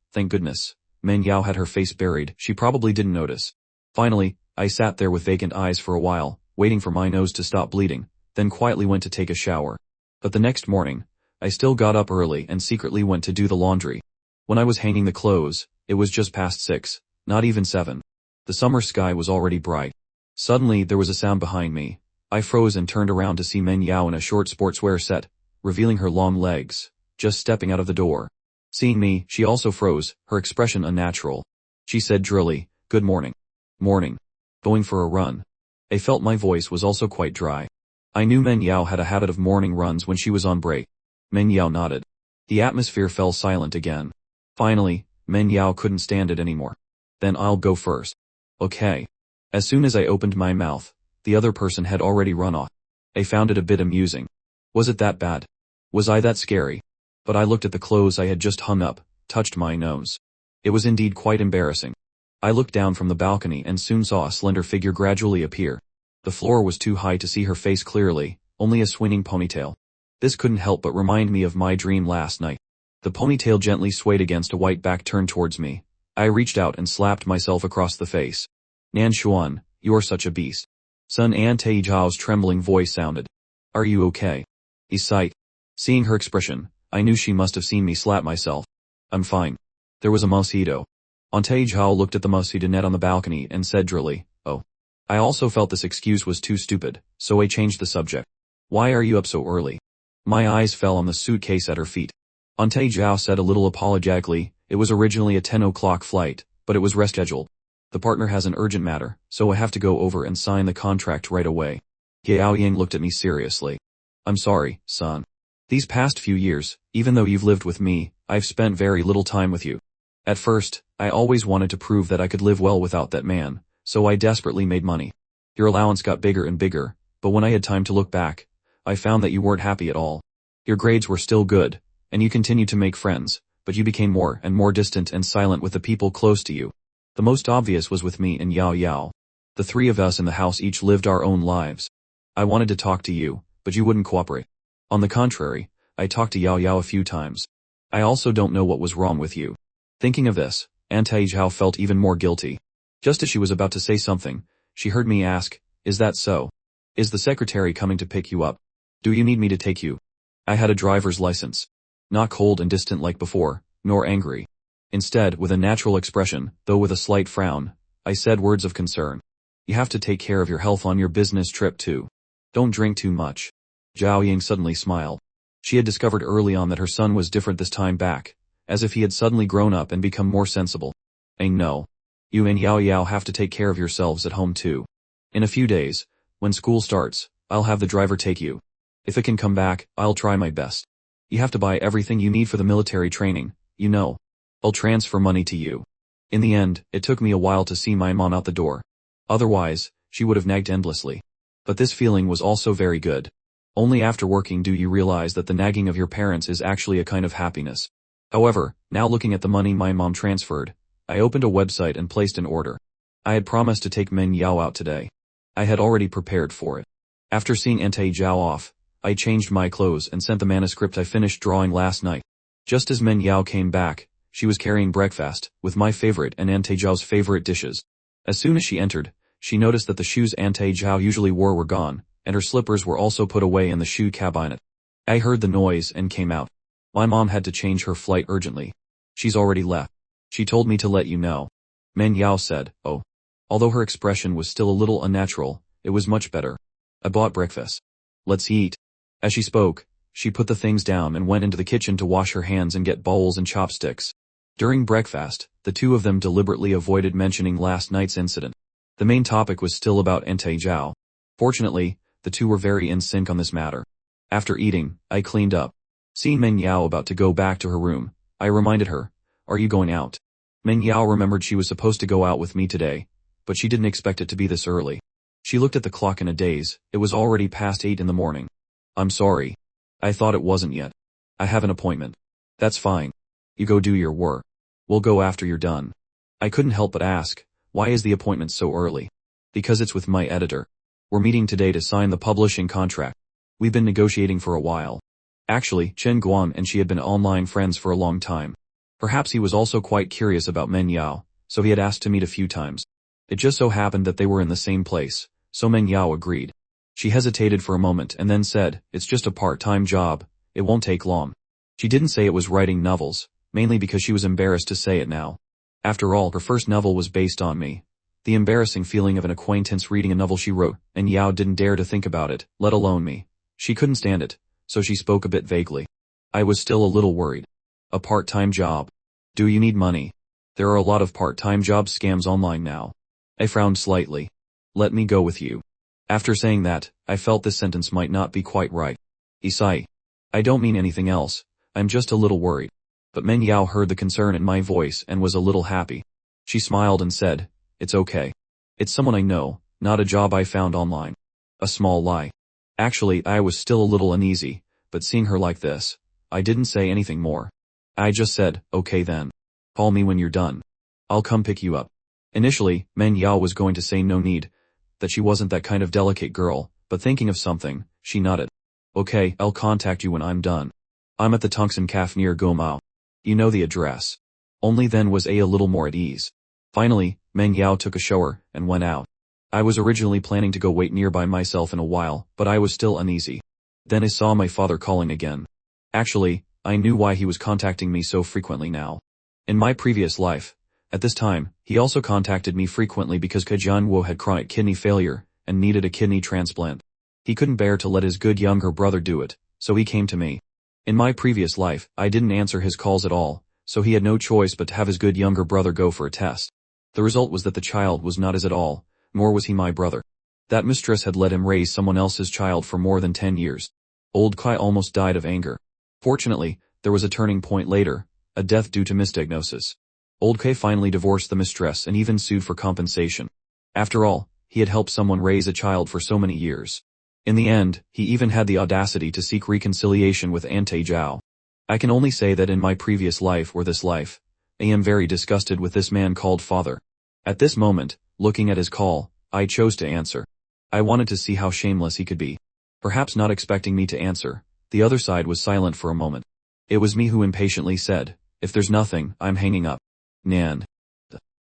Manhwa had her face buried, she probably didn't notice. Finally, I sat there with vacant eyes for a while, waiting for my nose to stop bleeding, then quietly went to take a shower. But the next morning, I still got up early and secretly went to do the laundry. When I was hanging the clothes, it was just past 6, not even 7. The summer sky was already bright. Suddenly there was a sound behind me. I froze and turned around to see Manhwa in a short sportswear set, revealing her long legs, just stepping out of the door. Seeing me, she also froze, her expression unnatural. She said drily, "Good morning." "Morning. Going for a run?" I felt my voice was also quite dry. I knew Manhwa had a habit of morning runs when she was on break. Manhwa nodded. The atmosphere fell silent again. Finally, Manhwa couldn't stand it anymore. "Then I'll go first." "Okay." As soon as I opened my mouth, the other person had already run off. I found it a bit amusing. Was it that bad? Was I that scary? But I looked at the clothes I had just hung up, touched my nose. It was indeed quite embarrassing. I looked down from the balcony and soon saw a slender figure gradually appear. The floor was too high to see her face clearly, only a swinging ponytail. This couldn't help but remind me of my dream last night. The ponytail gently swayed against a white back turned towards me. I reached out and slapped myself across the face. Nan Xuan, you're such a beast. Sun An Taijiao's trembling voice sounded. Are you okay? He sighed. Seeing her expression, I knew she must have seen me slap myself. I'm fine. There was a mosquito. An Taijiao looked at the mosquito net on the balcony and said drily, oh. I also felt this excuse was too stupid, so I changed the subject. Why are you up so early? My eyes fell on the suitcase at her feet. An Taijiao said a little apologetically, it was originally a 10 o'clock flight, but it was rescheduled. The partner has an urgent matter, so I have to go over and sign the contract right away. Yaoying looked at me seriously. I'm sorry, son. These past few years, even though you've lived with me, I've spent very little time with you. At first, I always wanted to prove that I could live well without that man, so I desperately made money. Your allowance got bigger and bigger, but when I had time to look back, I found that you weren't happy at all. Your grades were still good, and you continued to make friends, but you became more and more distant and silent with the people close to you. The most obvious was with me and Yao Yao. The three of us in the house each lived our own lives. I wanted to talk to you, but you wouldn't cooperate. On the contrary, I talked to Yao Yao a few times. I also don't know what was wrong with you. Thinking of this, An Taijiao felt even more guilty. Just as she was about to say something, she heard me ask, is that so? Is the secretary coming to pick you up? Do you need me to take you? I had a driver's license. Not cold and distant like before, nor angry. Instead, with a natural expression, though with a slight frown, I said words of concern. You have to take care of your health on your business trip too. Don't drink too much. Zhao Ying suddenly smiled. She had discovered early on that her son was different this time back, as if he had suddenly grown up and become more sensible. No. You and Yao Yao have to take care of yourselves at home too. In a few days, when school starts, I'll have the driver take you. If it can come back, I'll try my best. You have to buy everything you need for the military training, you know. I'll transfer money to you. In the end, it took me a while to see my mom out the door. Otherwise, she would have nagged endlessly. But this feeling was also very good. Only after working do you realize that the nagging of your parents is actually a kind of happiness. However, now looking at the money my mom transferred, I opened a website and placed an order. I had promised to take Men Yao out today. I had already prepared for it. After seeing Ante Zhao off, I changed my clothes and sent the manuscript I finished drawing last night. Just as Men Yao came back, she was carrying breakfast, with my favorite and Ante Zhao's favorite dishes. As soon as she entered, she noticed that the shoes Ante Zhao usually wore were gone, and her slippers were also put away in the shoe cabinet. I heard the noise and came out. My mom had to change her flight urgently. She's already left. She told me to let you know. Men Yao said, oh. Although her expression was still a little unnatural, it was much better. I bought breakfast. Let's eat. As she spoke, she put the things down and went into the kitchen to wash her hands and get bowls and chopsticks. During breakfast, the two of them deliberately avoided mentioning last night's incident. The main topic was still about Ante Zhao. Fortunately, the two were very in sync on this matter. After eating, I cleaned up. Seeing Men Yao about to go back to her room, I reminded her, are you going out? Men Yao remembered she was supposed to go out with me today, but she didn't expect it to be this early. She looked at the clock in a daze, it was already past 8 in the morning. I'm sorry. I thought it wasn't yet. I have an appointment. That's fine. You go do your work. We'll go after you're done. I couldn't help but ask, why is the appointment so early? Because it's with my editor. We're meeting today to sign the publishing contract. We've been negotiating for a while. Actually, Chen Guan and she had been online friends for a long time. Perhaps he was also quite curious about Men Yao, so he had asked to meet a few times. It just so happened that they were in the same place, so Men Yao agreed. She hesitated for a moment and then said, it's just a part-time job, it won't take long. She didn't say it was writing novels, mainly because she was embarrassed to say it now. After all, her first novel was based on me. The embarrassing feeling of an acquaintance reading a novel she wrote, and Yao didn't dare to think about it, let alone me. She couldn't stand it, so she spoke a bit vaguely. I was still a little worried. A part-time job. Do you need money? There are a lot of part-time job scams online now. I frowned slightly. Let me go with you. After saying that, I felt this sentence might not be quite right. Isai. I don't mean anything else, I'm just a little worried. But Men Yao heard the concern in my voice and was a little happy. She smiled and said, it's okay. It's someone I know, not a job I found online. A small lie. Actually, I was still a little uneasy, but seeing her like this, I didn't say anything more. I just said, okay then. Call me when you're done. I'll come pick you up. Initially, Manhwa was going to say no need, that she wasn't that kind of delicate girl, but thinking of something, she nodded. Okay, I'll contact you when I'm done. I'm at the Tungsten Cafe near Gomao. You know the address. Only then was a little more at ease. Finally, Manhwa took a shower and went out. I was originally planning to go wait nearby myself in a while, but I was still uneasy. Then I saw my father calling again. Actually, I knew why he was contacting me so frequently now. In my previous life, at this time, he also contacted me frequently because Kajianwo had chronic kidney failure and needed a kidney transplant. He couldn't bear to let his good younger brother do it, so he came to me. In my previous life, I didn't answer his calls at all, so he had no choice but to have his good younger brother go for a test. The result was that the child was not his at all, nor was he my brother. That mistress had let him raise someone else's child for more than 10 years. Old Kai almost died of anger. Fortunately, there was a turning point later, a death due to misdiagnosis. Old Kai finally divorced the mistress and even sued for compensation. After all, he had helped someone raise a child for so many years. In the end, he even had the audacity to seek reconciliation with Ante Zhao. I can only say that in my previous life or this life, I am very disgusted with this man called father. At this moment, looking at his call, I chose to answer. I wanted to see how shameless he could be. Perhaps not expecting me to answer, the other side was silent for a moment. It was me who impatiently said, if there's nothing, I'm hanging up. Nan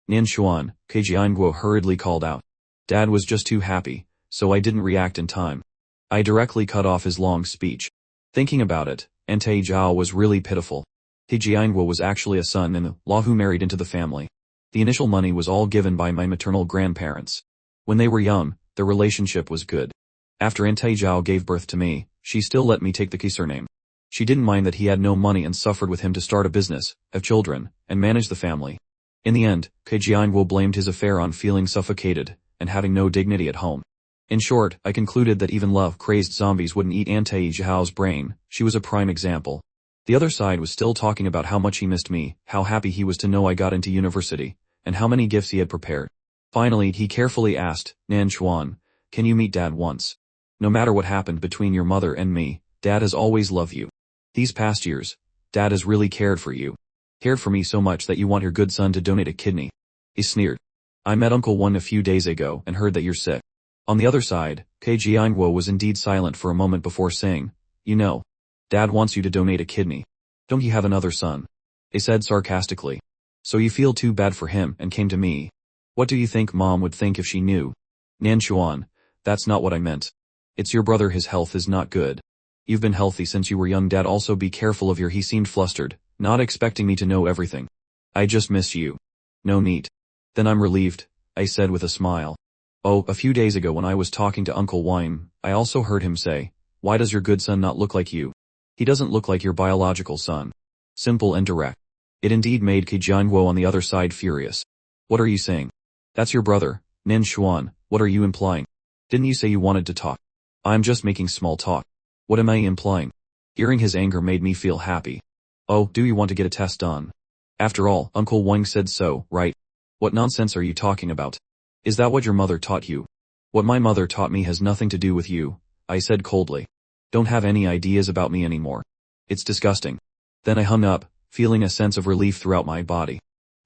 Xuan, Kjianguo hurriedly called out. Dad was just too happy, so I didn't react in time. I directly cut off his long speech. Thinking about it, Ante Zhao was really pitiful. Kjianguo was actually a son-in-law who married into the family. The initial money was all given by my maternal grandparents. When they were young, their relationship was good. After Ante Zhao gave birth to me, she still let me take the Ki surname. She didn't mind that he had no money and suffered with him to start a business, have children, and manage the family. In the end, Kjianguo blamed his affair on feeling suffocated and having no dignity at home. In short, I concluded that even love-crazed zombies wouldn't eat Ante Zhao's brain. She was a prime example. The other side was still talking about how much he missed me, how happy he was to know I got into university, and how many gifts he had prepared. Finally, he carefully asked, Nan Xuan, can you meet Dad once? No matter what happened between your mother and me, Dad has always loved you. These past years, Dad has really cared for you. Cared for me so much that you want your good son to donate a kidney. He sneered. I met Uncle One a few days ago and heard that you're sick. On the other side, Kjianguo was indeed silent for a moment before saying, you know, Dad wants you to donate a kidney. Don't you have another son? He said sarcastically. So you feel too bad for him and came to me. What do you think Mom would think if she knew? Nan Xuan, that's not what I meant. It's your brother, his health is not good. You've been healthy since you were young, Dad, also be careful of your. He seemed flustered, not expecting me to know everything. I just miss you. No need. Then I'm relieved, I said with a smile. Oh, a few days ago when I was talking to Uncle Wine, I also heard him say, why does your good son not look like you? He doesn't look like your biological son. Simple and direct. It indeed made Kjianguo on the other side furious. What are you saying? That's your brother, Nan Xuan, what are you implying? Didn't you say you wanted to talk? I'm just making small talk. What am I implying? Hearing his anger made me feel happy. Oh, do you want to get a test done? After all, Uncle Wang said so, right? What nonsense are you talking about? Is that what your mother taught you? What my mother taught me has nothing to do with you, I said coldly. Don't have any ideas about me anymore. It's disgusting. Then I hung up, feeling a sense of relief throughout my body.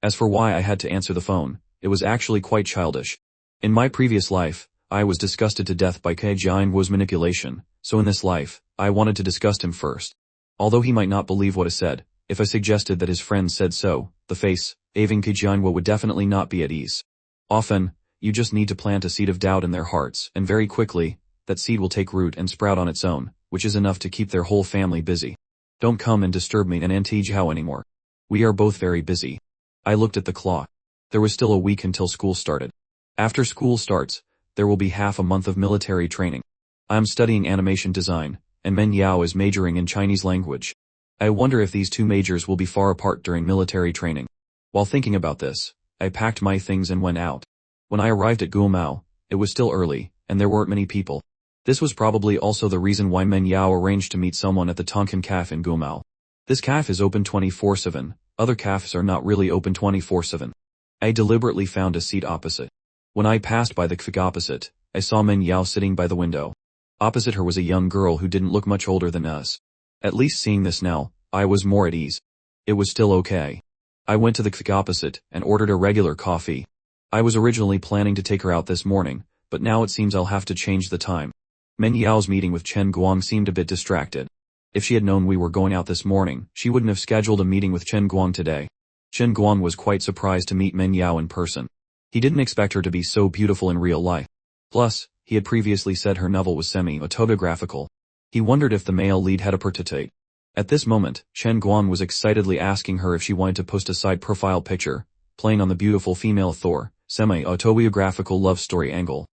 As for why I had to answer the phone, it was actually quite childish. In my previous life, I was disgusted to death by Kjianguo's manipulation, so in this life, I wanted to disgust him first. Although he might not believe what I said, if I suggested that his friends said so, the face, Aving Kjianguo would definitely not be at ease. Often, you just need to plant a seed of doubt in their hearts, and very quickly, that seed will take root and sprout on its own, which is enough to keep their whole family busy. Don't come and disturb me and Auntie Zhao anymore. We are both very busy. I looked at the clock. There was still a week until school started. After school starts, there will be half a month of military training. I am studying animation design, and Men Yao is majoring in Chinese language. I wonder if these two majors will be far apart during military training. While thinking about this, I packed my things and went out. When I arrived at Guomao, it was still early, and there weren't many people. This was probably also the reason why Men Yao arranged to meet someone at the Tonkin Cafe in Guomao. This cafe is open 24/7, other cafes are not really open 24/7. I deliberately found a seat opposite. When I passed by the cafe opposite, I saw Men Yao sitting by the window. Opposite her was a young girl who didn't look much older than us. At least seeing this now, I was more at ease. It was still okay. I went to the cafe opposite and ordered a regular coffee. I was originally planning to take her out this morning, but now it seems I'll have to change the time. Men Yao's meeting with Chen Guang seemed a bit distracted. If she had known we were going out this morning, she wouldn't have scheduled a meeting with Chen Guang today. Chen Guang was quite surprised to meet Men Yao in person. He didn't expect her to be so beautiful in real life. Plus, he had previously said her novel was semi-autobiographical. He wondered if the male lead had a portrait. At this moment, Chen Guang was excitedly asking her if she wanted to post a side profile picture, playing on the beautiful female Thor, semi-autobiographical love story angle.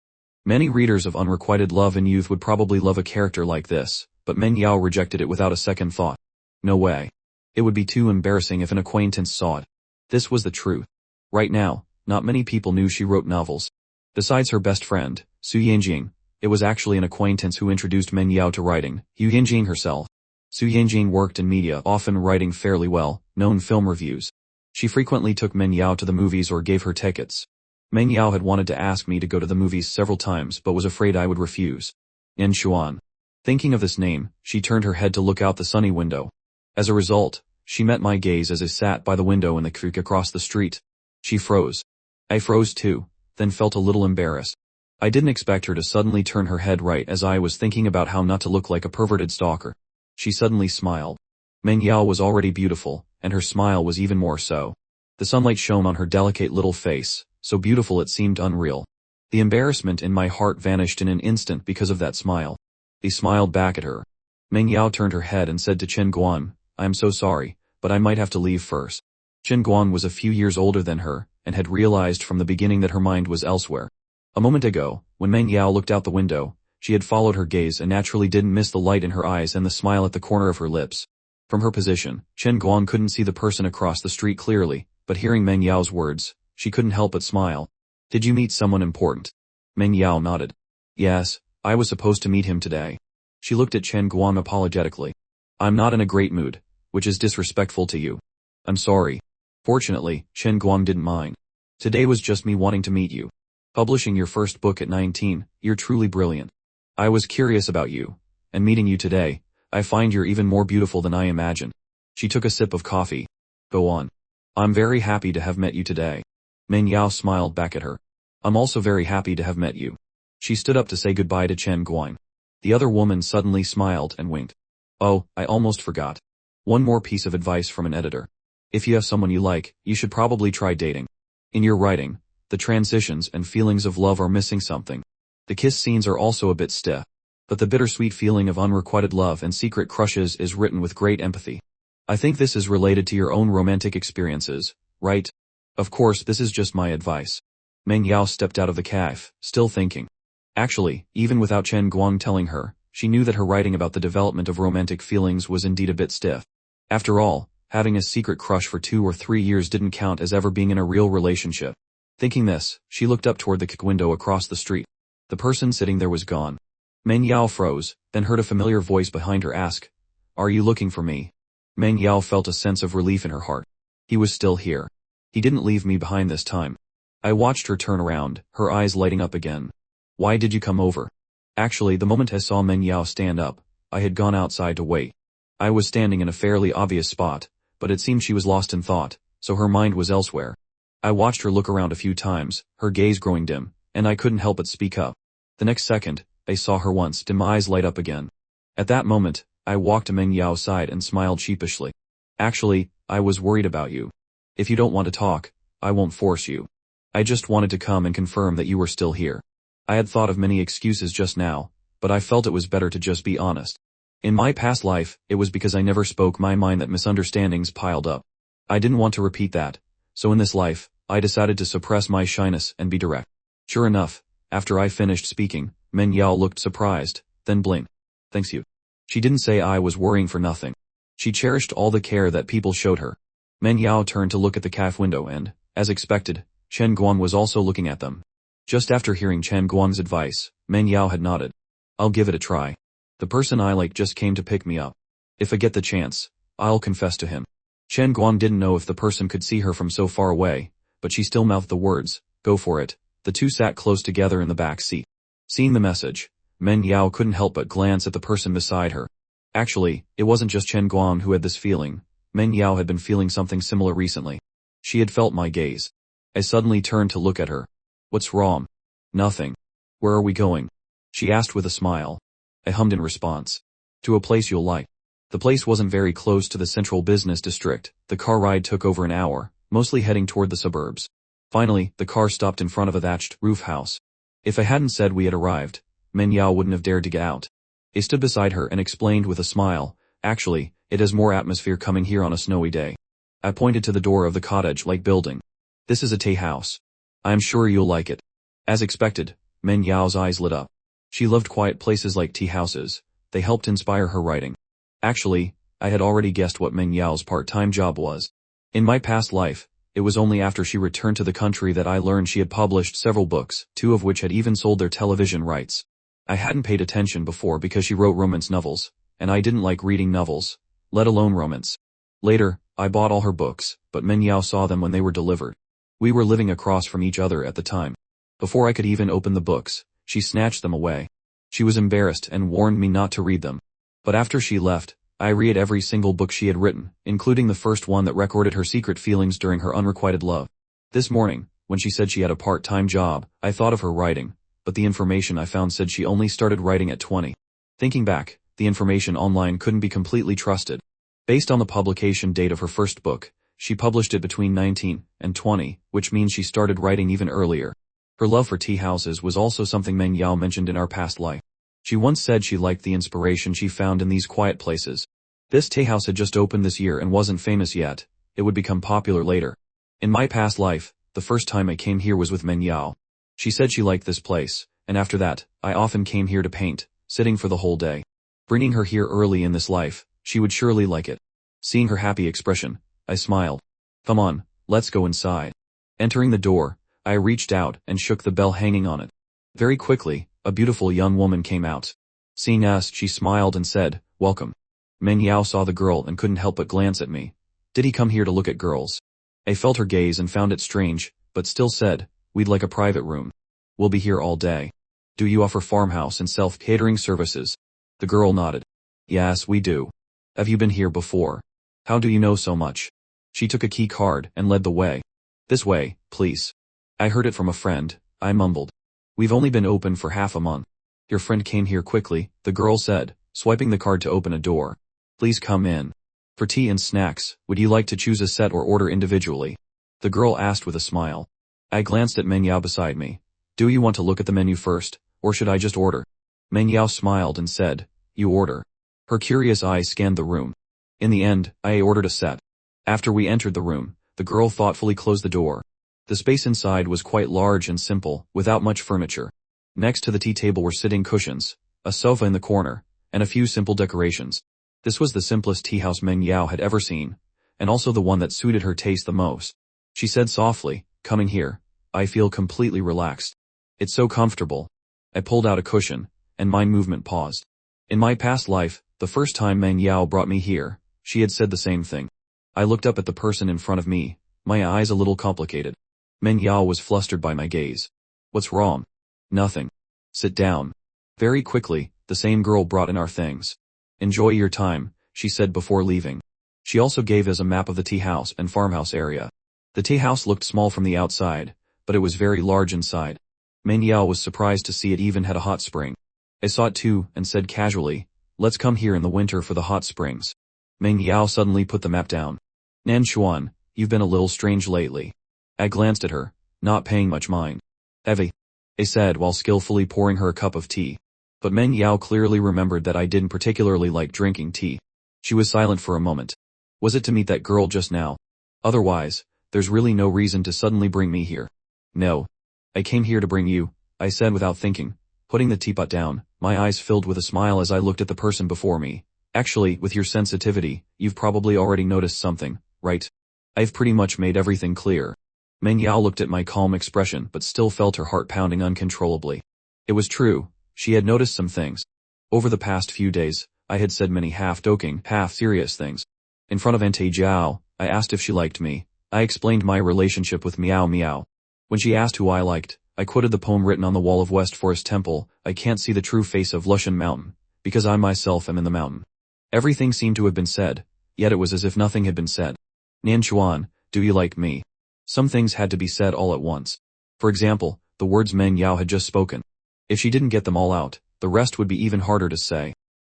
Many readers of Unrequited Love in Youth would probably love a character like this, but Men Yao rejected it without a second thought. No way. It would be too embarrassing if an acquaintance saw it. This was the truth. Right now, not many people knew she wrote novels. Besides her best friend, Su Yanjing, it was actually an acquaintance who introduced Men Yao to writing, Yu Yanjing herself. Su Yanjing worked in media, often writing fairly well-known film reviews. She frequently took Men Yao to the movies or gave her tickets. Men Yao had wanted to ask me to go to the movies several times but was afraid I would refuse. Yan Xuan. Thinking of this name, she turned her head to look out the sunny window. As a result, she met my gaze as I sat by the window in the creek across the street. She froze. I froze too, then felt a little embarrassed. I didn't expect her to suddenly turn her head right as I was thinking about how not to look like a perverted stalker. She suddenly smiled. Men Yao was already beautiful, and her smile was even more so. The sunlight shone on her delicate little face, so beautiful it seemed unreal. The embarrassment in my heart vanished in an instant because of that smile. He smiled back at her. Men Yao turned her head and said to Chen Guan, "I am so sorry, but I might have to leave first." Chen Guan was a few years older than her, and had realized from the beginning that her mind was elsewhere. A moment ago, when Men Yao looked out the window, she had followed her gaze and naturally didn't miss the light in her eyes and the smile at the corner of her lips. From her position, Chen Guan couldn't see the person across the street clearly, but hearing Men Yao's words, she couldn't help but smile. "Did you meet someone important?" Men Yao nodded. "Yes, I was supposed to meet him today." She looked at Chen Guan apologetically. "I'm not in a great mood, which is disrespectful to you. I'm sorry." Fortunately, Chen Guan didn't mind. "Today was just me wanting to meet you. Publishing your first book at 19, you're truly brilliant. I was curious about you, and meeting you today, I find you're even more beautiful than I imagined." She took a sip of coffee. "Go on. I'm very happy to have met you today." Men Yao smiled back at her. "I'm also very happy to have met you." She stood up to say goodbye to Chen Guan. The other woman suddenly smiled and winked. "Oh, I almost forgot. One more piece of advice from an editor. If you have someone you like, you should probably try dating. In your writing, the transitions and feelings of love are missing something. The kiss scenes are also a bit stiff. But the bittersweet feeling of unrequited love and secret crushes is written with great empathy. I think this is related to your own romantic experiences, right? Of course, this is just my advice." Men Yao stepped out of the cafe, still thinking. Actually, even without Chen Guang telling her, she knew that her writing about the development of romantic feelings was indeed a bit stiff. After all, having a secret crush for 2 or 3 years didn't count as ever being in a real relationship. Thinking this, she looked up toward the window across the street. The person sitting there was gone. Men Yao froze, then heard a familiar voice behind her ask, "Are you looking for me?" Men Yao felt a sense of relief in her heart. He was still here. He didn't leave me behind this time. I watched her turn around, her eyes lighting up again. "Why did you come over?" Actually, the moment I saw Men Yao stand up, I had gone outside to wait. I was standing in a fairly obvious spot, but it seemed she was lost in thought, so her mind was elsewhere. I watched her look around a few times, her gaze growing dim, and I couldn't help but speak up. The next second, I saw her once dim eyes light up again. At that moment, I walked to Men Yao's side and smiled sheepishly. "Actually, I was worried about you. If you don't want to talk, I won't force you. I just wanted to come and confirm that you were still here." I had thought of many excuses just now, but I felt it was better to just be honest. In my past life, it was because I never spoke my mind that misunderstandings piled up. I didn't want to repeat that, so in this life, I decided to suppress my shyness and be direct. Sure enough, after I finished speaking, Men Yao looked surprised, then blinked. "Thanks you." She didn't say I was worrying for nothing. She cherished all the care that people showed her. Men Yao turned to look at the cafe window and, as expected, Chen Guang was also looking at them. Just after hearing Chen Guang's advice, Men Yao had nodded. "I'll give it a try. The person I like just came to pick me up. If I get the chance, I'll confess to him." Chen Guang didn't know if the person could see her from so far away, but she still mouthed the words, "Go for it," The two sat close together in the back seat. Seeing the message, Men Yao couldn't help but glance at the person beside her. Actually, it wasn't just Chen Guan who had this feeling. Men Yao had been feeling something similar recently. She had felt my gaze. I suddenly turned to look at her. What's wrong? Nothing. Where are we going? She asked with a smile. I hummed in response. To a place you'll like. The place wasn't very close to the central business district. The car ride took over an hour, mostly heading toward the suburbs. Finally, the car stopped in front of a thatched roof house. If I hadn't said we had arrived, Men Yao wouldn't have dared to get out. I stood beside her and explained with a smile, actually, it has more atmosphere coming here on a snowy day. I pointed to the door of the cottage-like building. This is a tea house. I'm sure you'll like it. As expected, Men Yao's eyes lit up. She loved quiet places like tea houses. They helped inspire her writing. Actually, I had already guessed what Men Yao's part-time job was. In my past life, it was only after she returned to the country that I learned she had published several books, 2 of which had even sold their television rights. I hadn't paid attention before because she wrote romance novels, and I didn't like reading novels, let alone romance. Later, I bought all her books, but Men Yao saw them when they were delivered. We were living across from each other at the time. Before I could even open the books, she snatched them away. She was embarrassed and warned me not to read them. But after she left, I read every single book she had written, including the first one that recorded her secret feelings during her unrequited love. This morning, when she said she had a part-time job, I thought of her writing, but the information I found said she only started writing at 20. Thinking back, the information online couldn't be completely trusted. Based on the publication date of her first book, she published it between 19 and 20, which means she started writing even earlier. Her love for tea houses was also something Men Yao mentioned in our past life. She once said she liked the inspiration she found in these quiet places. This tea house had just opened this year and wasn't famous yet. It would become popular later. In my past life, the first time I came here was with Men Yao. She said she liked this place, and after that, I often came here to paint, sitting for the whole day. Bringing her here early in this life, she would surely like it. Seeing her happy expression, I smiled. Come on, let's go inside. Entering the door, I reached out and shook the bell hanging on it. Very quickly, a beautiful young woman came out. Seeing us, she smiled and said, "Welcome." Men Yao saw the girl and couldn't help but glance at me. Did he come here to look at girls? I felt her gaze and found it strange, but still said, "We'd like a private room. We'll be here all day." "Do you offer farmhouse and self-catering services?" The girl nodded. "Yes, we do." "Have you been here before? How do you know so much?" She took a key card and led the way. "This way, please." I heard it from a friend, I mumbled. "We've only been open for half a month." "Your friend came here quickly," the girl said, swiping the card to open a door. "Please come in. For tea and snacks, would you like to choose a set or order individually?" The girl asked with a smile. I glanced at Men Yao beside me. "Do you want to look at the menu first, or should I just order?" Men Yao smiled and said, "You order." Her curious eyes scanned the room. In the end, I ordered a set. After we entered the room, the girl thoughtfully closed the door. The space inside was quite large and simple, without much furniture. Next to the tea table were sitting cushions, a sofa in the corner, and a few simple decorations. This was the simplest tea house Men Yao had ever seen, and also the one that suited her taste the most. She said softly, "Coming here, I feel completely relaxed. It's so comfortable." I pulled out a cushion, and my movement paused. In my past life, the first time Men Yao brought me here, she had said the same thing. I looked up at the person in front of me, my eyes a little complicated. Men Yao was flustered by my gaze. "What's wrong?" "Nothing. Sit down." Very quickly, the same girl brought in our things. "Enjoy your time," she said before leaving. She also gave us a map of the tea house and farmhouse area. The tea house looked small from the outside, but it was very large inside. Men Yao was surprised to see it even had a hot spring. I saw it too and said casually, "Let's come here in the winter for the hot springs." Men Yao suddenly put the map down. "Nan Xuan, you've been a little strange lately." I glanced at her, not paying much mind. "Heavy," I said while skillfully pouring her a cup of tea. But Men Yao clearly remembered that I didn't particularly like drinking tea. She was silent for a moment. Was it to meet that girl just now? Otherwise, there's really no reason to suddenly bring me here. "No. I came here to bring you," I said without thinking. Putting the teapot down, my eyes filled with a smile as I looked at the person before me. "Actually, with your sensitivity, you've probably already noticed something, right? I've pretty much made everything clear." Men Yao looked at my calm expression but still felt her heart pounding uncontrollably. It was true, she had noticed some things. Over the past few days, I had said many half-joking, half-serious things. In front of Auntie Jiao, I asked if she liked me. I explained my relationship with Meow Meow. When she asked who I liked, I quoted the poem written on the wall of West Forest Temple, I can't see the true face of Lushan Mountain, because I myself am in the mountain. Everything seemed to have been said, yet it was as if nothing had been said. Nan Chuan, do you like me? Some things had to be said all at once. For example, the words Meng Yao had just spoken. If she didn't get them all out, the rest would be even harder to say.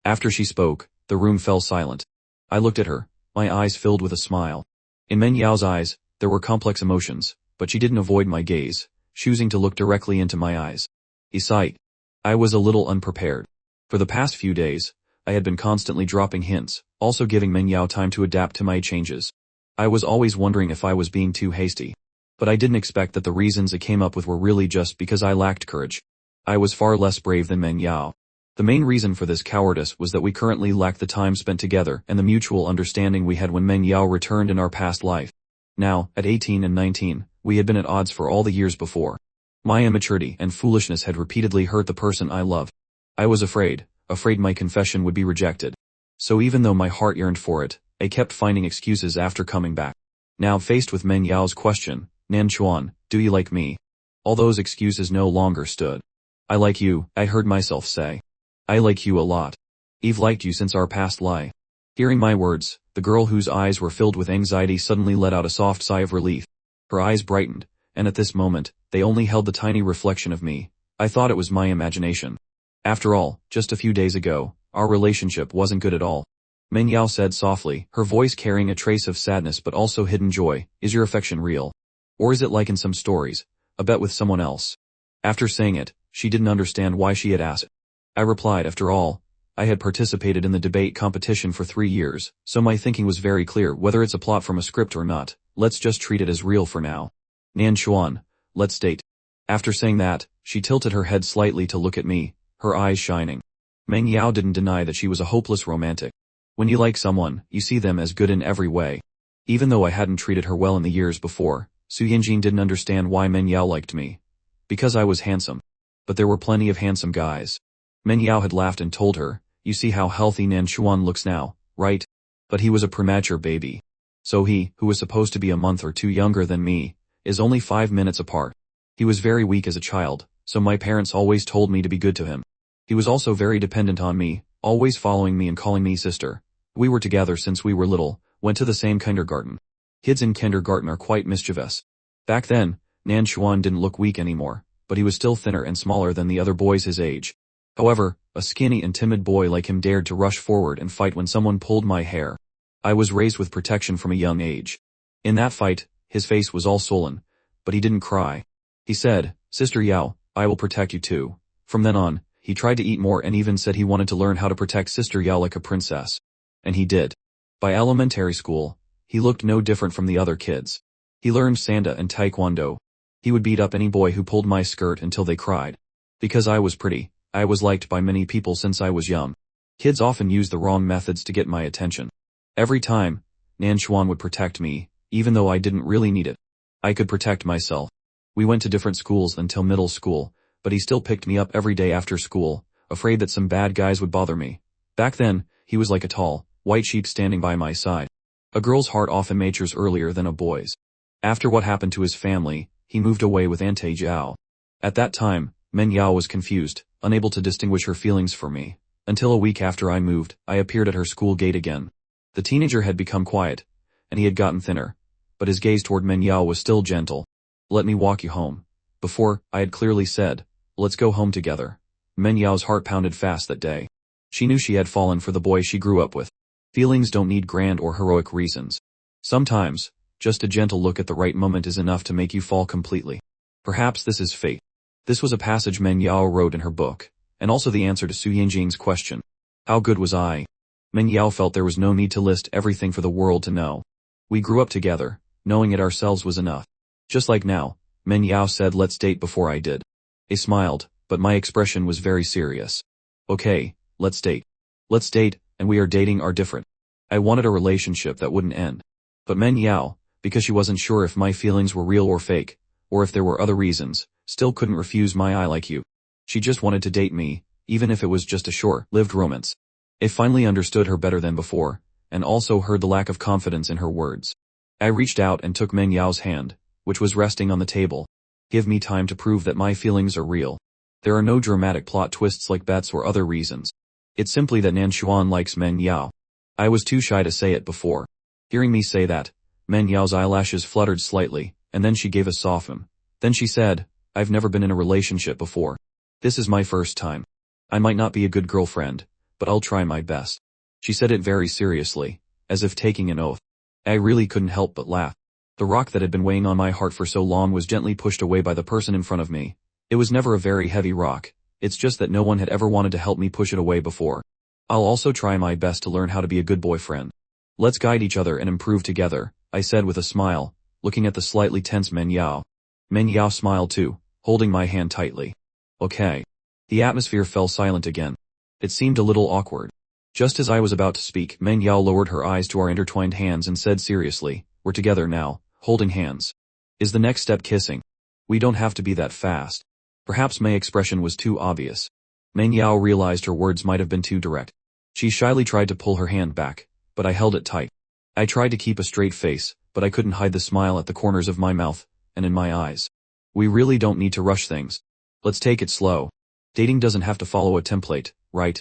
After she spoke, the room fell silent. I looked at her, my eyes filled with a smile. In Meng Yao's eyes, there were complex emotions, but she didn't avoid my gaze, choosing to look directly into my eyes. He sighed. I was a little unprepared. For the past few days, I had been constantly dropping hints, also giving Meng Yao time to adapt to my changes. I was always wondering if I was being too hasty. But I didn't expect that the reasons it came up with were really just because I lacked courage. I was far less brave than Meng Yao. The main reason for this cowardice was that we currently lacked the time spent together and the mutual understanding we had when Meng Yao returned in our past life. Now, at 18 and 19, we had been at odds for all the years before. My immaturity and foolishness had repeatedly hurt the person I love. I was afraid my confession would be rejected. So even though my heart yearned for it, I kept finding excuses after coming back. Now faced with Meng Yao's question, Nan Chuan, do you like me? All those excuses no longer stood. I like you, I heard myself say. I like you a lot. Eve liked you since our past life. Hearing my words, the girl whose eyes were filled with anxiety suddenly let out a soft sigh of relief. Her eyes brightened, and at this moment, they only held the tiny reflection of me. I thought it was my imagination. After all, just a few days ago, our relationship wasn't good at all. Meng Yao said softly, her voice carrying a trace of sadness but also hidden joy, is your affection real? Or is it like in some stories, a bet with someone else? After saying it, she didn't understand why she had asked. I replied, after all, I had participated in the debate competition for 3 years, so my thinking was very clear whether it's a plot from a script or not, let's just treat it as real for now. Nan Chuan, let's date. After saying that, she tilted her head slightly to look at me, her eyes shining. Meng Yao didn't deny that she was a hopeless romantic. When you like someone, you see them as good in every way. Even though I hadn't treated her well in the years before, Su Yinjin didn't understand why Meng Yao liked me. Because I was handsome. But there were plenty of handsome guys. Meng Yao had laughed and told her, you see how healthy Nan Chuan looks now, right? But he was a premature baby. So he, who was supposed to be a month or 2 younger than me, is only 5 minutes apart. He was very weak as a child, so my parents always told me to be good to him. He was also very dependent on me, always following me and calling me sister. We were together since we were little, went to the same kindergarten. Kids in kindergarten are quite mischievous. Back then, Nan Chuan didn't look weak anymore, but he was still thinner and smaller than the other boys his age. However, a skinny and timid boy like him dared to rush forward and fight when someone pulled my hair. I was raised with protection from a young age. In that fight, his face was all swollen, but he didn't cry. He said, Sister Yao, I will protect you too. From then on, he tried to eat more and even said he wanted to learn how to protect Sister Yao like a princess. And he did. By elementary school, he looked no different from the other kids. He learned Sanda and Taekwondo. He would beat up any boy who pulled my skirt until they cried. Because I was pretty, I was liked by many people since I was young. Kids often use the wrong methods to get my attention. Every time, Nan Chuan would protect me, even though I didn't really need it. I could protect myself. We went to different schools until middle school, but he still picked me up every day after school, afraid that some bad guys would bother me. Back then, he was like a tall, white sheep standing by my side. A girl's heart often matures earlier than a boy's. After what happened to his family, he moved away with Ante Jiao. At that time, Meng Yao was confused, unable to distinguish her feelings for me. Until a week after I moved, I appeared at her school gate again. The teenager had become quiet, and he had gotten thinner, but his gaze toward Meng Yao was still gentle. Let me walk you home. Before, I had clearly said, let's go home together. Meng Yao's heart pounded fast that day. She knew she had fallen for the boy she grew up with. Feelings don't need grand or heroic reasons. Sometimes, just a gentle look at the right moment is enough to make you fall completely. Perhaps this is fate. This was a passage Meng Yao wrote in her book, and also the answer to Su Yinjing's question. How good was I? Meng Yao felt there was no need to list everything for the world to know. We grew up together, knowing it ourselves was enough. Just like now, Meng Yao said let's date before I did. I smiled, but my expression was very serious. Okay, let's date. Let's date, and we are dating are different. I wanted a relationship that wouldn't end. But Meng Yao, because she wasn't sure if my feelings were real or fake, or if there were other reasons, still couldn't refuse my I like you. She just wanted to date me, even if it was just a short-lived romance. I finally understood her better than before, and also heard the lack of confidence in her words. I reached out and took Meng Yao's hand, which was resting on the table. Give me time to prove that my feelings are real. There are no dramatic plot twists like bets or other reasons. It's simply that Nan Xuan likes Men Yao. I was too shy to say it before. Hearing me say that, Men Yao's eyelashes fluttered slightly, and then she gave a soften. Then she said, I've never been in a relationship before. This is my first time. I might not be a good girlfriend, but I'll try my best. She said it very seriously, as if taking an oath. I really couldn't help but laugh. The rock that had been weighing on my heart for so long was gently pushed away by the person in front of me. It was never a very heavy rock, it's just that no one had ever wanted to help me push it away before. I'll also try my best to learn how to be a good boyfriend. Let's guide each other and improve together, I said with a smile, looking at the slightly tense Men Yao. Men Yao smiled too, holding my hand tightly. Okay. The atmosphere fell silent again. It seemed a little awkward. Just as I was about to speak, Men Yao lowered her eyes to our intertwined hands and said seriously, we're together now, holding hands. Is the next step kissing? We don't have to be that fast. Perhaps my expression was too obvious. Men Yao realized her words might have been too direct. She shyly tried to pull her hand back, but I held it tight. I tried to keep a straight face, but I couldn't hide the smile at the corners of my mouth, and in my eyes. We really don't need to rush things. Let's take it slow. Dating doesn't have to follow a template, right?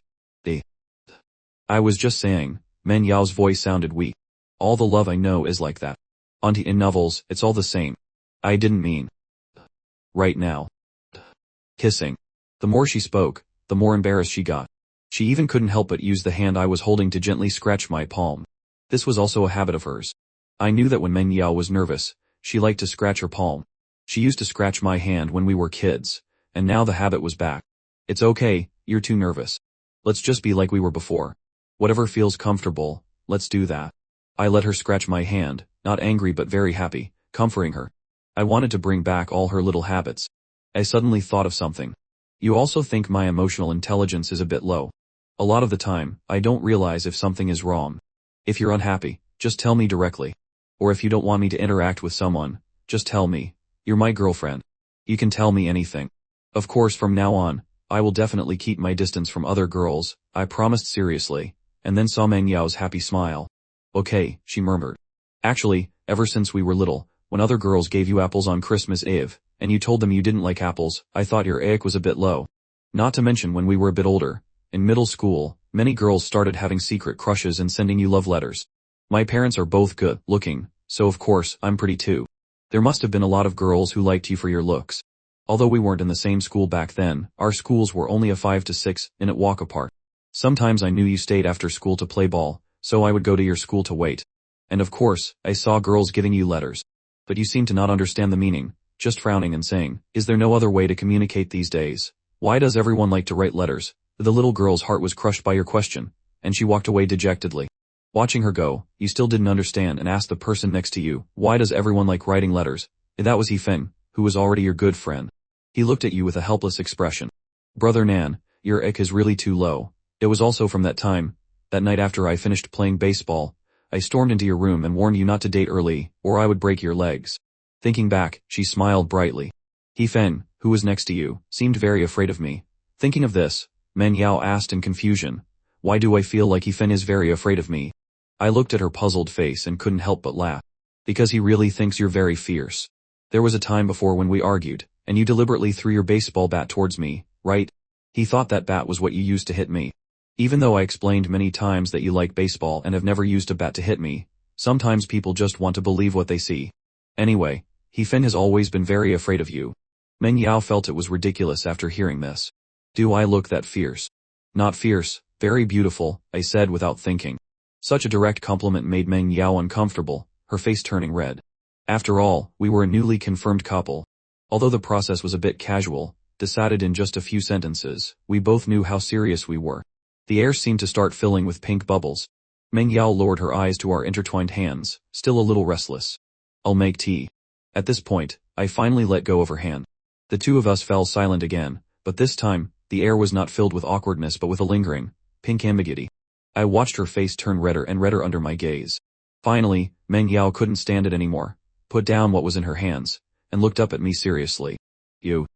I was just saying, Men Yao's voice sounded weak. All the love I know is like that. Auntie, in novels, it's all the same. I didn't mean. Right now. Kissing. The more she spoke, the more embarrassed she got. She even couldn't help but use the hand I was holding to gently scratch my palm. This was also a habit of hers. I knew that when Men Yao was nervous, she liked to scratch her palm. She used to scratch my hand when we were kids, and now the habit was back. It's okay, you're too nervous. Let's just be like we were before. Whatever feels comfortable, let's do that. I let her scratch my hand, not angry but very happy, comforting her. I wanted to bring back all her little habits. I suddenly thought of something. You also think my emotional intelligence is a bit low. A lot of the time, I don't realize if something is wrong. If you're unhappy, just tell me directly. Or if you don't want me to interact with someone, just tell me. You're my girlfriend. You can tell me anything. Of course, from now on, I will definitely keep my distance from other girls, I promised seriously, and then saw Men Yao's happy smile. Okay, she murmured. Actually, ever since we were little, when other girls gave you apples on Christmas Eve, and you told them you didn't like apples, I thought your AIC was a bit low. Not to mention when we were a bit older, in middle school, many girls started having secret crushes and sending you love letters. My parents are both good looking, so of course, I'm pretty too. There must have been a lot of girls who liked you for your looks. Although we weren't in the same school back then, our schools were only a 5 to 6 minute walk apart. Sometimes I knew you stayed after school to play ball, so I would go to your school to wait. And of course, I saw girls giving you letters. But you seemed to not understand the meaning, just frowning and saying, is there no other way to communicate these days? Why does everyone like to write letters? The little girl's heart was crushed by your question, and she walked away dejectedly. Watching her go, you still didn't understand and asked the person next to you, why does everyone like writing letters? That was He-Feng, who was already your good friend. He looked at you with a helpless expression. Brother Nan, your IQ is really too low. It was also from that time, that night after I finished playing baseball, I stormed into your room and warned you not to date early, or I would break your legs. Thinking back, she smiled brightly. He-Feng, who was next to you, seemed very afraid of me. Thinking of this, Men Yao asked in confusion, why do I feel like He-Feng is very afraid of me? I looked at her puzzled face and couldn't help but laugh. Because he really thinks you're very fierce. There was a time before when we argued, and you deliberately threw your baseball bat towards me, right? He thought that bat was what you used to hit me. Even though I explained many times that you like baseball and have never used a bat to hit me, sometimes people just want to believe what they see. Anyway, He-Feng has always been very afraid of you. Men Yao felt it was ridiculous after hearing this. Do I look that fierce? Not fierce, very beautiful, I said without thinking. Such a direct compliment made Men Yao uncomfortable, her face turning red. After all, we were a newly confirmed couple. Although the process was a bit casual, decided in just a few sentences, we both knew how serious we were. The air seemed to start filling with pink bubbles. Men Yao lowered her eyes to our intertwined hands, still a little restless. I'll make tea. At this point, I finally let go of her hand. The two of us fell silent again, but this time, the air was not filled with awkwardness but with a lingering, pink ambiguity. I watched her face turn redder and redder under my gaze. Finally, Men Yao couldn't stand it anymore, put down what was in her hands, and looked up at me seriously. You.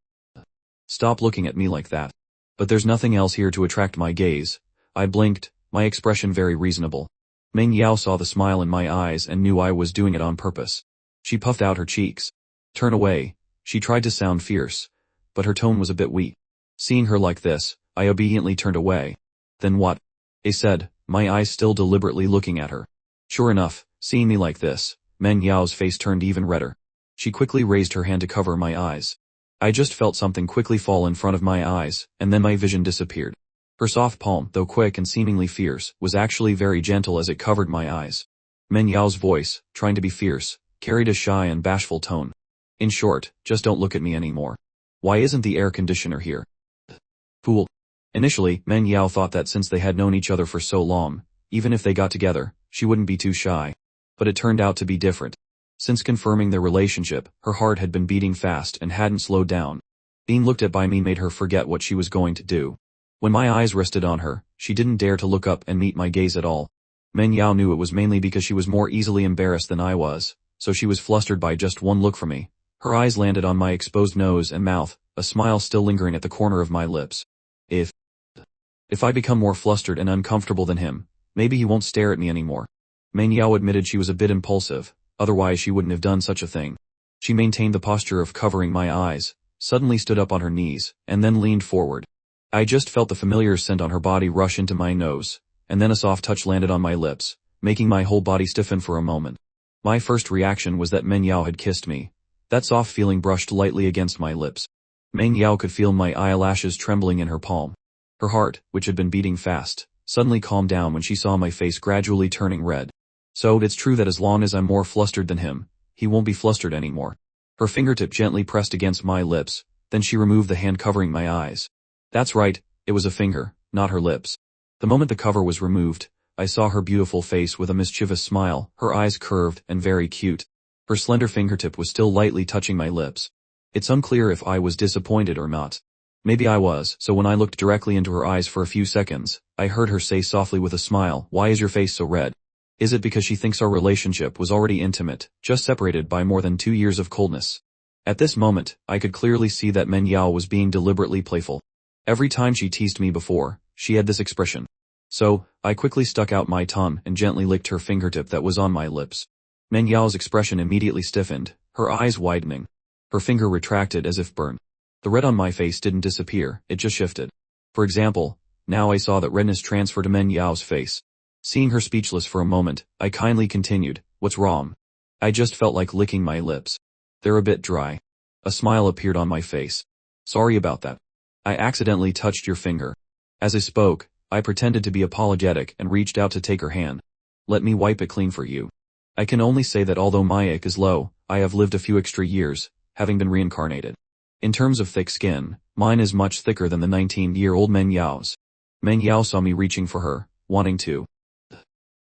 Stop looking at me like that. But there's nothing else here to attract my gaze. I blinked, my expression very reasonable. Men Yao saw the smile in my eyes and knew I was doing it on purpose. She puffed out her cheeks. Turn away, She tried to sound fierce, but her tone was a bit weak. Seeing her like this, I obediently turned away. Then what? I said, my eyes still deliberately looking at her. Sure enough, seeing me like this, Manhwa's face turned even redder. She quickly raised her hand to cover my eyes. I just felt something quickly fall in front of my eyes, and then my vision disappeared. Her soft palm, though quick and seemingly fierce, was actually very gentle as it covered my eyes. Manhwa's voice, trying to be fierce, carried a shy and bashful tone. In short, just don't look at me anymore. Why isn't the air conditioner here? Fool. Initially, Manhwa thought that since they had known each other for so long, even if they got together, she wouldn't be too shy. But it turned out to be different. Since confirming their relationship, her heart had been beating fast and hadn't slowed down. Being looked at by me made her forget what she was going to do. When my eyes rested on her, she didn't dare to look up and meet my gaze at all. Manhwa knew it was mainly because she was more easily embarrassed than I was, so she was flustered by just one look from me. Her eyes landed on my exposed nose and mouth, a smile still lingering at the corner of my lips. If I become more flustered and uncomfortable than him, maybe he won't stare at me anymore. Manhwa admitted she was a bit impulsive, otherwise she wouldn't have done such a thing. She maintained the posture of covering my eyes, suddenly stood up on her knees, and then leaned forward. I just felt the familiar scent on her body rush into my nose, and then a soft touch landed on my lips, making my whole body stiffen for a moment. My first reaction was that Manhwa had kissed me. That soft feeling brushed lightly against my lips. Manhwa could feel my eyelashes trembling in her palm. Her heart, which had been beating fast, suddenly calmed down when she saw my face gradually turning red. So it's true that as long as I'm more flustered than him, he won't be flustered anymore. Her fingertip gently pressed against my lips, then she removed the hand covering my eyes. That's right, it was a finger, not her lips. The moment the cover was removed, I saw her beautiful face with a mischievous smile, her eyes curved and very cute. Her slender fingertip was still lightly touching my lips. It's unclear if I was disappointed or not. Maybe I was, so when I looked directly into her eyes for a few seconds, I heard her say softly with a smile, "Why is your face so red?" Is it because she thinks our relationship was already intimate, just separated by more than 2 years of coldness? At this moment, I could clearly see that Manhwa was being deliberately playful. Every time she teased me before, she had this expression. So, I quickly stuck out my tongue and gently licked her fingertip that was on my lips. Manhwa's expression immediately stiffened, her eyes widening. Her finger retracted as if burned. The red on my face didn't disappear, it just shifted. For example, now I saw that redness transferred to Manhwa's face. Seeing her speechless for a moment, I kindly continued, "What's wrong?" I just felt like licking my lips. They're a bit dry. A smile appeared on my face. "Sorry about that. I accidentally touched your finger." As I spoke, I pretended to be apologetic and reached out to take her hand. "Let me wipe it clean for you." I can only say that although my ick is low, I have lived a few extra years, having been reincarnated. In terms of thick skin, mine is much thicker than the 19-year-old Manhwa's. Manhwa saw me reaching for her, wanting to.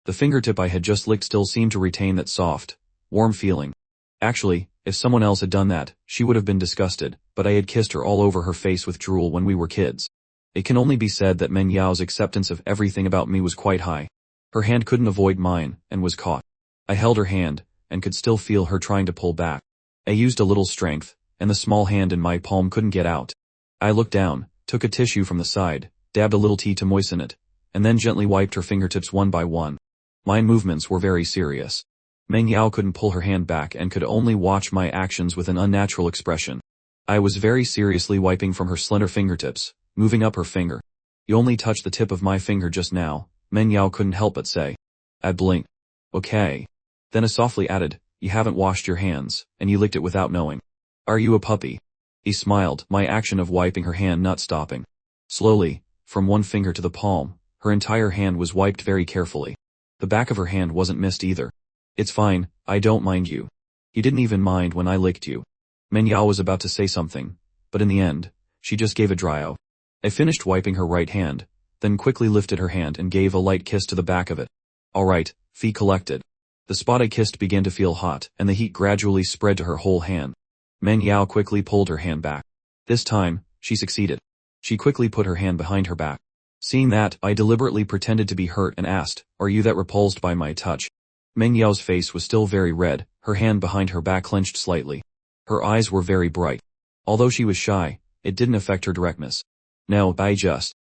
The fingertip I had just licked still seemed to retain that soft, warm feeling. Actually, if someone else had done that, she would have been disgusted, but I had kissed her all over her face with drool when we were kids. It can only be said that Manhwa's acceptance of everything about me was quite high. Her hand couldn't avoid mine, and was caught. I held her hand, and could still feel her trying to pull back. I used a little strength, and the small hand in my palm couldn't get out. I looked down, took a tissue from the side, dabbed a little tea to moisten it, and then gently wiped her fingertips one by one. My movements were very serious. Manhwa couldn't pull her hand back and could only watch my actions with an unnatural expression. I was very seriously wiping from her slender fingertips, moving up her finger. "You only touched the tip of my finger just now," Manhwa couldn't help but say. I blinked. "Okay." Then I softly added, "You haven't washed your hands, and you licked it without knowing. Are you a puppy?" He smiled, my action of wiping her hand not stopping. Slowly, from one finger to the palm, her entire hand was wiped very carefully. The back of her hand wasn't missed either. "It's fine, I don't mind you. You didn't even mind when I licked you." Manhwa was about to say something, but in the end, she just gave a dry "oh." I finished wiping her right hand, then quickly lifted her hand and gave a light kiss to the back of it. "Alright," Fee collected. The spot I kissed began to feel hot, and the heat gradually spread to her whole hand. Manhwa quickly pulled her hand back. This time, she succeeded. She quickly put her hand behind her back. Seeing that, I deliberately pretended to be hurt and asked, "Are you that repulsed by my touch?" Manhwa's face was still very red, her hand behind her back clenched slightly. Her eyes were very bright. Although she was shy, it didn't affect her directness. "No, I just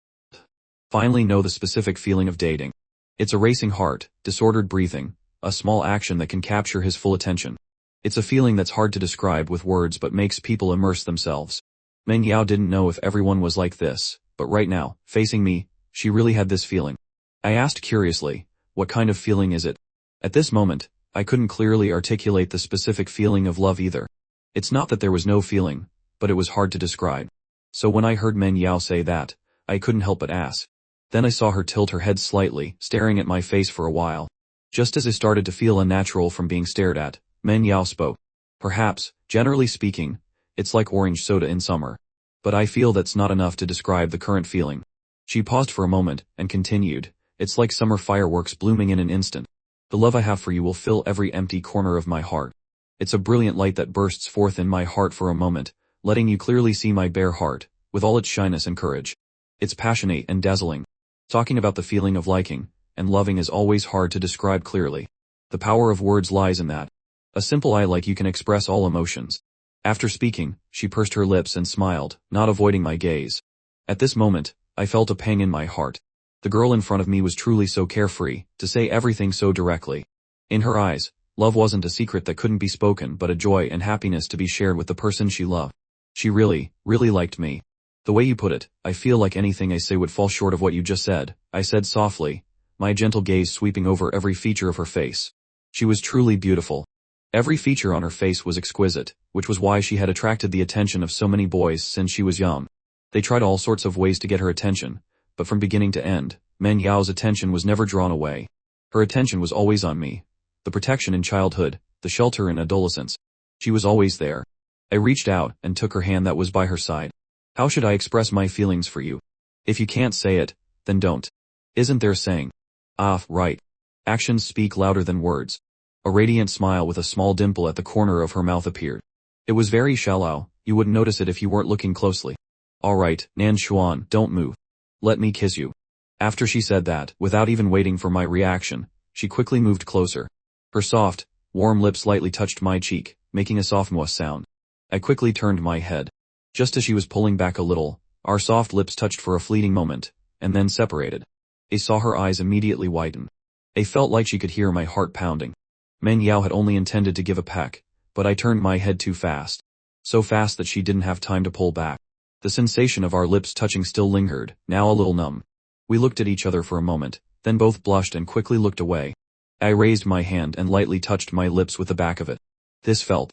finally know the specific feeling of dating. It's a racing heart, disordered breathing, a small action that can capture his full attention. It's a feeling that's hard to describe with words but makes people immerse themselves. Meng Yao didn't know if everyone was like this, but right now, facing me, she really had this feeling. I asked curiously, what kind of feeling is it? At this moment, I couldn't clearly articulate the specific feeling of love either. It's not that there was no feeling, but it was hard to describe. So when I heard Meng Yao say that, I couldn't help but ask. Then I saw her tilt her head slightly, staring at my face for a while. Just as I started to feel unnatural from being stared at, Meng Yao spoke. Perhaps, generally speaking, it's like orange soda in summer. But I feel that's not enough to describe the current feeling. She paused for a moment, and continued, it's like summer fireworks blooming in an instant. The love I have for you will fill every empty corner of my heart. It's a brilliant light that bursts forth in my heart for a moment, letting you clearly see my bare heart, with all its shyness and courage. It's passionate and dazzling. Talking about the feeling of liking and loving is always hard to describe clearly. The power of words lies in that. A simple I like you can express all emotions. After speaking, she pursed her lips and smiled, not avoiding my gaze. At this moment, I felt a pang in my heart. The girl in front of me was truly so carefree, to say everything so directly. In her eyes, love wasn't a secret that couldn't be spoken but a joy and happiness to be shared with the person she loved. She really, really liked me. The way you put it, I feel like anything I say would fall short of what you just said, I said softly, my gentle gaze sweeping over every feature of her face. She was truly beautiful. Every feature on her face was exquisite, which was why she had attracted the attention of so many boys since she was young. They tried all sorts of ways to get her attention, but from beginning to end, Meng Yao's attention was never drawn away. Her attention was always on me. The protection in childhood, the shelter in adolescence. She was always there. I reached out and took her hand that was by her side. How should I express my feelings for you? If you can't say it, then don't. Isn't there a saying? Ah, right. Actions speak louder than words. A radiant smile with a small dimple at the corner of her mouth appeared. It was very shallow, you wouldn't notice it if you weren't looking closely. Alright, Nan Xuan, don't move. Let me kiss you. After she said that, without even waiting for my reaction, she quickly moved closer. Her soft, warm lips lightly touched my cheek, making a soft "mwah" sound. I quickly turned my head. Just as she was pulling back a little, our soft lips touched for a fleeting moment, and then separated. I saw her eyes immediately widen. I felt like she could hear my heart pounding. Meng Yao had only intended to give a peck, but I turned my head too fast. So fast that she didn't have time to pull back. The sensation of our lips touching still lingered, now a little numb. We looked at each other for a moment, then both blushed and quickly looked away. I raised my hand and lightly touched my lips with the back of it. This felt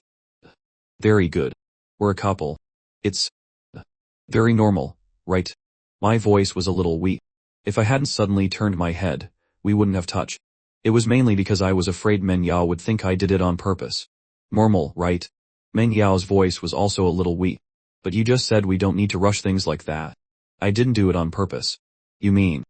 very good. We're a couple. It's very normal, right? My voice was a little weak. If I hadn't suddenly turned my head, we wouldn't have touched. It was mainly because I was afraid Meng Yao would think I did it on purpose. Normal, right? Meng Yao's voice was also a little weak. But you just said we don't need to rush things like that. I didn't do it on purpose. You mean?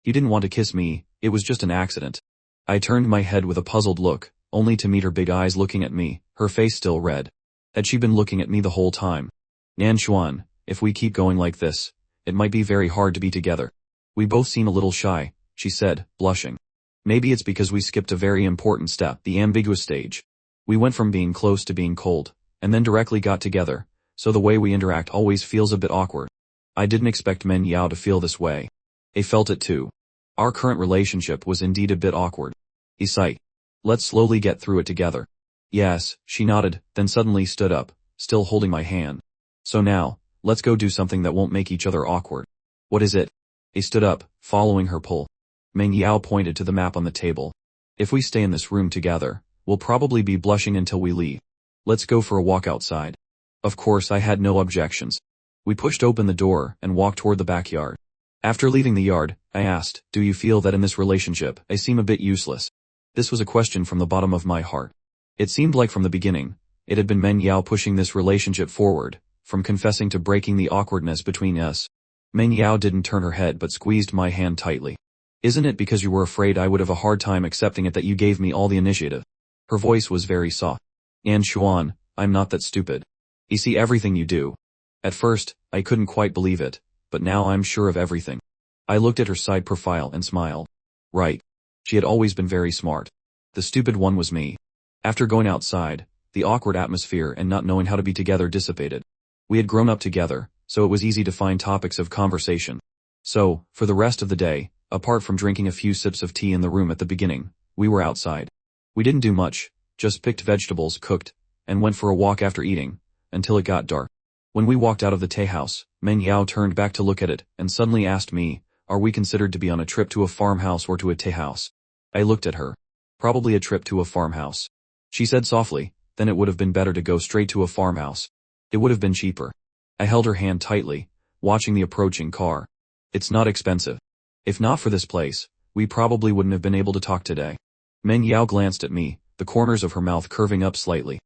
You didn't want to kiss me, it was just an accident. I turned my head with a puzzled look, only to meet her big eyes looking at me, her face still red. Had she been looking at me the whole time? Nan Xuan, if we keep going like this, it might be very hard to be together. We both seem a little shy, she said, blushing. Maybe it's because we skipped a very important step, the ambiguous stage. We went from being close to being cold, and then directly got together, so the way we interact always feels a bit awkward. I didn't expect Meng Yao to feel this way. I felt it too. Our current relationship was indeed a bit awkward. He sighed. Let's slowly get through it together. Yes, she nodded, then suddenly stood up, still holding my hand. So now, let's go do something that won't make each other awkward. What is it? I stood up, following her pull. Meng Yao pointed to the map on the table. If we stay in this room together, we'll probably be blushing until we leave. Let's go for a walk outside. Of course I had no objections. We pushed open the door and walked toward the backyard. After leaving the yard, I asked, do you feel that in this relationship, I seem a bit useless? This was a question from the bottom of my heart. It seemed like from the beginning, it had been Meng Yao pushing this relationship forward, from confessing to breaking the awkwardness between us. Meng Yao didn't turn her head but squeezed my hand tightly. Isn't it because you were afraid I would have a hard time accepting it that you gave me all the initiative? Her voice was very soft. Nan Xuan, I'm not that stupid. You see everything you do. At first, I couldn't quite believe it, but now I'm sure of everything. I looked at her side profile and smiled. Right. She had always been very smart. The stupid one was me. After going outside, the awkward atmosphere and not knowing how to be together dissipated. We had grown up together, so it was easy to find topics of conversation. So, for the rest of the day, apart from drinking a few sips of tea in the room at the beginning, we were outside. We didn't do much, just picked vegetables, cooked, and went for a walk after eating, until it got dark. When we walked out of the tea house, Manhwa turned back to look at it, and suddenly asked me, "Are we considered to be on a trip to a farmhouse or to a tea house?" I looked at her. "Probably a trip to a farmhouse," she said softly. "Then it would have been better to go straight to a farmhouse. It would have been cheaper." I held her hand tightly, watching the approaching car. "It's not expensive. If not for this place, we probably wouldn't have been able to talk today." Manhwa glanced at me, the corners of her mouth curving up slightly.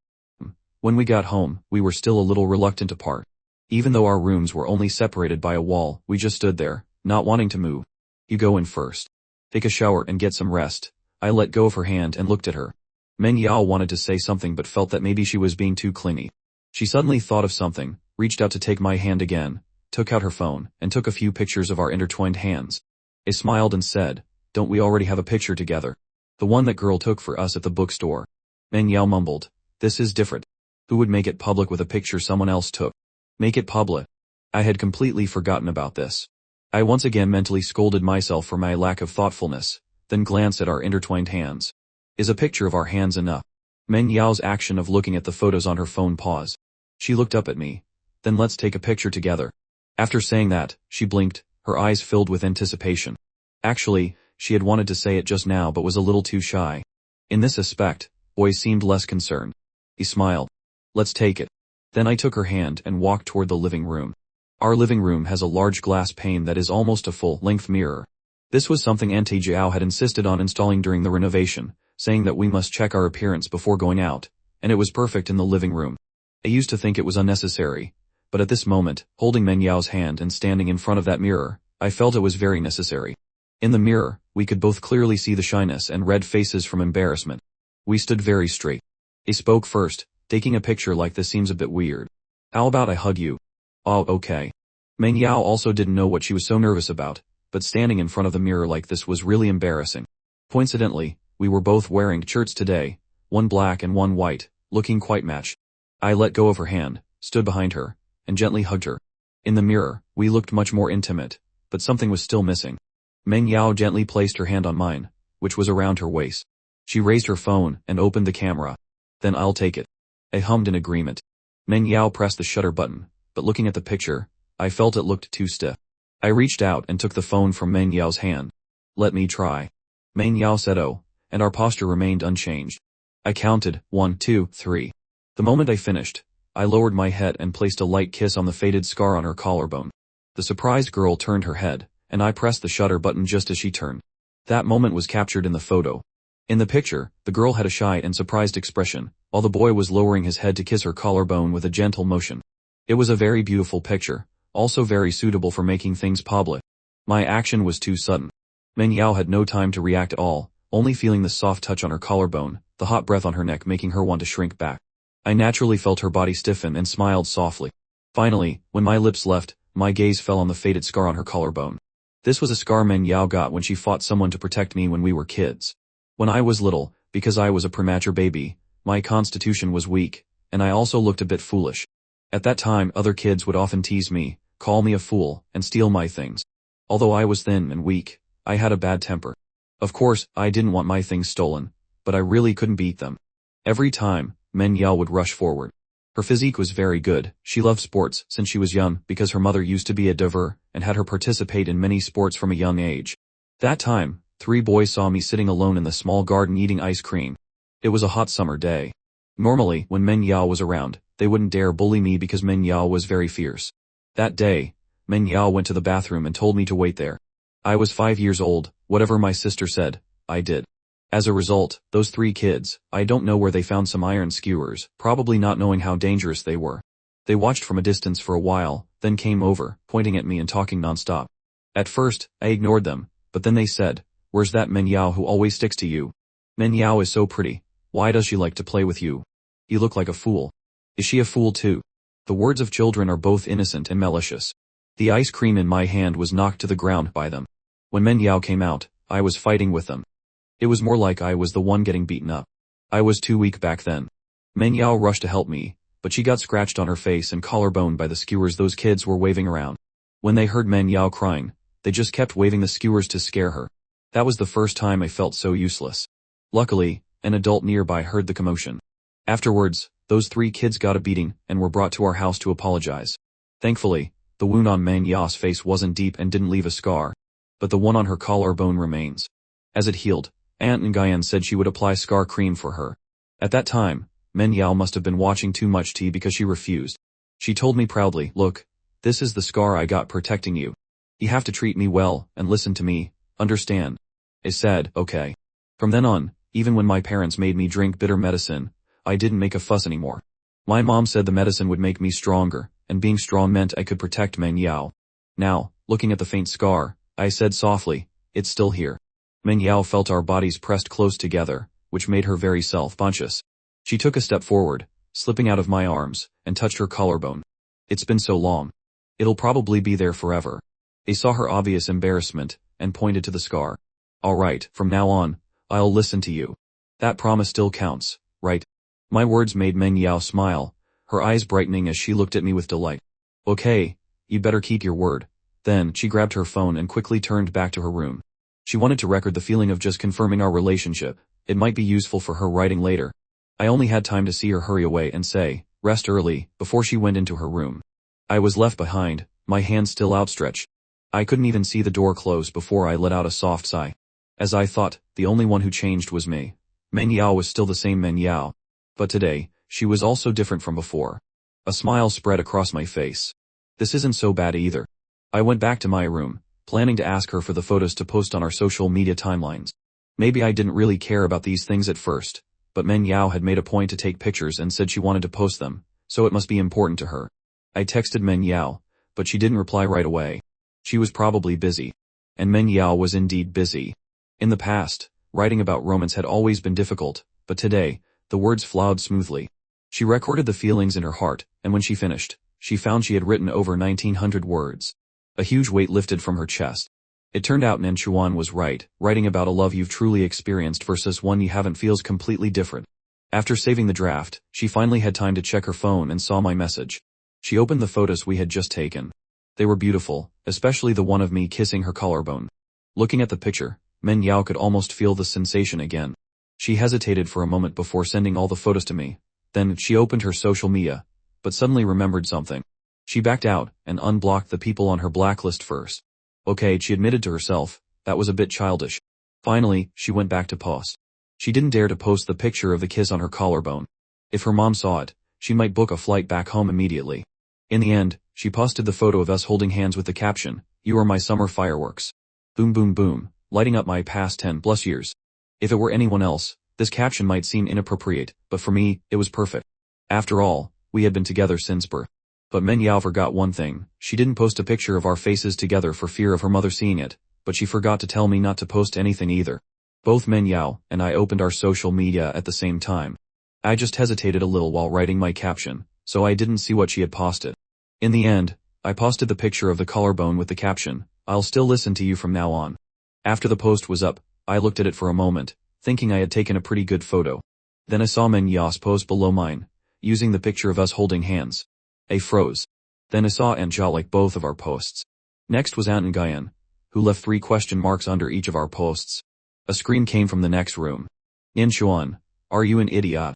When we got home, we were still a little reluctant to part. Even though our rooms were only separated by a wall, we just stood there, not wanting to move. "You go in first. Take a shower and get some rest." I let go of her hand and looked at her. Manhwa wanted to say something but felt that maybe she was being too clingy. She suddenly thought of something, reached out to take my hand again, took out her phone, and took a few pictures of our intertwined hands. I smiled and said, "Don't we already have a picture together? The one that girl took for us at the bookstore." Manhwa mumbled, "This is different. Who would make it public with a picture someone else took? Make it public." I had completely forgotten about this. I once again mentally scolded myself for my lack of thoughtfulness, then glanced at our intertwined hands. Is a picture of our hands enough? Manhwa's action of looking at the photos on her phone paused. She looked up at me. "Then let's take a picture together." After saying that, she blinked, her eyes filled with anticipation. Actually, she had wanted to say it just now but was a little too shy. In this aspect, boy seemed less concerned. He smiled. "Let's take it." Then I took her hand and walked toward the living room. Our living room has a large glass pane that is almost a full-length mirror. This was something Auntie Jiao had insisted on installing during the renovation, saying that we must check our appearance before going out, and it was perfect in the living room. I used to think it was unnecessary, but at this moment, holding Manhwa's hand and standing in front of that mirror, I felt it was very necessary. In the mirror, we could both clearly see the shyness and red faces from embarrassment. We stood very straight. I spoke first. "Taking a picture like this seems a bit weird. How about I hug you?" "Oh, okay." Manhwa also didn't know what she was so nervous about, but standing in front of the mirror like this was really embarrassing. Coincidentally, we were both wearing shirts today, one black and one white, looking quite matched. I let go of her hand, stood behind her, and gently hugged her. In the mirror, we looked much more intimate, but something was still missing. Manhwa gently placed her hand on mine, which was around her waist. She raised her phone and opened the camera. "Then I'll take it." I hummed in agreement. Manhwa pressed the shutter button, but looking at the picture, I felt it looked too stiff. I reached out and took the phone from Manhwa's hand. "Let me try." Manhwa said "Oh," and our posture remained unchanged. I counted, 1, 2, 3. The moment I finished, I lowered my head and placed a light kiss on the faded scar on her collarbone. The surprised girl turned her head, and I pressed the shutter button just as she turned. That moment was captured in the photo. In the picture, the girl had a shy and surprised expression, while the boy was lowering his head to kiss her collarbone with a gentle motion. It was a very beautiful picture, also very suitable for making things public. My action was too sudden. Manhwa had no time to react at all, only feeling the soft touch on her collarbone, the hot breath on her neck making her want to shrink back. I naturally felt her body stiffen and smiled softly. Finally, when my lips left, my gaze fell on the faded scar on her collarbone. This was a scar Manhwa got when she fought someone to protect me when we were kids. When I was little, because I was a premature baby, my constitution was weak, and I also looked a bit foolish. At that time other kids would often tease me, call me a fool, and steal my things. Although I was thin and weak, I had a bad temper. Of course, I didn't want my things stolen, but I really couldn't beat them. Every time, Manhwa would rush forward. Her physique was very good. She loved sports since she was young because her mother used to be a diver and had her participate in many sports from a young age. That time, 3 boys saw me sitting alone in the small garden eating ice cream. It was a hot summer day. Normally, when Manhwa was around, they wouldn't dare bully me because Manhwa was very fierce. That day, Manhwa went to the bathroom and told me to wait there. I was 5 years old, whatever my sister said, I did. As a result, those 3 kids, I don't know where they found some iron skewers, probably not knowing how dangerous they were. They watched from a distance for a while, then came over, pointing at me and talking nonstop. At first, I ignored them, but then they said, "Where's that Manhwa who always sticks to you? Manhwa is so pretty. Why does she like to play with you? You look like a fool. Is she a fool too?" The words of children are both innocent and malicious. The ice cream in my hand was knocked to the ground by them. When Manhwa came out, I was fighting with them. It was more like I was the one getting beaten up. I was too weak back then. Manhwa rushed to help me, but she got scratched on her face and collarbone by the skewers those kids were waving around. When they heard Manhwa crying, they just kept waving the skewers to scare her. That was the first time I felt so useless. Luckily, An adult nearby heard the commotion. Afterwards, those 3 kids got a beating and were brought to our house to apologize. Thankfully, the wound on Manhwa's face wasn't deep and didn't leave a scar, but the one on her collarbone remains. As it healed, Aunt Nguyen said she would apply scar cream for her. At that time, Manhwa must have been watching too much tea because she refused. She told me proudly, "Look, this is the scar I got protecting you. You have to treat me well and listen to me, understand?" I said, "Okay." From then on, even when my parents made me drink bitter medicine, I didn't make a fuss anymore. My mom said the medicine would make me stronger, and being strong meant I could protect Manhwa. Now, looking at the faint scar, I said softly, "It's still here." Manhwa felt our bodies pressed close together, which made her very self-conscious. She took a step forward, slipping out of my arms, and touched her collarbone. "It's been so long. It'll probably be there forever." I saw her obvious embarrassment, and pointed to the scar. "Alright, from now on, I'll listen to you. That promise still counts, right?" My words made Manhwa smile, her eyes brightening as she looked at me with delight. "Okay, you better keep your word." Then, she grabbed her phone and quickly turned back to her room. She wanted to record the feeling of just confirming our relationship. It might be useful for her writing later. I only had time to see her hurry away and say, "Rest early," before she went into her room. I was left behind, my hand still outstretched. I couldn't even see the door close before I let out a soft sigh. As I thought, the only one who changed was me. Manhwa was still the same Manhwa. But today, she was also different from before. A smile spread across my face. This isn't so bad either. I went back to my room, planning to ask her for the photos to post on our social media timelines. Maybe I didn't really care about these things at first, but Manhwa had made a point to take pictures and said she wanted to post them, so it must be important to her. I texted Manhwa, but she didn't reply right away. She was probably busy. And Manhwa was indeed busy. In the past, writing about romance had always been difficult, but today, the words flowed smoothly. She recorded the feelings in her heart, and when she finished, she found she had written over 1900 words. A huge weight lifted from her chest. It turned out Nanchuan was right, writing about a love you've truly experienced versus one you haven't feels completely different. After saving the draft, she finally had time to check her phone and saw my message. She opened the photos we had just taken. They were beautiful, especially the one of me kissing her collarbone. Looking at the picture, Manhwa could almost feel the sensation again. She hesitated for a moment before sending all the photos to me. Then, she opened her social media, but suddenly remembered something. She backed out, and unblocked the people on her blacklist first. Okay, she admitted to herself, that was a bit childish. Finally, she went back to post. She didn't dare to post the picture of the kiss on her collarbone. If her mom saw it, she might book a flight back home immediately. In the end, she posted the photo of us holding hands with the caption, "You are my summer fireworks." Boom boom boom, lighting up my past 10+ years. If it were anyone else, this caption might seem inappropriate, but for me, it was perfect. After all, we had been together since birth. But Manhwa forgot one thing. She didn't post a picture of our faces together for fear of her mother seeing it, but she forgot to tell me not to post anything either. Both Manhwa and I opened our social media at the same time. I just hesitated a little while writing my caption, so I didn't see what she had posted. In the end, I posted the picture of the collarbone with the caption, "I'll still listen to you from now on." After the post was up, I looked at it for a moment, thinking I had taken a pretty good photo. Then I saw Manhwa's post below mine, using the picture of us holding hands. I froze. Then I saw Anja like both of our posts. Next was Aunt Nguyen, who left 3 question marks under each of our posts. A scream came from the next room. "Inchuan, are you an idiot?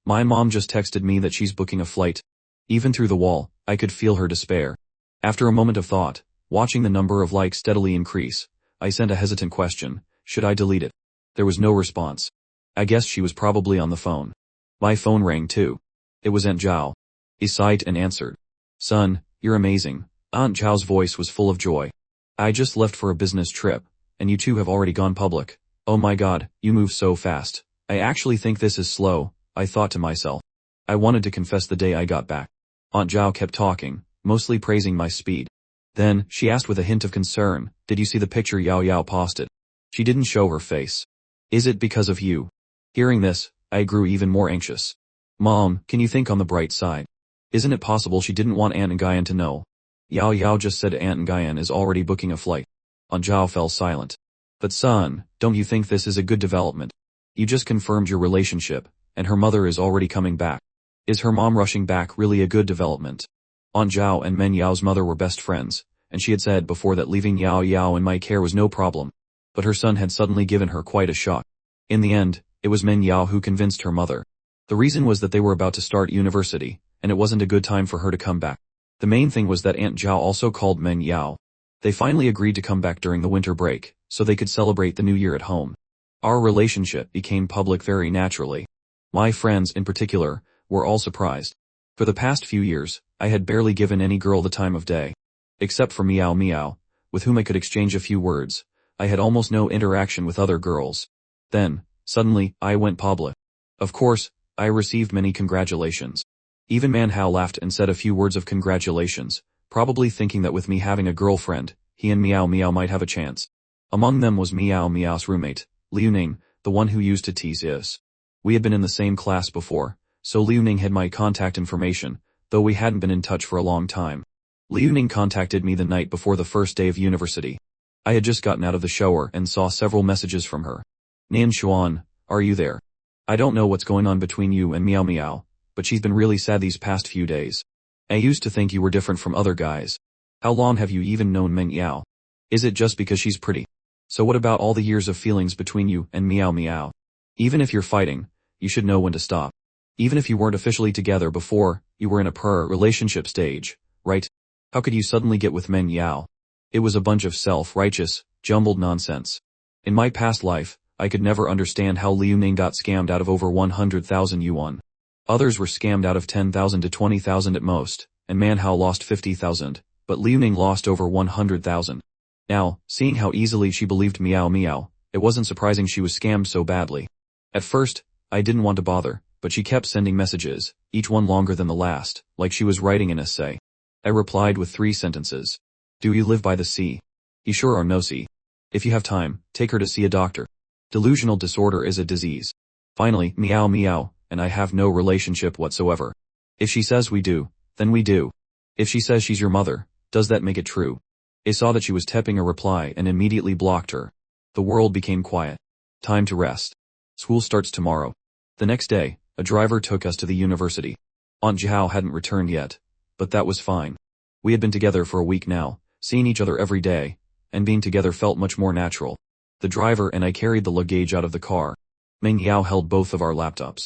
My mom just texted me that she's booking a flight." Even through the wall, I could feel her despair. After a moment of thought, watching the number of likes steadily increase, I sent a hesitant question, should I delete it? There was no response. I guess she was probably on the phone. My phone rang too. It was Aunt Zhao. He sighed and answered. "Son, you're amazing." Aunt Zhao's voice was full of joy. "I just left for a business trip, and you two have already gone public. Oh my god, you move so fast. I actually think this is slow," I thought to myself. I wanted to confess the day I got back. Aunt Zhao kept talking, mostly praising my speed. Then, she asked with a hint of concern, "Did you see the picture Yao Yao posted?" She didn't show her face. "Is it because of you?" Hearing this, I grew even more anxious. "Mom, can you think on the bright side? Isn't it possible she didn't want Aunt Nguyen to know? Yao Yao just said Aunt Nguyen is already booking a flight." Aunt Zhao fell silent. "But son, don't you think this is a good development? You just confirmed your relationship, and her mother is already coming back. Is her mom rushing back really a good development?" Aunt Zhao and Manhwa's mother were best friends, and she had said before that leaving Yao Yao in my care was no problem. But her son had suddenly given her quite a shock. In the end, It was Men Yao who convinced her mother. The reason was that they were about to start university, and it wasn't a good time for her to come back. The main thing was that Aunt Zhao also called Men Yao. They finally agreed to come back during the winter break, so they could celebrate the new year at home. Our relationship became public very naturally. My friends, in particular, were all surprised. For the past few years, I had barely given any girl the time of day. Except for Meow Meow, with whom I could exchange a few words, I had almost no interaction with other girls. Then, suddenly, I went public. Of course, I received many congratulations. Even Manhwa laughed and said a few words of congratulations, probably thinking that with me having a girlfriend, he and Meow Meow might have a chance. Among them was Meow Meow's roommate, Liu Ning, the one who used to tease Is. We had been in the same class before, so Liu Ning had my contact information, though we hadn't been in touch for a long time. Liu Ning contacted me the night before the first day of university. I had just gotten out of the shower and saw several messages from her. Nian Xuan, are you there? I don't know what's going on between you and Meow Meow, but she's been really sad these past few days. I used to think you were different from other guys. How long have you even known Men Yao? Is it just because she's pretty? So what about all the years of feelings between you and Meow Meow? Even if you're fighting, you should know when to stop. Even if you weren't officially together before, you were in a relationship stage, right? How could you suddenly get with Men Yao? It was a bunch of self-righteous, jumbled nonsense. In my past life, I could never understand how Liu Ning got scammed out of over 100,000 yuan. Others were scammed out of 10,000 to 20,000 at most, and Manhwa lost 50,000, but Liu Ning lost over 100,000. Now, seeing how easily she believed Meow Meow, it wasn't surprising she was scammed so badly. At first, I didn't want to bother, but she kept sending messages, each one longer than the last, like she was writing an essay. I replied with 3 sentences. Do you live by the sea? You sure or no sea? If you have time, take her to see a doctor. Delusional disorder is a disease. Finally, Meow Meow and I have no relationship whatsoever. If she says we do, then we do. If she says she's your mother, does that make it true? I saw that she was typing a reply and immediately blocked her. The world became quiet. Time to rest. School starts tomorrow. The next day, a driver took us to the university. Aunt Zhao hadn't returned yet, but that was fine. We had been together for a week now, seeing each other every day, and being together felt much more natural. The driver and I carried the luggage out of the car. Men Yao held both of our laptops.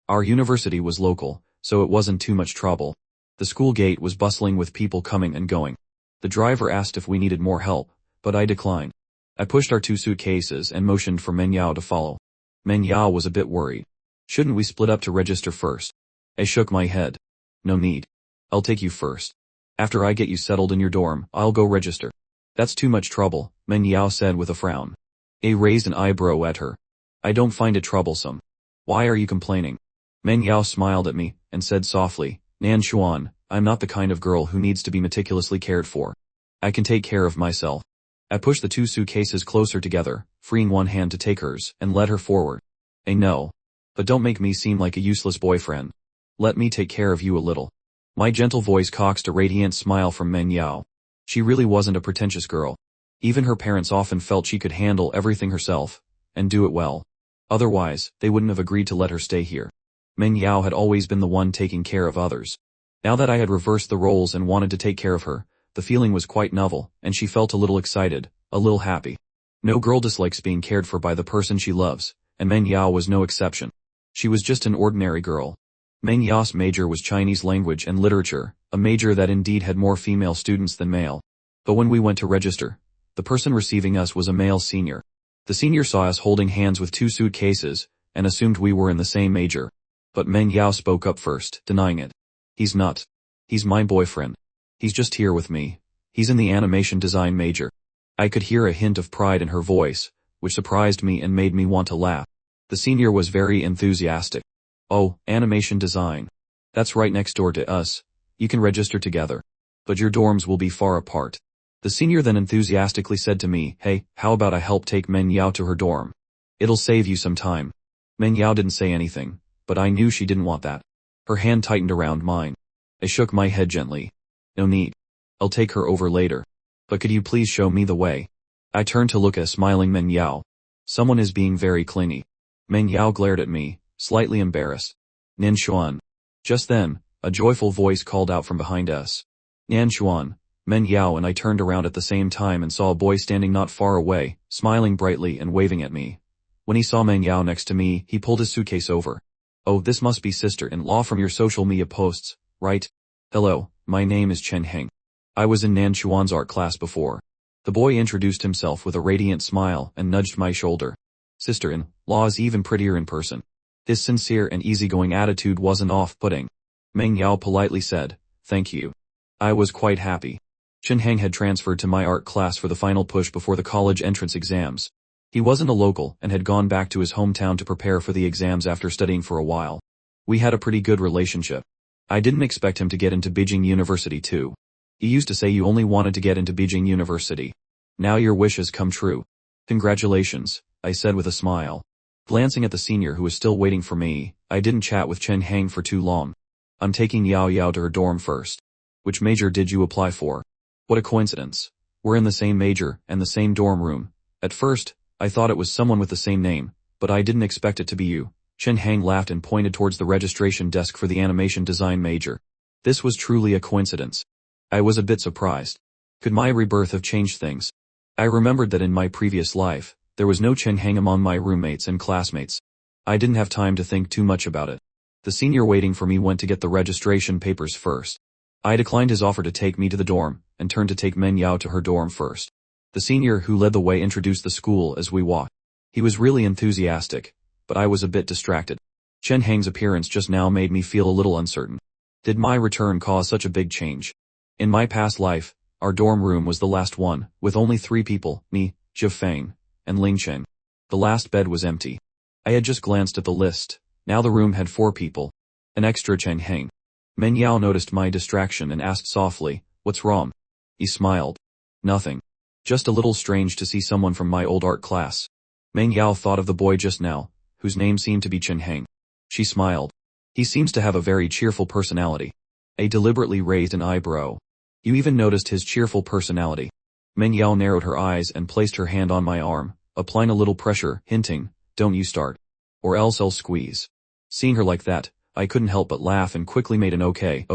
Our university was local, so it wasn't too much trouble. The school gate was bustling with people coming and going. The driver asked if we needed more help, but I declined. I pushed our 2 suitcases and motioned for Men Yao to follow. Men Yao was a bit worried. Shouldn't we split up to register first? I shook my head. No need. I'll take you first. After I get you settled in your dorm, I'll go register. That's too much trouble, Men Yao said with a frown. I raised an eyebrow at her. I don't find it troublesome. Why are you complaining? Men Yao smiled at me and said softly, Nan Xuan, I'm not the kind of girl who needs to be meticulously cared for. I can take care of myself. I pushed the 2 suitcases closer together, freeing one hand to take hers, and led her forward. I know. But don't make me seem like a useless boyfriend. Let me take care of you a little. My gentle voice coaxed a radiant smile from Men Yao. She really wasn't a pretentious girl. Even her parents often felt she could handle everything herself, and do it well. Otherwise, they wouldn't have agreed to let her stay here. Men Yao had always been the one taking care of others. Now that I had reversed the roles and wanted to take care of her, the feeling was quite novel, and she felt a little excited, a little happy. No girl dislikes being cared for by the person she loves, and Men Yao was no exception. She was just an ordinary girl. Men Yao's major was Chinese language and literature, a major that indeed had more female students than male. But when we went to register, the person receiving us was a male senior. The senior saw us holding hands with 2 suitcases, and assumed we were in the same major. But Men Yao spoke up first, denying it. He's not. He's my boyfriend. He's just here with me. He's in the animation design major. I could hear a hint of pride in her voice, which surprised me and made me want to laugh. The senior was very enthusiastic. Oh, animation design. That's right next door to us. You can register together. But your dorms will be far apart. The senior then enthusiastically said to me, hey, how about I help take Men Yao to her dorm? It'll save you some time. Men Yao didn't say anything, but I knew she didn't want that. Her hand tightened around mine. I shook my head gently. No need. I'll take her over later. But could you please show me the way? I turned to look at a smiling Men Yao. Someone is being very clingy. Men Yao glared at me, slightly embarrassed. Nan Xuan. Just then, a joyful voice called out from behind us. Nan Xuan. Men Yao and I turned around at the same time and saw a boy standing not far away, smiling brightly and waving at me. When he saw Meng Yao next to me, he pulled his suitcase over. "Oh, this must be sister-in-law from your social media posts, right? Hello, my name is Chen Heng. I was in Nan Chuan's art class before." The boy introduced himself with a radiant smile and nudged my shoulder. Sister-in-law is even prettier in person. His sincere and easygoing attitude wasn't off-putting. Meng Yao politely said, "Thank you." I was quite happy. Chen Heng had transferred to my art class for the final push before the college entrance exams. He wasn't a local and had gone back to his hometown to prepare for the exams after studying for a while. We had a pretty good relationship. I didn't expect him to get into Beijing University too. He used to say you only wanted to get into Beijing University. Now your wish has come true. Congratulations, I said with a smile. Glancing at the senior who was still waiting for me, I didn't chat with Chen Heng for too long. "I'm taking Yao Yao to her dorm first." "Which major did you apply for?" "What a coincidence. We're in the same major and the same dorm room." At first, I thought it was someone with the same name, but I didn't expect it to be you. Chen Heng laughed and pointed towards the registration desk for the animation design major. This was truly a coincidence. I was a bit surprised. Could my rebirth have changed things? I remembered that in my previous life, there was no Chen Heng among my roommates and classmates. I didn't have time to think too much about it. The senior waiting for me went to get the registration papers first. I declined his offer to take me to the dorm, and turned to take Meng Yao to her dorm first. The senior who led the way introduced the school as we walked. He was really enthusiastic, but I was a bit distracted. Chen Heng's appearance just now made me feel a little uncertain. Did my return cause such a big change? In my past life, our dorm room was the last one, with only 3 people, me, Zhi Feng, and Ling Chen. The last bed was empty. I had just glanced at the list. Now the room had 4 people. An extra Chen Heng. Meng Yao noticed my distraction and asked softly, "What's wrong?" He smiled. "Nothing. Just a little strange to see someone from my old art class." Meng Yao thought of the boy just now, whose name seemed to be Chen Heng. She smiled. "He seems to have a very cheerful personality." I deliberately raised an eyebrow. "You even noticed his cheerful personality?" Meng Yao narrowed her eyes and placed her hand on my arm, applying a little pressure, hinting, "Don't you start. Or else I'll squeeze." Seeing her like that, I couldn't help but laugh and quickly made an okay,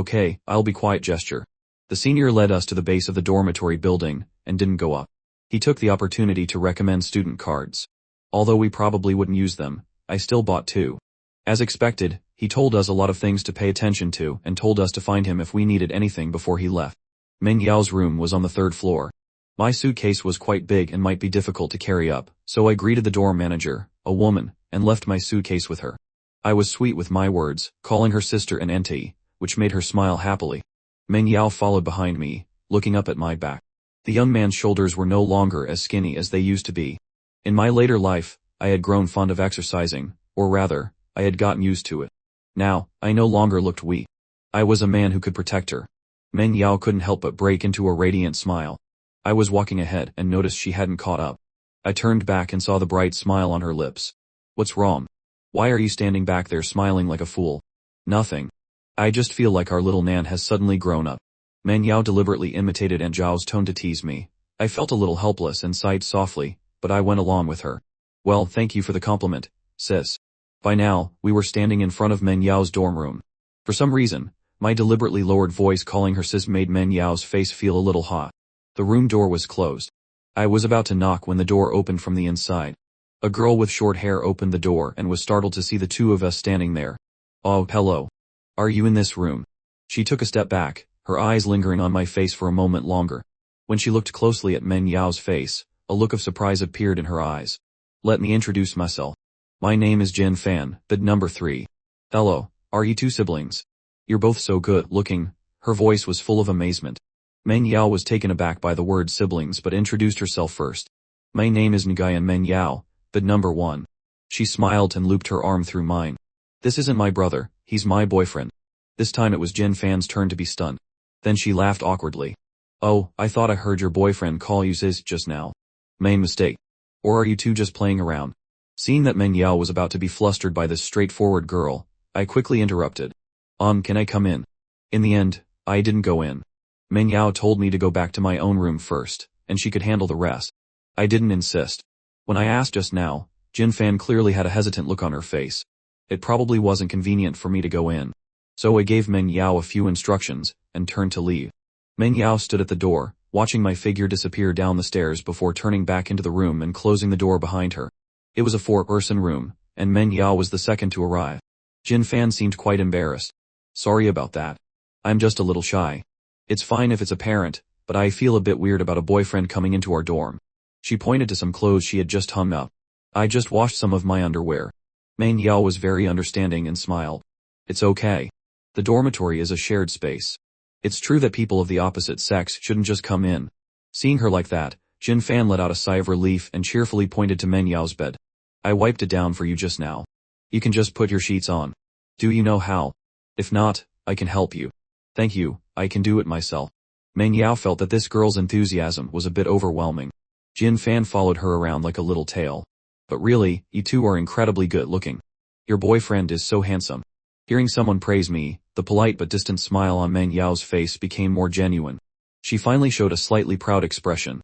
I'll be quiet gesture. The senior led us to the base of the dormitory building, and didn't go up. He took the opportunity to recommend student cards. Although we probably wouldn't use them, I still bought 2. As expected, he told us a lot of things to pay attention to and told us to find him if we needed anything before he left. Meng Yao's room was on the 3rd floor. My suitcase was quite big and might be difficult to carry up, so I greeted the dorm manager, a woman, and left my suitcase with her. I was sweet with my words, calling her sister and auntie, which made her smile happily. Meng Yao followed behind me, looking up at my back. The young man's shoulders were no longer as skinny as they used to be. In my later life, I had grown fond of exercising, or rather, I had gotten used to it. Now, I no longer looked weak. I was a man who could protect her. Meng Yao couldn't help but break into a radiant smile. I was walking ahead and noticed she hadn't caught up. I turned back and saw the bright smile on her lips. "What's wrong? Why are you standing back there smiling like a fool?" "Nothing. I just feel like our little Nan has suddenly grown up." Meng Yao deliberately imitated Aunt Zhao's tone to tease me. I felt a little helpless and sighed softly, but I went along with her. "Well, thank you for the compliment, sis." By now, we were standing in front of Meng Yao's dorm room. For some reason, my deliberately lowered voice calling her sis made Meng Yao's face feel a little hot. The room door was closed. I was about to knock when the door opened from the inside. A girl with short hair opened the door and was startled to see the 2 of us standing there. "Oh, hello. Are you in this room?" She took a step back, her eyes lingering on my face for a moment longer. When she looked closely at Meng Yao's face, a look of surprise appeared in her eyes. "Let me introduce myself. My name is Jin Fan, bed number 3. Hello, are you 2 siblings? You're both so good looking." Her voice was full of amazement. Meng Yao was taken aback by the word siblings but introduced herself first. "My name is Nguyen Meng Yao, bed number 1. She smiled and looped her arm through mine. "This isn't my brother, he's my boyfriend." This time it was Jin Fan's turn to be stunned. Then she laughed awkwardly. "Oh, I thought I heard your boyfriend call you sis just now. Main mistake. Or are you 2 just playing around?" Seeing that Meng Yao was about to be flustered by this straightforward girl, I quickly interrupted. Can I come in?" In the end, I didn't go in. Meng Yao told me to go back to my own room first, and she could handle the rest. I didn't insist. When I asked just now, Jin Fan clearly had a hesitant look on her face. It probably wasn't convenient for me to go in. So I gave Meng Yao a few instructions, and turned to leave. Meng Yao stood at the door, watching my figure disappear down the stairs before turning back into the room and closing the door behind her. It was a 4-person room, and Meng Yao was the second to arrive. Jin Fan seemed quite embarrassed. Sorry about that. I'm just a little shy. It's fine if it's apparent, but I feel a bit weird about a boyfriend coming into our dorm. She pointed to some clothes she had just hung up. I just washed some of my underwear. Meng Yao was very understanding and smiled. It's okay. The dormitory is a shared space. It's true that people of the opposite sex shouldn't just come in. Seeing her like that, Jin Fan let out a sigh of relief and cheerfully pointed to Meng Yao's bed. I wiped it down for you just now. You can just put your sheets on. Do you know how? If not, I can help you. Thank you, I can do it myself. Meng Yao felt that this girl's enthusiasm was a bit overwhelming. Jin Fan followed her around like a little tail. But really, you two are incredibly good looking. Your boyfriend is so handsome. Hearing someone praise me, the polite but distant smile on Meng Yao's face became more genuine. She finally showed a slightly proud expression.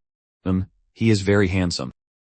He is very handsome.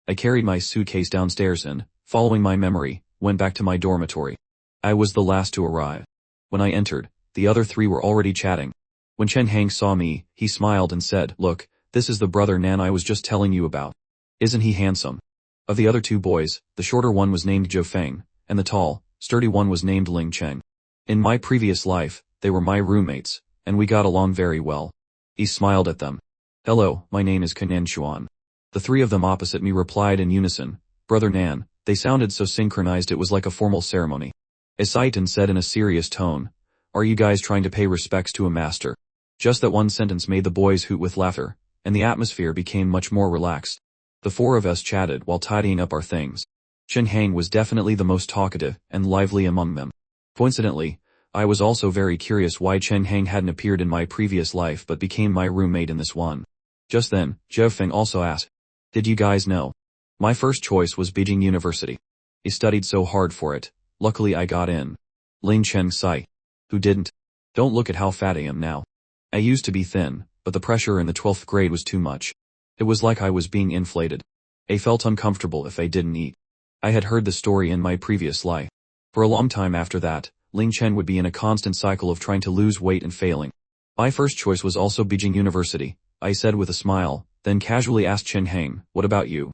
I carried my suitcase downstairs and, following my memory, went back to my dormitory. I was the last to arrive. When I entered, the other 3 were already chatting. When Chen Hang saw me, he smiled and said, "Look, this is the brother Nan I was just telling you about. Isn't he handsome?" Of the other 2 boys, the shorter one was named Zhou Feng, and the tall, sturdy one was named Ling Cheng. In my previous life, they were my roommates, and we got along very well. He smiled at them. "Hello, my name is Kanan Chuan." The 3 of them opposite me replied in unison, "Brother Nan." They sounded so synchronized it was like a formal ceremony. Asaitan said in a serious tone, "Are you guys trying to pay respects to a master?" Just that one sentence made the boys hoot with laughter, and the atmosphere became much more relaxed. The 4 of us chatted while tidying up our things. Chen Hang was definitely the most talkative and lively among them. Coincidentally, I was also very curious why Chen Hang hadn't appeared in my previous life but became my roommate in this one. Just then, Zhou Feng also asked, "Did you guys know? My first choice was Beijing University. I studied so hard for it. Luckily I got in." Ling Cheng sighed. "Who didn't? Don't look at how fat I am now. I used to be thin, but the pressure in the 12th grade was too much. It was like I was being inflated. I felt uncomfortable if I didn't eat." I had heard the story in my previous life. For a long time after that, Ling Chen would be in a constant cycle of trying to lose weight and failing. My first choice was also Beijing University, I said with a smile, then casually asked Chen Hang, "What about you?"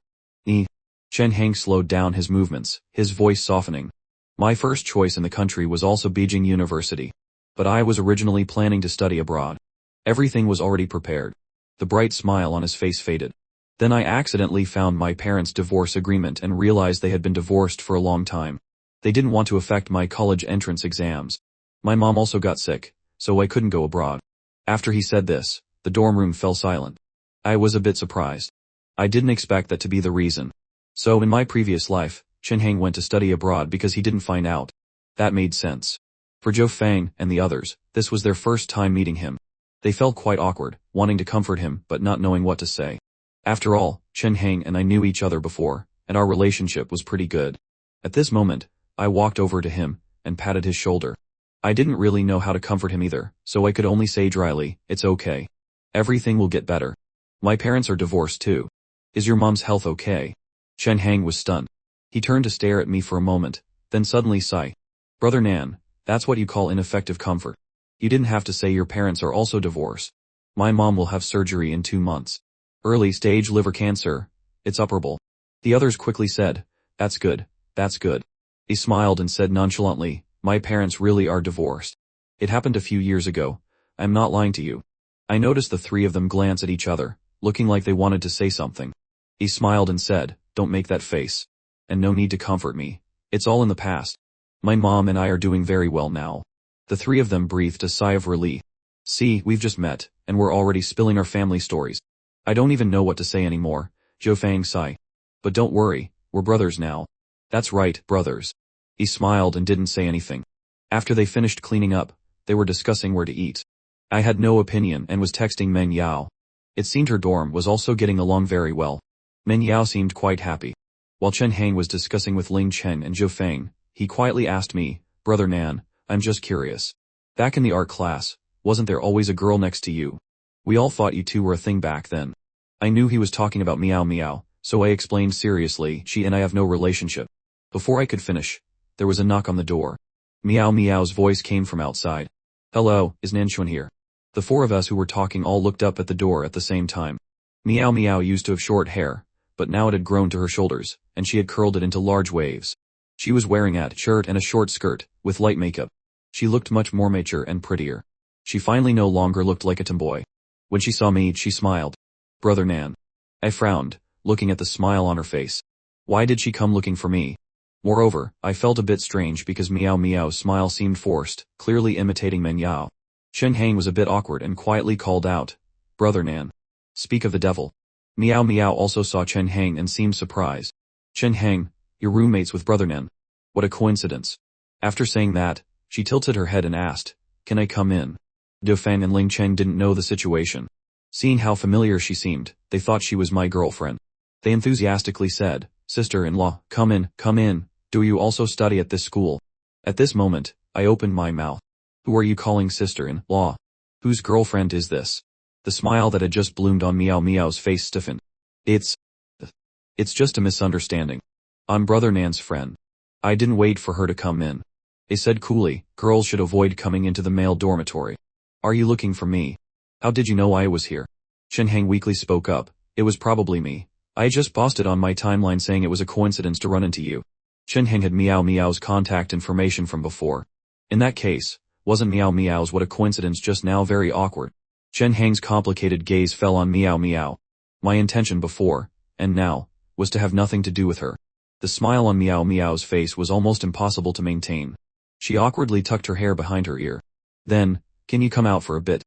Chen Hang slowed down his movements, his voice softening. My first choice in the country was also Beijing University. But I was originally planning to study abroad. Everything was already prepared. The bright smile on his face faded. Then I accidentally found my parents' divorce agreement and realized they had been divorced for a long time. They didn't want to affect my college entrance exams. My mom also got sick, so I couldn't go abroad. After he said this, the dorm room fell silent. I was a bit surprised. I didn't expect that to be the reason. So in my previous life, Chen Hang went to study abroad because he didn't find out. That made sense. For Zhou Feng and the others, this was their first time meeting him. They felt quite awkward, wanting to comfort him but not knowing what to say. After all, Chen Hang and I knew each other before, and our relationship was pretty good. At this moment, I walked over to him and patted his shoulder. I didn't really know how to comfort him either, so I could only say dryly, "It's okay. Everything will get better. My parents are divorced too. Is your mom's health okay?" Chen Hang was stunned. He turned to stare at me for a moment, then suddenly sighed. "Brother Nan, that's what you call ineffective comfort. You didn't have to say your parents are also divorced. My mom will have surgery in 2 months. Early stage liver cancer. It's operable." The others quickly said, "That's good, that's good." He smiled and said nonchalantly, "My parents really are divorced. It happened a few years ago. I'm not lying to you." I noticed the 3 of them glance at each other, looking like they wanted to say something. He smiled and said, "Don't make that face. And no need to comfort me. It's all in the past. My mom and I are doing very well now." The 3 of them breathed a sigh of relief. "See, we've just met, and we're already spilling our family stories. I don't even know what to say anymore," Zhou Feng sighed. "But don't worry, we're brothers now." "That's right, brothers." He smiled and didn't say anything. After they finished cleaning up, they were discussing where to eat. I had no opinion and was texting Meng Yao. It seemed her dorm was also getting along very well. Meng Yao seemed quite happy. While Chen Hang was discussing with Ling Chen and Zhou Feng, he quietly asked me, "Brother Nan, I'm just curious. Back in the art class, wasn't there always a girl next to you? We all thought you two were a thing back then." I knew he was talking about Meow Meow, so I explained seriously, "She and I have no relationship." Before I could finish, there was a knock on the door. Meow Meow's voice came from outside. "Hello, is Nanchuan here?" The 4 of us who were talking all looked up at the door at the same time. Meow Meow used to have short hair, but now it had grown to her shoulders, and she had curled it into large waves. She was wearing a shirt and a short skirt, with light makeup. She looked much more mature and prettier. She finally no longer looked like a tomboy. When she saw me, she smiled. "Brother Nan." I frowned, looking at the smile on her face. Why did she come looking for me? Moreover, I felt a bit strange because Meow Meow's smile seemed forced, clearly imitating Men Yao. Chen Hang was a bit awkward and quietly called out, "Brother Nan." Speak of the devil. Meow Meow also saw Chen Hang and seemed surprised. "Chen Hang, you're roommates with Brother Nan. What a coincidence." After saying that, she tilted her head and asked, "Can I come in?" Du Fang and Ling Chen didn't know the situation. Seeing how familiar she seemed, they thought she was my girlfriend. They enthusiastically said, "Sister-in-law, come in, do you also study at this school?" At this moment, I opened my mouth. "Who are you calling sister-in-law? Whose girlfriend is this?" The smile that had just bloomed on Meow Meow's face stiffened. It's just a misunderstanding. I'm Brother Nan's friend." I didn't wait for her to come in. They said coolly, "Girls should avoid coming into the male dormitory." "Are you looking for me? How did you know I was here?" Chen Hang weakly spoke up. "It was probably me. I just posted on my timeline saying it was a coincidence to run into you." Chen Hang had Meow Meow's contact information from before. In that case, wasn't Meow Meow's what a coincidence just now very awkward? Chen Hang's complicated gaze fell on Meow Meow. My intention before, and now, was to have nothing to do with her. The smile on Meow Meow's face was almost impossible to maintain. She awkwardly tucked her hair behind her ear. Then, "Can you come out for a bit?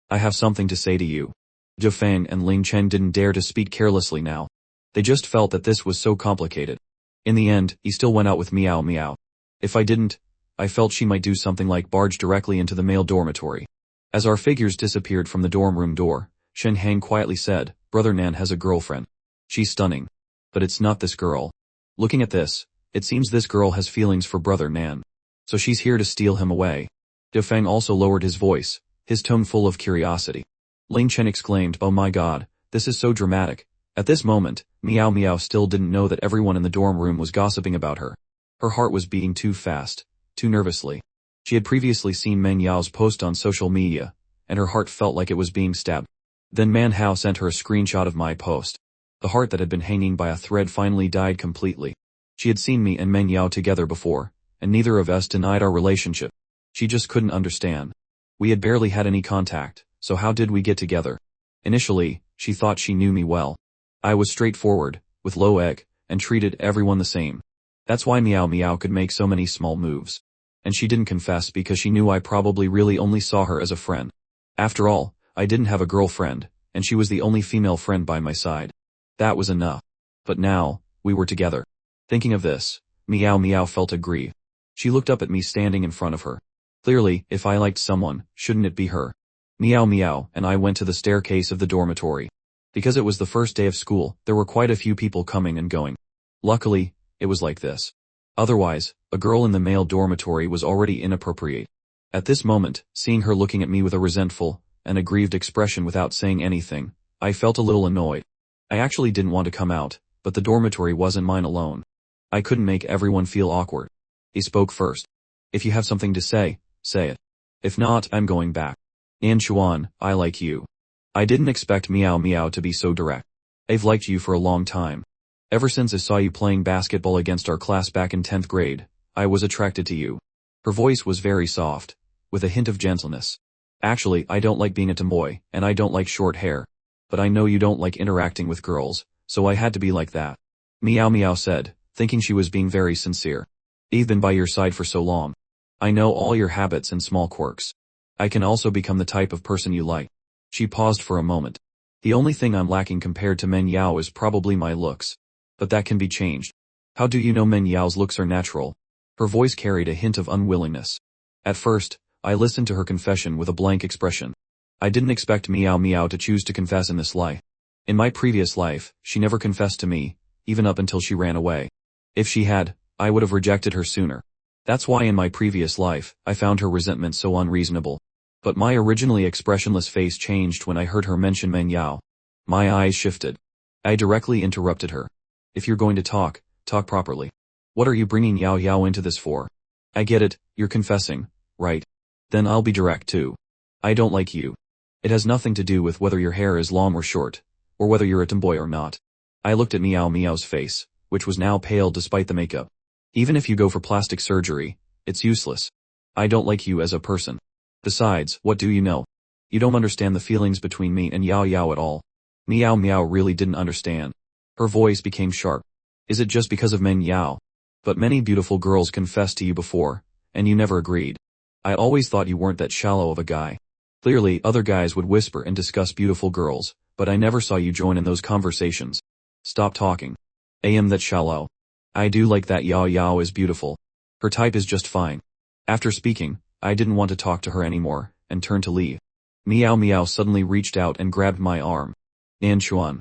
I have something to say to you." Du Fang and Ling Chen didn't dare to speak carelessly now. They just felt that this was so complicated. In the end, he still went out with Meow Meow. If I didn't, I felt she might do something like barge directly into the male dormitory. As our figures disappeared from the dorm room door, Chen Hang quietly said, "Brother Nan has a girlfriend. She's stunning. But it's not this girl. Looking at this, it seems this girl has feelings for Brother Nan. So she's here to steal him away." Du Fang also lowered his voice, his tone full of curiosity. Ling Chen exclaimed, "Oh my god, this is so dramatic." At this moment, Meow Meow still didn't know that everyone in the dorm room was gossiping about her. Her heart was beating too fast, too nervously. She had previously seen Men Yao's post on social media, and her heart felt like it was being stabbed. Then Manhwa sent her a screenshot of my post. The heart that had been hanging by a thread finally died completely. She had seen me and Men Yao together before, and neither of us denied our relationship. She just couldn't understand. We had barely had any contact, so how did we get together? Initially, she thought she knew me well. I was straightforward, with low egg, and treated everyone the same. That's why Meow Meow could make so many small moves. And she didn't confess because she knew I probably really only saw her as a friend. After all, I didn't have a girlfriend, and she was the only female friend by my side. That was enough. But now, we were together. Thinking of this, Meow Meow felt a grief. She looked up at me standing in front of her. Clearly, if I liked someone, shouldn't it be her? Meow Meow and I went to the staircase of the dormitory. Because it was the first day of school, there were quite a few people coming and going. Luckily, it was like this. Otherwise, a girl in the male dormitory was already inappropriate. At this moment, seeing her looking at me with a resentful and aggrieved expression without saying anything, I felt a little annoyed. I actually didn't want to come out, but the dormitory wasn't mine alone. I couldn't make everyone feel awkward. He spoke first. "If you have something to say it. If not, I'm going back. An Chuan, I like you." I didn't expect Meow Meow to be so direct. "I've liked you for a long time. Ever since I saw you playing basketball against our class back in 10th grade, I was attracted to you." Her voice was very soft, with a hint of gentleness. "Actually, I don't like being a tomboy, and I don't like short hair. But I know you don't like interacting with girls, so I had to be like that." Meow Meow said, thinking she was being very sincere. "I've been by your side for so long. I know all your habits and small quirks. I can also become the type of person you like." She paused for a moment. "The only thing I'm lacking compared to Men Yao is probably my looks. But that can be changed." "How do you know Men Yao's looks are natural?" Her voice carried a hint of unwillingness. At first, I listened to her confession with a blank expression. I didn't expect Meow Meow to choose to confess in this life. In my previous life, she never confessed to me, even up until she ran away. If she had, I would have rejected her sooner. That's why in my previous life, I found her resentment so unreasonable. But my originally expressionless face changed when I heard her mention Men Yao. My eyes shifted. I directly interrupted her. "If you're going to talk properly. What are you bringing Yao Yao into this for? I get it, you're confessing, right? Then I'll be direct too. I don't like you. It has nothing to do with whether your hair is long or short. or whether you're a tomboy or not. I looked at Meow Meow's face, which was now pale despite the makeup. Even if you go for plastic surgery, it's useless. I don't like you as a person. Besides, what do you know? You don't understand the feelings between me and Yao Yao at all. Meow Meow really didn't understand. Her voice became sharp. Is it just because of Men Yao? But many beautiful girls confessed to you before, and you never agreed. I always thought you weren't that shallow of a guy. Clearly, other guys would whisper and discuss beautiful girls, but I never saw you join in those conversations. Stop talking. I am that shallow. I do like that Yao Yao is beautiful. Her type is just fine. After speaking, I didn't want to talk to her anymore, and turned to leave. Meow Meow suddenly reached out and grabbed my arm. Nan Chuan.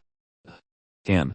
Can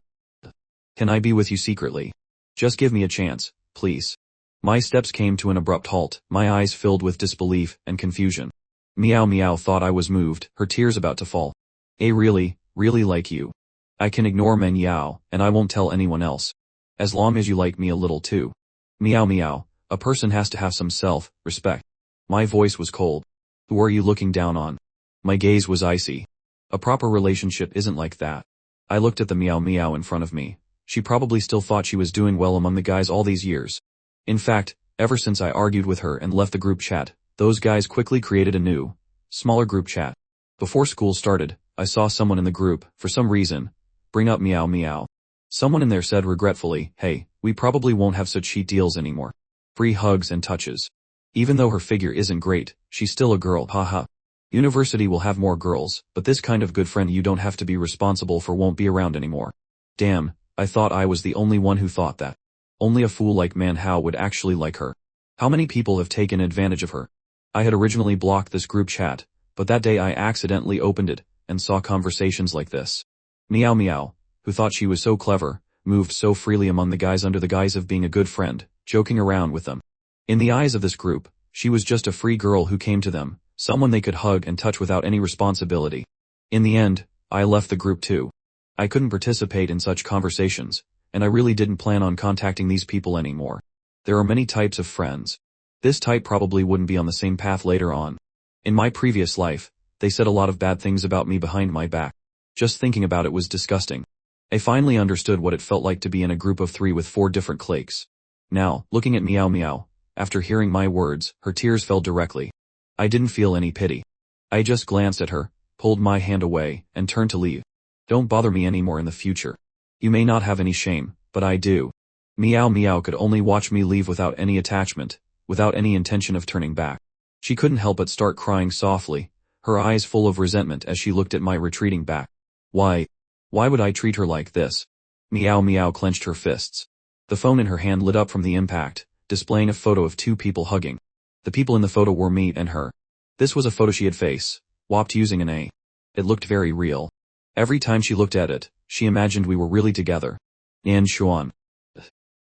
I be with you secretly? Just give me a chance, please. My steps came to an abrupt halt, my eyes filled with disbelief and confusion. Meow Meow thought I was moved, her tears about to fall. I really like you. I can ignore Men Yao, and I won't tell anyone else. As long as you like me a little too. Meow Meow, a person has to have some self-respect. My voice was cold. Who are you looking down on? My gaze was icy. A proper relationship isn't like that. I looked at the Meow Meow in front of me. She probably still thought she was doing well among the guys all these years. In fact, ever since I argued with her and left the group chat, those guys quickly created a new, smaller group chat. Before school started, I saw someone in the group, for some reason, bring up Meow Meow. Someone in there said regretfully, hey, we probably won't have such cheap deals anymore. Free hugs and touches. Even though her figure isn't great, she's still a girl, haha. University will have more girls, but this kind of good friend you don't have to be responsible for won't be around anymore. Damn, I thought I was the only one who thought that. Only a fool like Manhwa would actually like her. How many people have taken advantage of her? I had originally blocked this group chat, but that day I accidentally opened it, and saw conversations like this. Meow Meow, who thought she was so clever, moved so freely among the guys under the guise of being a good friend, joking around with them. In the eyes of this group, she was just a free girl who came to them, someone they could hug and touch without any responsibility. In the end, I left the group too. I couldn't participate in such conversations, and I really didn't plan on contacting these people anymore. There are many types of friends. This type probably wouldn't be on the same path later on. In my previous life, they said a lot of bad things about me behind my back. Just thinking about it was disgusting. I finally understood what it felt like to be in a group of 3 with 4 different cliques. Now, looking at Meow Meow, after hearing my words, her tears fell directly. I didn't feel any pity. I just glanced at her, pulled my hand away, and turned to leave. Don't bother me anymore in the future. You may not have any shame, but I do. Meow Meow could only watch me leave without any attachment, without any intention of turning back. She couldn't help but start crying softly, her eyes full of resentment as she looked at my retreating back. Why would I treat her like this? Meow Meow clenched her fists. The phone in her hand lit up from the impact, displaying a photo of 2 people hugging. The people in the photo were me and her. This was a photo she had swapped using an A. It looked very real. Every time she looked at it, she imagined we were really together. Nan Xuan.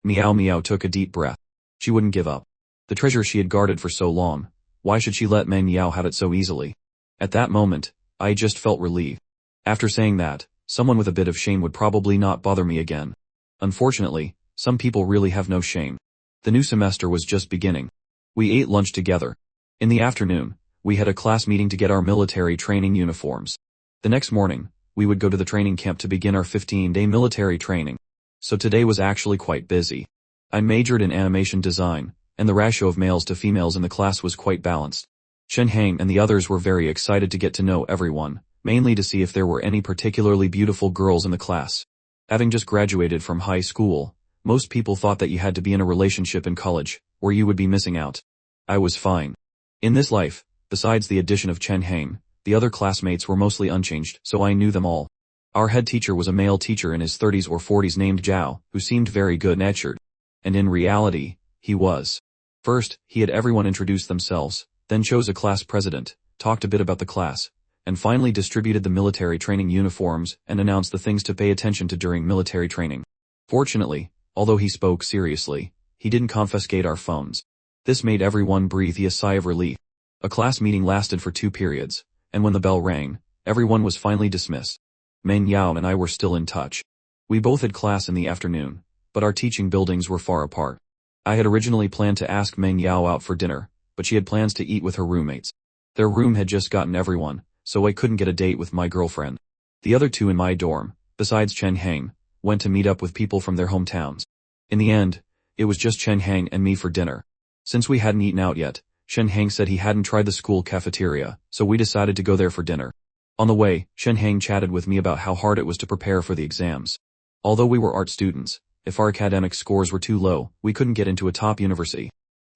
Meow Meow took a deep breath. She wouldn't give up. The treasure she had guarded for so long, why should she let Men Yao have it so easily? At that moment, I just felt relieved. After saying that, someone with a bit of shame would probably not bother me again. Unfortunately, some people really have no shame. The new semester was just beginning. We ate lunch together. In the afternoon, we had a class meeting to get our military training uniforms. The next morning, we would go to the training camp to begin our 15-day military training. So today was actually quite busy. I majored in animation design, and the ratio of males to females in the class was quite balanced. Chen Hang and the others were very excited to get to know everyone, mainly to see if there were any particularly beautiful girls in the class. Having just graduated from high school, most people thought that you had to be in a relationship in college, or you would be missing out. I was fine. In this life, besides the addition of Chen Hang, the other classmates were mostly unchanged, so I knew them all. Our head teacher was a male teacher in his 30s or 40s named Zhao, who seemed very good-natured. And in reality, he was. First, he had everyone introduce themselves, then chose a class president, talked a bit about the class, and finally distributed the military training uniforms and announced the things to pay attention to during military training. Fortunately, although he spoke seriously, he didn't confiscate our phones. This made everyone breathe a sigh of relief. A class meeting lasted for 2 periods, and when the bell rang, everyone was finally dismissed. Men Yao and I were still in touch. We both had class in the afternoon, but our teaching buildings were far apart. I had originally planned to ask Men Yao out for dinner, but she had plans to eat with her roommates. Their room had just gotten everyone, so I couldn't get a date with my girlfriend. The other two in my dorm, besides Chen Hang, went to meet up with people from their hometowns. In the end, it was just Chen Hang and me for dinner. Since we hadn't eaten out yet, Chen Hang said he hadn't tried the school cafeteria, so we decided to go there for dinner. On the way, Chen Hang chatted with me about how hard it was to prepare for the exams. Although we were art students, if our academic scores were too low, we couldn't get into a top university.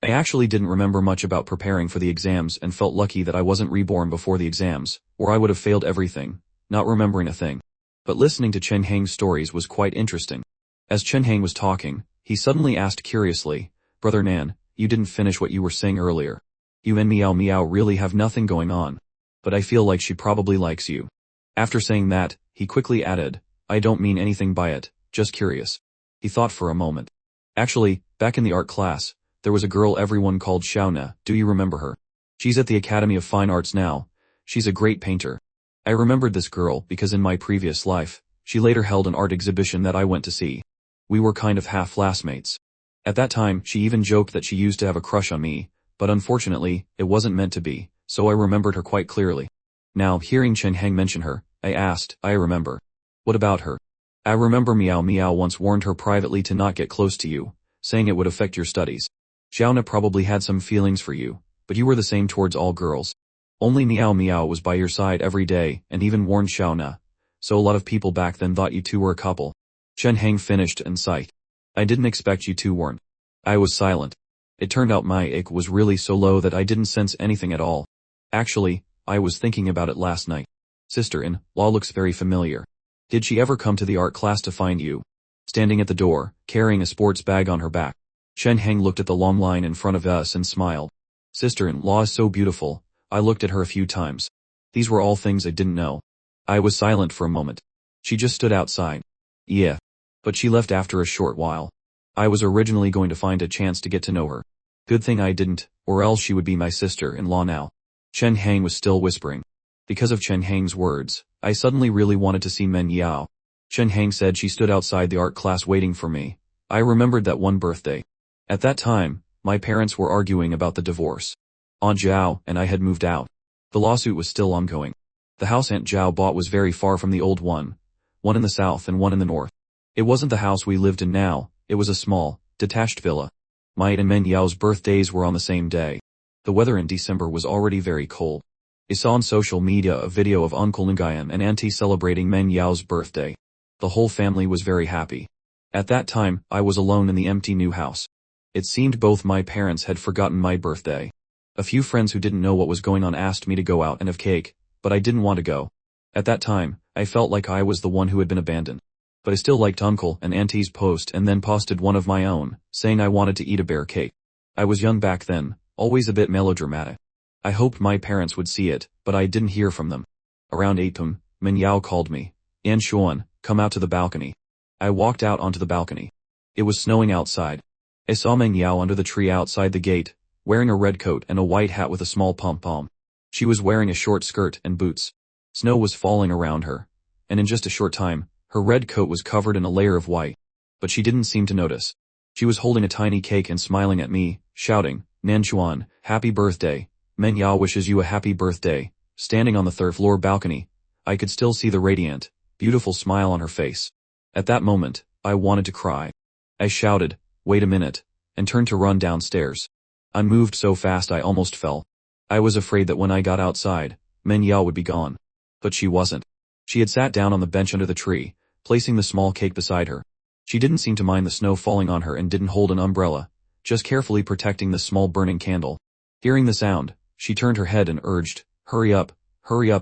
I actually didn't remember much about preparing for the exams and felt lucky that I wasn't reborn before the exams, or I would have failed everything, not remembering a thing. But listening to Chen Hang's stories was quite interesting. As Chen Hang was talking, he suddenly asked curiously, "Brother Nan, you didn't finish what you were saying earlier. You and Meow Meow really have nothing going on. But I feel like she probably likes you." After saying that, he quickly added, "I don't mean anything by it, just curious." He thought for a moment. Actually, back in the art class, there was a girl everyone called Xiaona, do you remember her? She's at the Academy of Fine Arts now. She's a great painter. I remembered this girl because in my previous life, she later held an art exhibition that I went to see. We were kind of half classmates. At that time, she even joked that she used to have a crush on me, but unfortunately, it wasn't meant to be, so I remembered her quite clearly. Now, hearing Chen Hang mention her, I asked, "I remember. What about her?" "I remember Meow Meow once warned her privately to not get close to you, saying it would affect your studies. Xiaona probably had some feelings for you, but you were the same towards all girls. Only Meow Meow was by your side every day and even warned Xiaona, so a lot of people back then thought you two were a couple." Chen Hang finished and sighed. "I didn't expect you two weren't." I was silent. It turned out my IQ was really so low that I didn't sense anything at all. Actually, I was thinking about it last night. Sister-in-law looks very familiar. Did she ever come to the art class to find you? Standing at the door, carrying a sports bag on her back. Chen Hang looked at the long line in front of us and smiled. Sister-in-law is so beautiful, I looked at her a few times. These were all things I didn't know. I was silent for a moment. She just stood outside. Yeah. But she left after a short while. I was originally going to find a chance to get to know her. Good thing I didn't, or else she would be my sister-in-law now. Chen Hang was still whispering. Because of Chen Hang's words, I suddenly really wanted to see Men Yao. Chen Hang said she stood outside the art class waiting for me. I remembered that one birthday. At that time, my parents were arguing about the divorce. Aunt Zhao and I had moved out. The lawsuit was still ongoing. The house Aunt Zhao bought was very far from the old one in the south and one in the north. It wasn't the house we lived in now, it was a small, detached villa. My and Men Yao's birthdays were on the same day. The weather in December was already very cold. I saw on social media a video of Uncle Nguyen and Auntie celebrating Men Yao's birthday. The whole family was very happy. At that time, I was alone in the empty new house. It seemed both my parents had forgotten my birthday. A few friends who didn't know what was going on asked me to go out and have cake, but I didn't want to go. At that time, I felt like I was the one who had been abandoned. But I still liked Uncle and Auntie's post and then posted one of my own, saying I wanted to eat a bear cake. I was young back then, always a bit melodramatic. I hoped my parents would see it, but I didn't hear from them. Around 8 p.m, Min Yao called me. "Yan Xuan, come out to the balcony." I walked out onto the balcony. It was snowing outside. I saw Min Yao under the tree outside the gate, wearing a red coat and a white hat with a small pom-pom. She was wearing a short skirt and boots. Snow was falling around her, and in just a short time, her red coat was covered in a layer of white. But she didn't seem to notice. She was holding a tiny cake and smiling at me, shouting, "Nan Xuan, happy birthday. Men Yao wishes you a happy birthday." Standing on the third floor balcony, I could still see the radiant, beautiful smile on her face. At that moment, I wanted to cry. I shouted, "Wait a minute," and turned to run downstairs. I moved so fast I almost fell. I was afraid that when I got outside, Men Yao would be gone. But she wasn't. She had sat down on the bench under the tree, placing the small cake beside her. She didn't seem to mind the snow falling on her and didn't hold an umbrella, just carefully protecting the small burning candle. Hearing the sound, she turned her head and urged, hurry up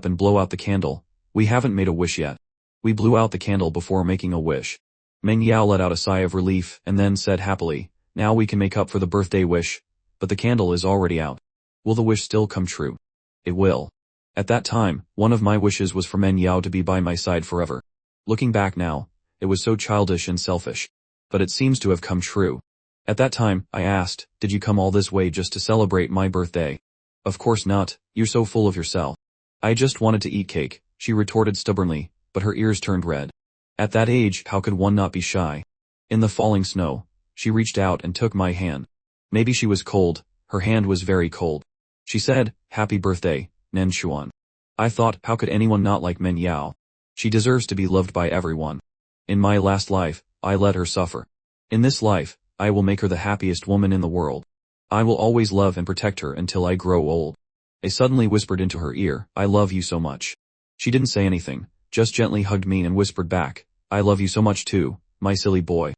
and blow out the candle. We haven't made a wish yet." We blew out the candle before making a wish. Meng Yao let out a sigh of relief and then said happily, "Now we can make up for the birthday wish, but the candle is already out. Will the wish still come true?" "It will." At that time, one of my wishes was for Meng Yao to be by my side forever. Looking back now, it was so childish and selfish. But it seems to have come true. At that time, I asked, "Did you come all this way just to celebrate my birthday?" "Of course not, you're so full of yourself." "I just wanted to eat cake," she retorted stubbornly, but her ears turned red. At that age, how could one not be shy? In the falling snow, she reached out and took my hand. Maybe she was cold, her hand was very cold. She said, "Happy birthday, Nen Xuan." I thought, how could anyone not like Men Yao? She deserves to be loved by everyone. In my last life, I let her suffer. In this life, I will make her the happiest woman in the world. I will always love and protect her until I grow old. I suddenly whispered into her ear, I love you so much. She didn't say anything, just gently hugged me and whispered back, I love you so much too, my silly boy.